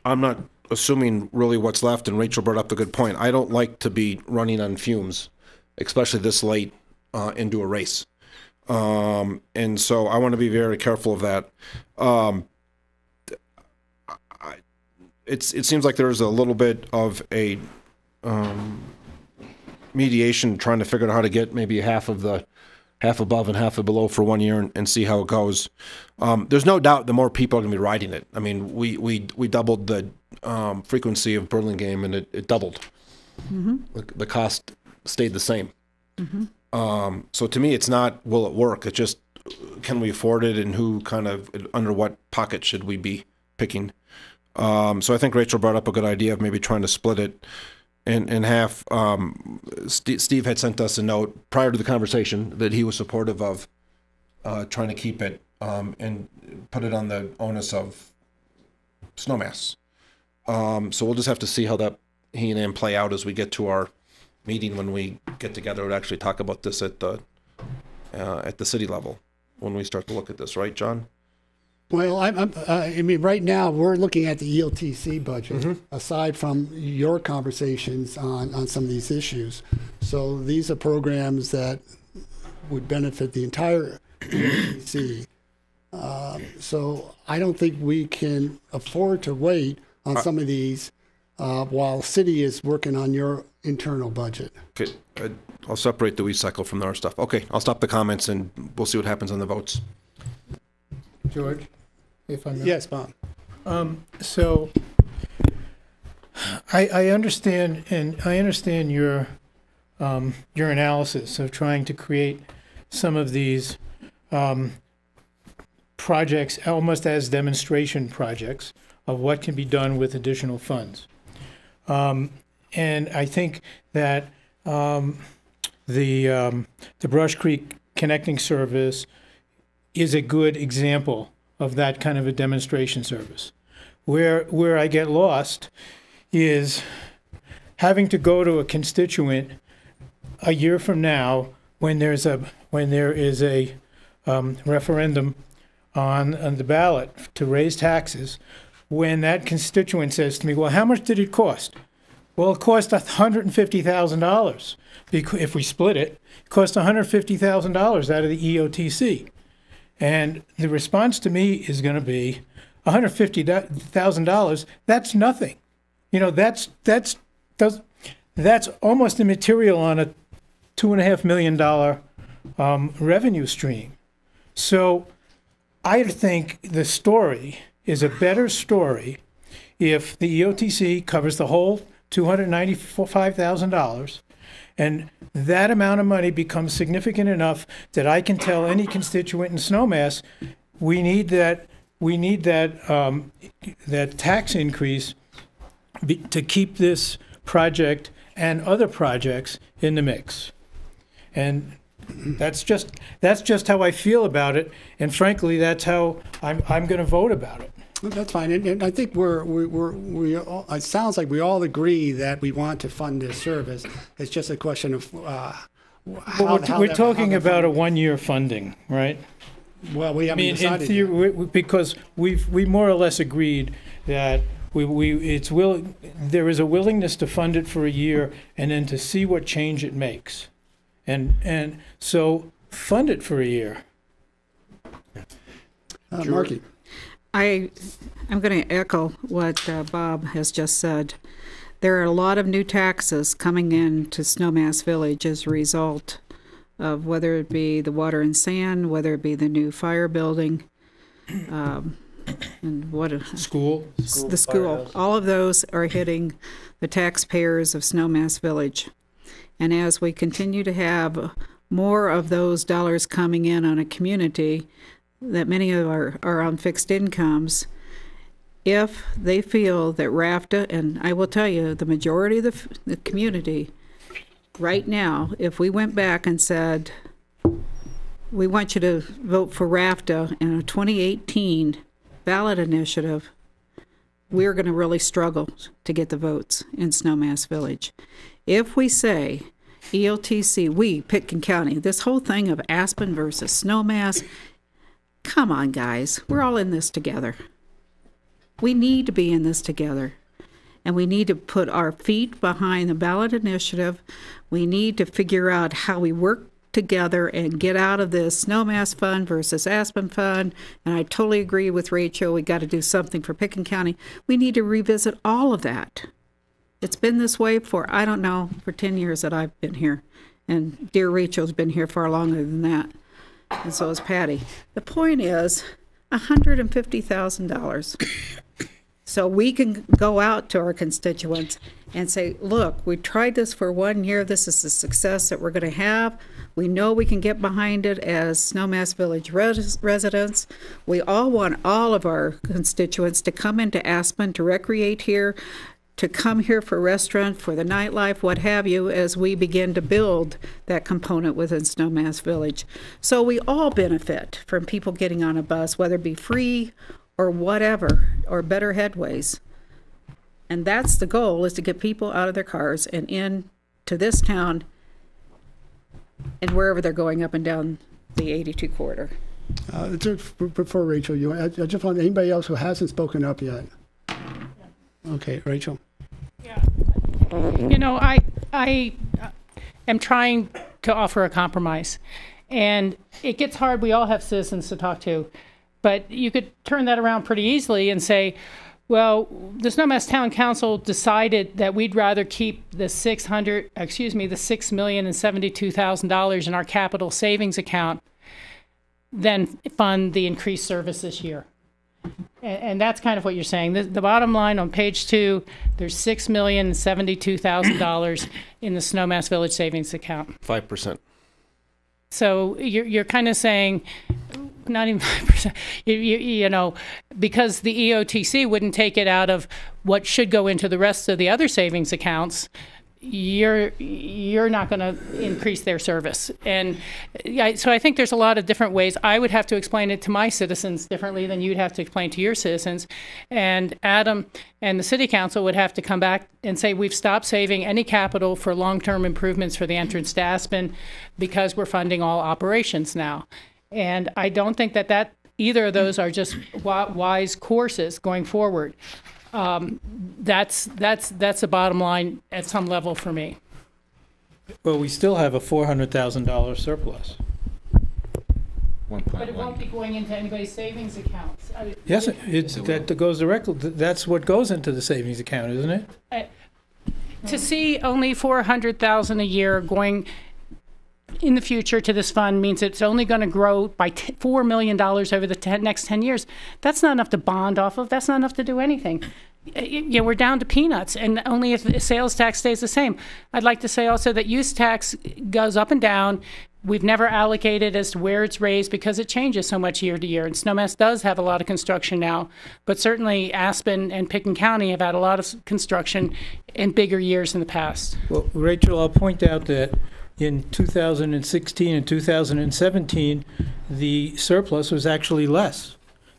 I'm not assuming really what's left, and Rachel brought up the good point. I don't like to be running on fumes, especially this late into a race. And so I want to be very careful of that. It seems like there's a little bit of a mediation trying to figure out how to get maybe half above and half below for 1 year and see how it goes. There's no doubt the more people are going to be riding it. I mean, we doubled the frequency of Burlingame, and it doubled. Mm-hmm. The cost stayed the same. Mm-hmm. So to me, it's not will it work. It's just can we afford it, and who kind of under what pocket should we be picking. So I think Rachel brought up a good idea of maybe trying to split it in half. Steve had sent us a note prior to the conversation that he was supportive of trying to keep it and put it on the onus of Snowmass. So we'll just have to see how that he and him play out as we get to our meeting when we get together and actually talk about this at the city level when we start to look at this, right, John? Well, I mean, right now we're looking at the EOTC budget, aside from your conversations on some of these issues. So these are programs that would benefit the entire EOTC. So I don't think we can afford to wait on some of these while city is working on your internal budget. Okay, I'll separate the WeCycle from our stuff. Okay, I'll stop the comments and we'll see what happens on the votes. George, if I may. Yes, Bob. So I understand, and I understand your analysis of trying to create some of these projects almost as demonstration projects of what can be done with additional funds. And I think that the Brush Creek Connecting Service is a good example of that kind of a demonstration service. Where I get lost is having to go to a constituent a year from now when there is a referendum on the ballot to raise taxes, when that constituent says to me, well, how much did it cost? Well, it cost $150,000. If we split it, it cost $150,000 out of the EOTC. And the response to me is going to be $150,000. That's nothing. That's almost immaterial on a $2.5 million revenue stream. So I think the story is a better story if the EOTC covers the whole $295,000, and that amount of money becomes significant enough that I can tell any constituent in Snowmass, we need that tax increase to keep this project and other projects in the mix. And that's just how I feel about it, and frankly, that's how I'm going to vote about it. That's fine, and I think we all, it sounds like we all agree that we want to fund this service. It's just a question of we're talking about a 1 year funding, right? Well, we haven't decided yet. Because we more or less agreed that there is a willingness to fund it for a year and then to see what change it makes, and so fund it for a year. Marky. I'm going to echo what Bob has just said. There are a lot of new taxes coming in to Snowmass Village as a result of whether it be the water and sand, whether it be the new fire building, and the school. All of those are hitting the taxpayers of Snowmass Village. And as we continue to have more of those dollars coming in on a community, that many of are on fixed incomes, if they feel that RAFTA, and I will tell you, the majority of the community right now, if we went back and said, we want you to vote for RAFTA in a 2018 ballot initiative, we're going to really struggle to get the votes in Snowmass Village. If we say EOTC, we, Pitkin County, this whole thing of Aspen versus Snowmass, come on, guys, we're all in this together. We need to be in this together. And we need to put our feet behind the ballot initiative. We need to figure out how we work together and get out of this Snowmass Fund versus Aspen Fund. And I totally agree with Rachel. We got to do something for Pitkin County. We need to revisit all of that. It's been this way for, I don't know, for 10 years that I've been here. And dear Rachel's been here far longer than that. And so is Patty. The point is $150,000. So we can go out to our constituents and say, look, we tried this for 1 year. This is the success that we're going to have. We know we can get behind it as Snowmass Village residents. We all want all of our constituents to come into Aspen to recreate here, to come here for restaurant, for the nightlife, what have you, as we begin to build that component within Snowmass Village. So we all benefit from people getting on a bus, whether it be free or whatever, or better headways. And that's the goal, is to get people out of their cars and in to this town and wherever they're going up and down the 82 corridor. Before Rachel, I just want anybody else who hasn't spoken up yet. Okay, Rachel. Yeah. You know, I am trying to offer a compromise, and it gets hard. We all have citizens to talk to, but you could turn that around pretty easily and say, well, the Snowmass Town Council decided that we'd rather keep the $6,072,000 in our capital savings account than fund the increased service this year. And that's kind of what you're saying. The bottom line on page 2, there's $6,072,000 in the Snowmass Village savings account. 5%. So you're kind of saying, not even 5%, you know, because the EOTC wouldn't take it out of what should go into the rest of the other savings accounts, you're not going to increase their service. And so I think there's a lot of different ways. I would have to explain it to my citizens differently than you'd have to explain to your citizens. And Adam and the city council would have to come back and say, we've stopped saving any capital for long-term improvements for the entrance to Aspen because we're funding all operations now. And I don't think that either of those are just wise courses going forward. That's the bottom line at some level for me. Well, we still have a $400,000 surplus. But it won't be going into anybody's savings accounts. Yes, that goes directly. That's what goes into the savings account, isn't it? To see only $400,000 a year going in the future to this fund means it's only going to grow by $4 million over the next 10 years. That's not enough to bond off of. That's not enough to do anything. You know, we're down to peanuts, and only if the sales tax stays the same. I'd like to say also that use tax goes up and down. We've never allocated as to where it's raised because it changes so much year to year. And Snowmass does have a lot of construction now, but certainly Aspen and Pitkin County have had a lot of construction in bigger years in the past. Well, Rachel, I'll point out that in 2016 and 2017, the surplus was actually less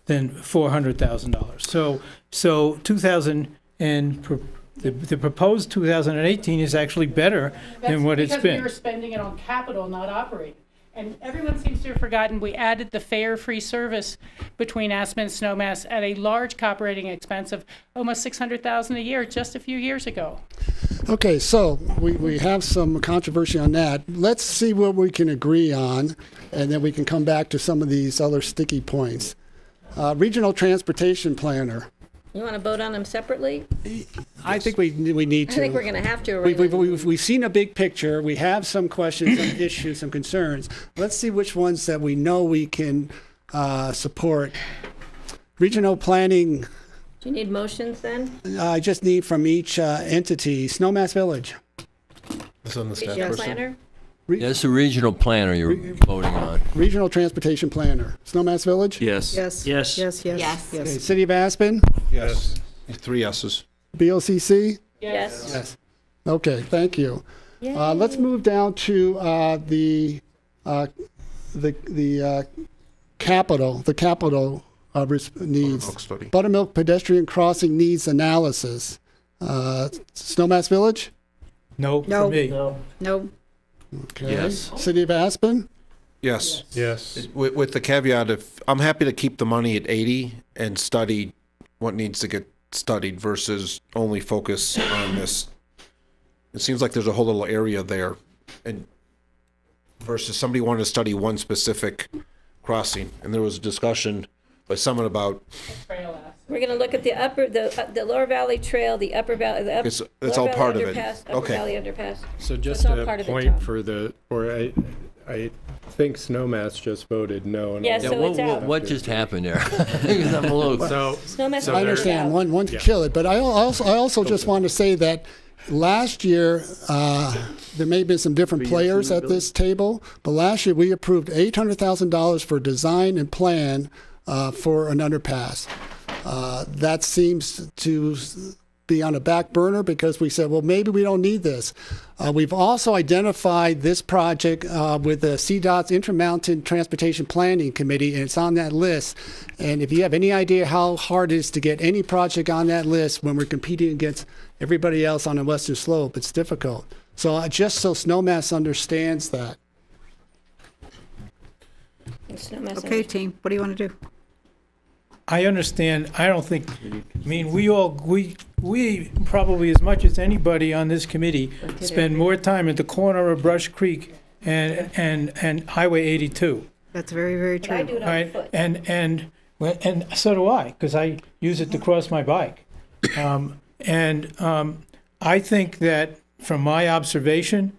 than $400,000. So 2000 and the proposed 2018 is actually better than what it's been. Because we were spending it on capital, not operating. And everyone seems to have forgotten we added the fare free service between Aspen and Snowmass at a large operating expense of almost $600,000 a year just a few years ago. Okay, so we have some controversy on that. Let's see what we can agree on, and then we can come back to some of these other sticky points. Regional Transportation Planner. You want to vote on them separately? I think we need to. I think we're going to have to. We've seen a big picture. We have some questions, some issues, some concerns. Let's see which ones that we know we can support. Regional planning. Do you need motions then? I just need from each entity. Snowmass Village. This on the staff Regional person? planner? That's the regional planner you're voting on. Regional Transportation Planner. Snowmass Village? Yes. Yes. Yes. Yes, yes, Yes. Okay, yes. City of Aspen? Yes. 3 yeses. BOCC? Yes. Yes. Okay, thank you. Let's move down to the capital needs. Buttermilk study. Buttermilk pedestrian crossing needs analysis. Snowmass Village? No, No. for me. No. Okay. Yes. City of Aspen? Yes. Yes. With the caveat, if I'm happy to keep the money at 80 and study what needs to get studied versus only focus on this. It seems like there's a whole little area there, and versus somebody wanted to study one specific crossing, and there was a discussion by someone about We're going to look at the Lower Valley Trail, the Upper Valley, It's Lower all Valley part of it. Underpass, Upper Okay. Valley Underpass. So it's just all a part of it, point Tom. for I think Snowmass just voted no. Yeah, so it's out. What just happened there? Because I'm a little. Snowmass I understand, Village. one to kill it, but I also just want to say that last year, there may have been some different players at this table, but last year we approved $800,000 for design and plan for an underpass. That seems to be on a back burner because we said, well, maybe we don't need this. We've also identified this project with the CDOT's Intermountain Transportation Planning Committee, and it's on that list. And if you have any idea how hard it is to get any project on that list when we're competing against everybody else on the western slope, it's difficult. So just so Snowmass understands that. Okay, team, what do you want to do? I understand. I don't think, I mean, we probably as much as anybody on this committee spend more time at the corner of Brush Creek and Highway 82. That's very, very true. I do it All on right, foot. and so do I, because I use it to cross my bike. I think that from my observation,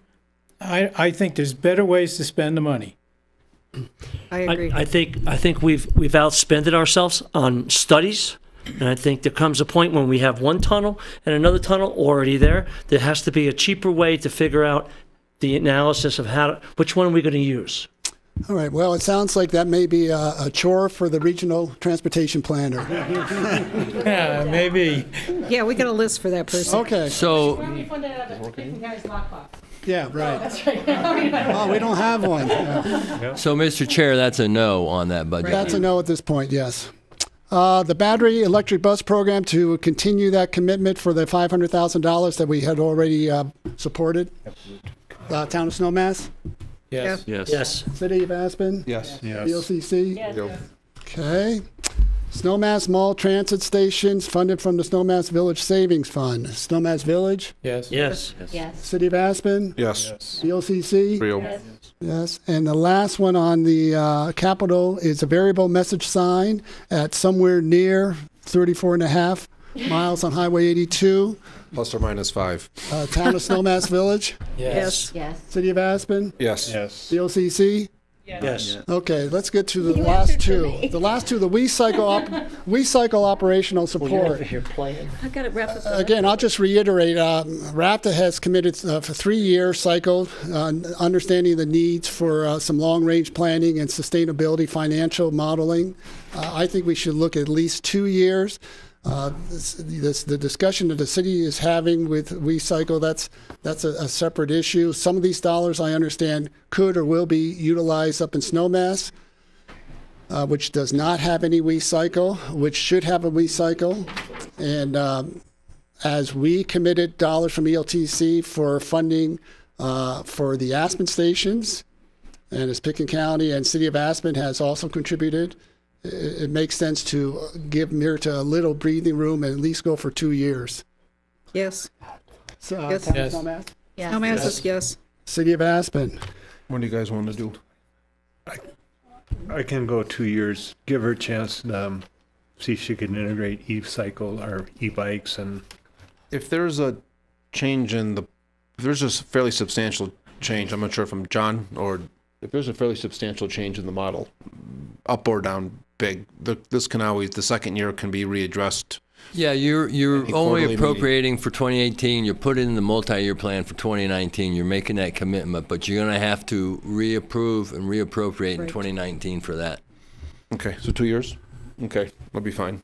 I think there's better ways to spend the money. I agree. I think we've outspended ourselves on studies, and I think there comes a point when we have one tunnel and another tunnel already there. There has to be a cheaper way to figure out the analysis of which one are we going to use. All right, well, it sounds like that may be a chore for the regional transportation planner. Yeah, maybe. Yeah, we got a list for that person. Okay. So, Yeah, right. That's right. Oh, we don't have one. Yeah. so, Mr. Chair, that's a no on that budget. That's a no at this point, yes. The battery electric bus program, to continue that commitment for the $500,000 that we had already supported. Town of Snowmass? Yes. Yes. Yes. City of Aspen? Yes. Yes. BOCC? Yes. Okay. Snowmass Mall Transit Stations funded from the Snowmass Village Savings Fund. Snowmass Village? Yes. Yes. Yes. City of Aspen? Yes. BOCC? Real. Yes. Yes, and the last one on the Capitol is a variable message sign at somewhere near 34.5 miles on Highway 82. Plus or minus 5. Town of Snowmass Village, Yes. Yes. City of Aspen, Yes. Yes. BOCC. Yes. Okay, let's get to the last two. The last two, the WeCycle operational support. Here playing. I've got to wrap up. Again, I'll just reiterate, RAPTA has committed for 3-year cycle, understanding the needs for some long-range planning and sustainability financial modeling. I think we should look at least 2 years. The discussion that the city is having with WeCycle, that's a separate issue. Some of these dollars, I understand, could or will be utilized up in Snowmass, which does not have any WeCycle, which should have a WeCycle. And as we committed dollars from EOTC for funding for the Aspen stations, and as Pickens County and City of Aspen has also contributed, it makes sense to give MIRTA a little breathing room and at least go for 2 years. Yes. So, Yes. Town of Yes. Snowmass? Yes. Snowmass is yes. City of Aspen. What do you guys want to do? I can go 2 years. Give her a chance. See if she can integrate e-cycle or e-bikes and. If there's a change if there's a fairly substantial change, I'm not sure from John, or if there's a fairly substantial change in the model, up or down big, this can always, the second year can be readdressed Yeah, you're Any only quarterly meeting. appropriating for 2018. You're putting in the multi-year plan for 2019. You're making that commitment, but you're going to have to reapprove and reappropriate in 2019 for that. Okay, so 2 years? Okay, that'll be fine.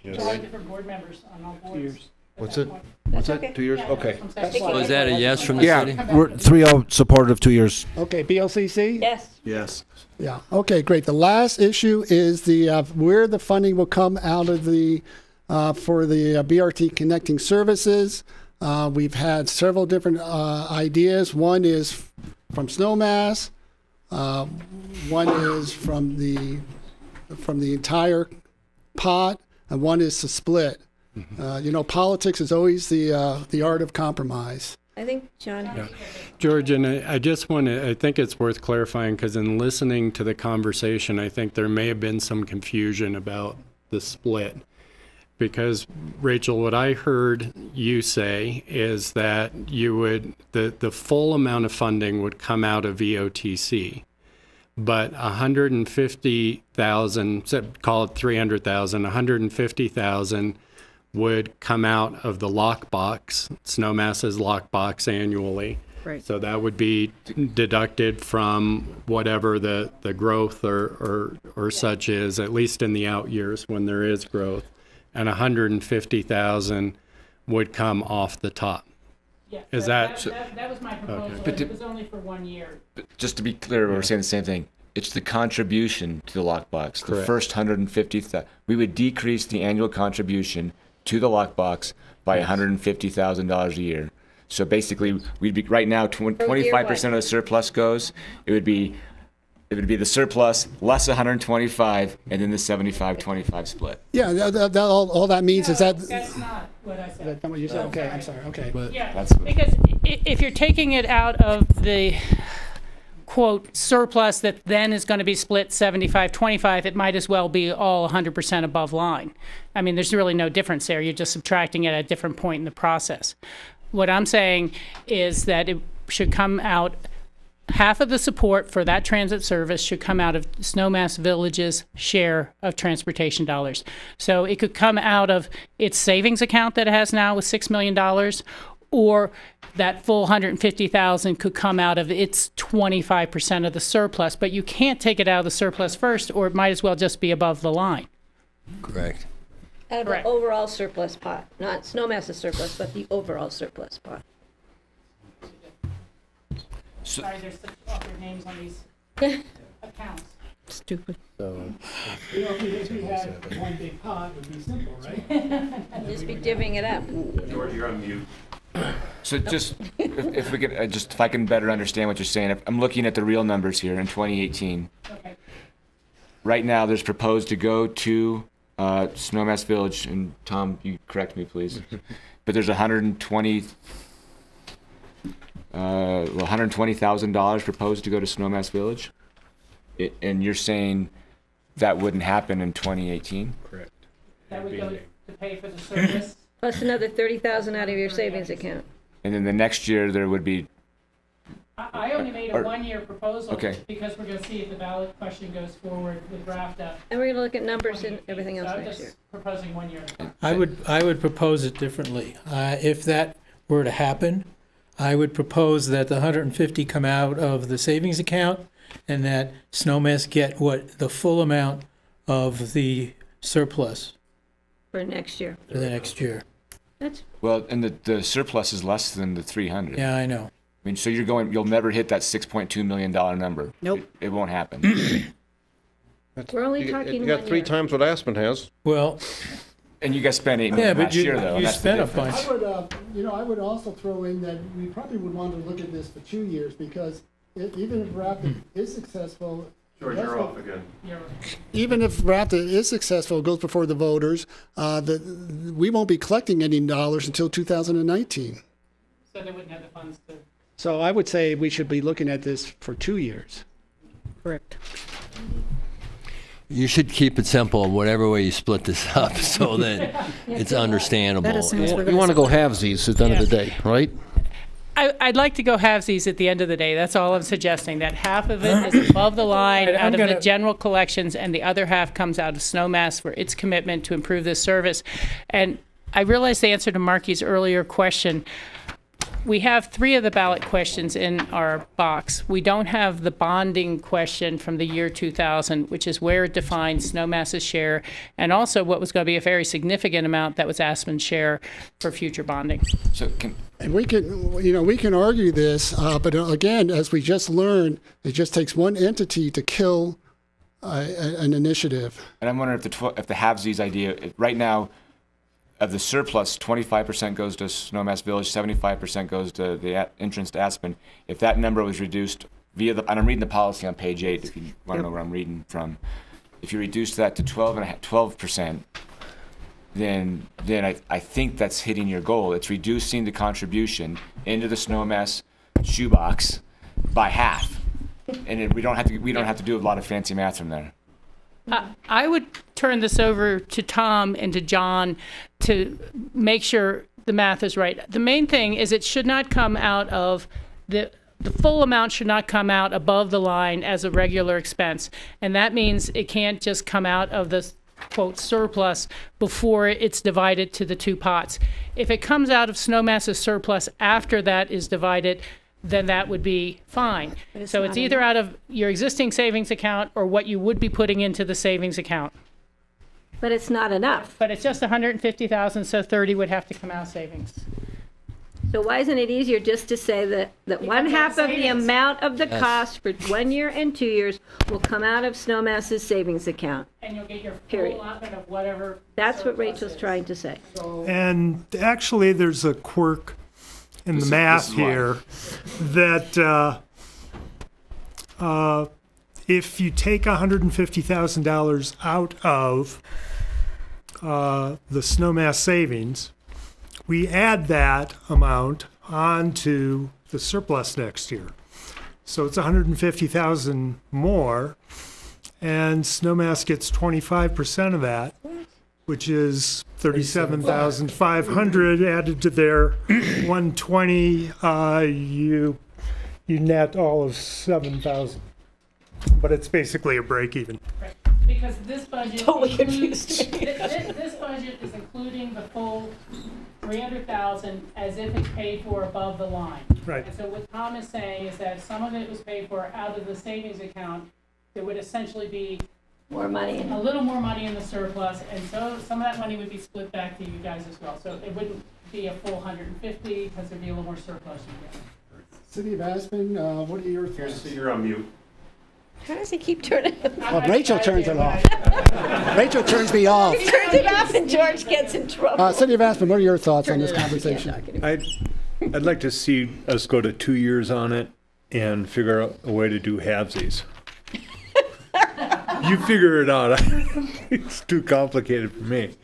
different board members on all boards. 2 years. What's it? What's it? 2 years? Okay. So is that a yes from the Yeah, city? we're 3-0 supportive, 2 years. Okay, BLCC? Yes. Yes. Yeah, okay, great. The last issue is where the funding will come out of for the BRT connecting services. We've had several different ideas. One is from Snowmass. One is from the entire pot, and one is to split. Politics is always the art of compromise. I think, John. Yeah. George, and I just want to, I think it's worth clarifying, because in listening to the conversation, I think there may have been some confusion about the split. Because, Rachel, what I heard you say is that you would, the full amount of funding would come out of EOTC, but 150,000, call it 300,000, 150,000 would come out of the lockbox, Snowmass's lockbox annually. Right. So that would be deducted from whatever the growth or such is, at least in the out years when there is growth. And 150,000 would come off the top. Yeah, Is that was my proposal. Okay. But it was only for 1 year. Just to be clear, we're saying the same thing. It's the contribution to the lockbox. The Correct. first 150,000. We would decrease the annual contribution to the lockbox by $150,000 a year. So basically, we'd be right now 25% of the surplus goes. It would be the surplus less 125, and then the 75-25 split. Yeah, all that means is that. That's not what I said. Is that what you said? Okay, I'm sorry. Okay. Yeah, because if you're taking it out of the quote surplus that then is going to be split 75-25, it might as well be all 100% above line. I mean, there's really no difference there. You're just subtracting it at a different point in the process. What I'm saying is that it should come out, half of the support for that transit service should come out of Snowmass Village's share of transportation dollars. So it could come out of its savings account that it has now with $6 million, or that full 150,000 could come out of its 25% of the surplus. But you can't take it out of the surplus first, or it might as well just be above the line. Correct. Out of the overall surplus pot, not Snowmass's surplus, but the overall surplus pot. Sorry, there's such awkward names on these accounts. Stupid. So, If we had one big pot, it would be simple, right? Just be divvying it up. George, you're on mute. So just if we could if I can better understand what you're saying, I'm looking at the real numbers here in 2018. Okay. Right now, there's proposed to go to Snowmass Village, and Tom, you correct me, please. But there's $120,000 proposed to go to Snowmass Village, and you're saying that wouldn't happen in 2018? Correct. That would go to pay for the service. Plus another 30,000 out of your savings account. And then the next year there would be. I only made a one-year proposal because we're going to see if the ballot question goes forward with RAFTA. And we're going to look at numbers and everything else next year. Proposing 1 year. I would propose it differently. If that were to happen, I would propose that the 150 come out of the savings account, and that Snowmass get the full amount of the surplus For next year. for the next year. Well, and the surplus is less than the 300. Yeah, I know. I mean, so you'll never hit that $6.2 million number. Nope. It won't happen. We're only talking You got 1 three year. times what Aspen has. Well, And you guys spent $8 yeah, million but last year, though. you That's the spent a difference. bunch. I would also throw in that we probably would want to look at this for 2 years, because even if RAPID is successful. George, you're off again. Even if RAPTA is successful, it goes before the voters, we won't be collecting any dollars until 2019. So they wouldn't have the funds to. So I would say we should be looking at this for 2 years. Correct. You should keep it simple, whatever way you split this up, so that it's understandable. You want to go halvesies at the end of the day, right? I'd like to go halvesies at the end of the day. That's all I'm suggesting, that half of it is above the line And out of the general collections, and the other half comes out of Snowmass for its commitment to improve this service. And I realize the answer to Marky's earlier question. We have 3 of the ballot questions in our box. We don't have the bonding question from the year 2000, which is where it defines Snowmass's share, and also what was going to be a very significant amount that was Aspen's share for future bonding. And we can argue this, but again, as we just learned, it just takes one entity to kill an initiative. And I'm wondering if the halvesies idea, right now, of the surplus, 25% goes to Snowmass Village, 75% goes to the entrance to Aspen. If that number was reduced via and I'm reading the policy on page 8, if you want to know where I'm reading from. If you reduce that to 12%, then I think that's hitting your goal. It's reducing the contribution into the Snowmass shoebox by half, and we don't have to do a lot of fancy math from there. I would turn this over to Tom and to John to make sure the math is right. The main thing is it should not come out of the full amount should not come out above the line as a regular expense. And that means it can't just come out of the quote surplus before it's divided to the 2 pots. If it comes out of Snowmass's surplus after that is divided, then that would be fine. So it's either out of your existing savings account or what you would be putting into the savings account. But it's not enough. But it's just 150,000, so 30 would have to come out of savings. So why isn't it easier just to say that one half of the amount of the cost for 1 year and 2 years will come out of Snowmass's savings account? And you'll get your full allotment of whatever. That's what Rachel's trying to say. And actually, there's a quirk in the math here that if you take $150,000 out of the Snowmass savings, we add that amount onto the surplus next year. So it's $150,000 more, and Snowmass gets 25% of that, which is $37,500 added to their 120. You net all of 7,000, but it's basically a break even. Right. Because this budget totally confused. This budget is including the full 300,000 as if it's paid for above the line. Right. And so what Tom is saying is that some of it was paid for out of the savings account. There would essentially be more money, a little more money in the surplus, and so some of that money would be split back to you guys as well. So it wouldn't be a full 150 because there'd be a little more surplus you get. City of Aspen, what are your thoughts? You're on mute. How does he keep turning it off? Well, Rachel turns it off. Rachel turns me off. He turns it off and George gets in trouble. City of Aspen, what are your thoughts on this conversation? I'd like to see us go to 2 years on it and figure out a way to do halvesies. You figure it out. It's too complicated for me.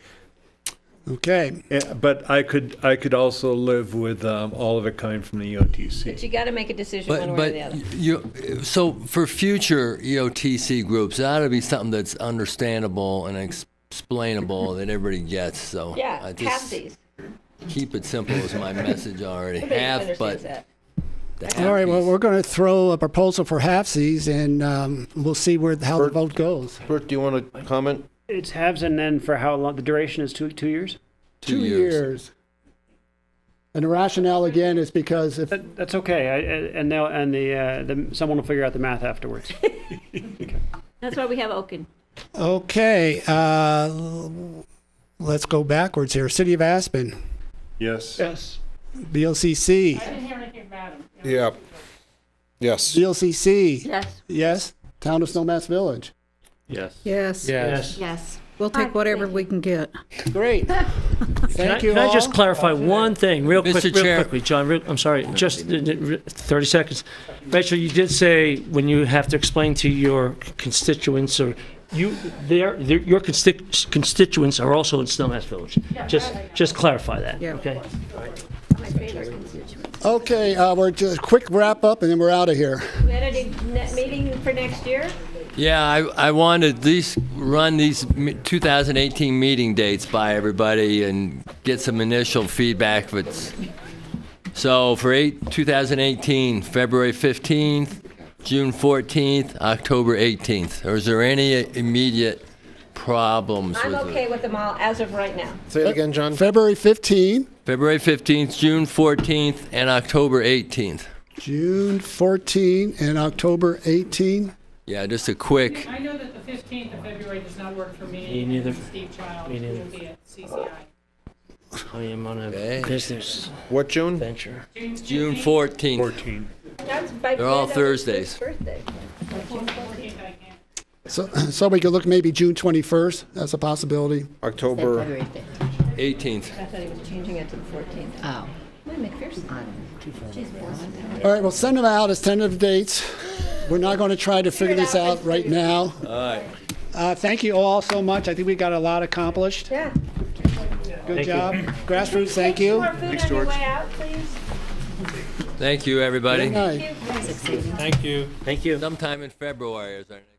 Okay. Yeah, but I could also live with all of it coming from the EOTC. But you got to make a decision one way or the other. So for future EOTC groups, that ought to be something that's understandable and explainable that everybody gets. So yeah, I just halfsies. Keep it simple is my message already. Everybody Half, but understands All right, well, we're going to throw a proposal for halfsies, and we'll see how the vote goes. Bert, do you want to comment? It's halves, and then for how long? The duration is 2 years? 2 years. And the rationale, again, is because if... That's okay, someone will figure out the math afterwards. Okay. That's why we have Oaken. Okay, let's go backwards here. City of Aspen. Yes. Yes. BLCC. I didn't hear anything about him. Yeah. Yes. BLCC. Yes. Yes. Town of Snowmass Village. Yes. Yes. Yes. We'll take whatever we can get. Great. Thank you Can all. I just clarify one thing real Mr. Chair. quickly, John? I'm sorry, just 30 seconds. Rachel, you did say when you have to explain to your constituents or your constituents are also in Snowmass Village. Just clarify that. Yeah. Okay. My favorite constituents. Okay, we're just quick wrap up and then we're out of here. We had a meeting for next year. yeah, I want to at least run these 2018 meeting dates by everybody and get some initial feedback if it's So for 2018, February 15th, June 14th, October 18th. Or is there any immediate problems I'm with okay it? with them all as of right now. Say it again, John. February 15, February 15th, June 14th, and October 18th. June 14, and October 18. Yeah, just a quick. I know that the 15th of February does not work for me. Me neither. And Steve Child Me neither. will be at CCI. I am on a Okay. business What, June? venture. June 14th. That's by They're all Fred Thursdays. Ellis's birthday. So we could look maybe June 21st. That's a possibility. October 18th. I thought he was changing it to the 14th. Oh. Wait, McPherson. All right, we'll send them out as tentative dates. We're not going to try to figure this out right now. All right. Thank you all so much. I think we got a lot accomplished. Yeah. Good job. Grassroots, thank you. More food on your way out, please. Thank you, everybody. Good night. Thank you. Thank you. Thank you. Sometime in February is our next.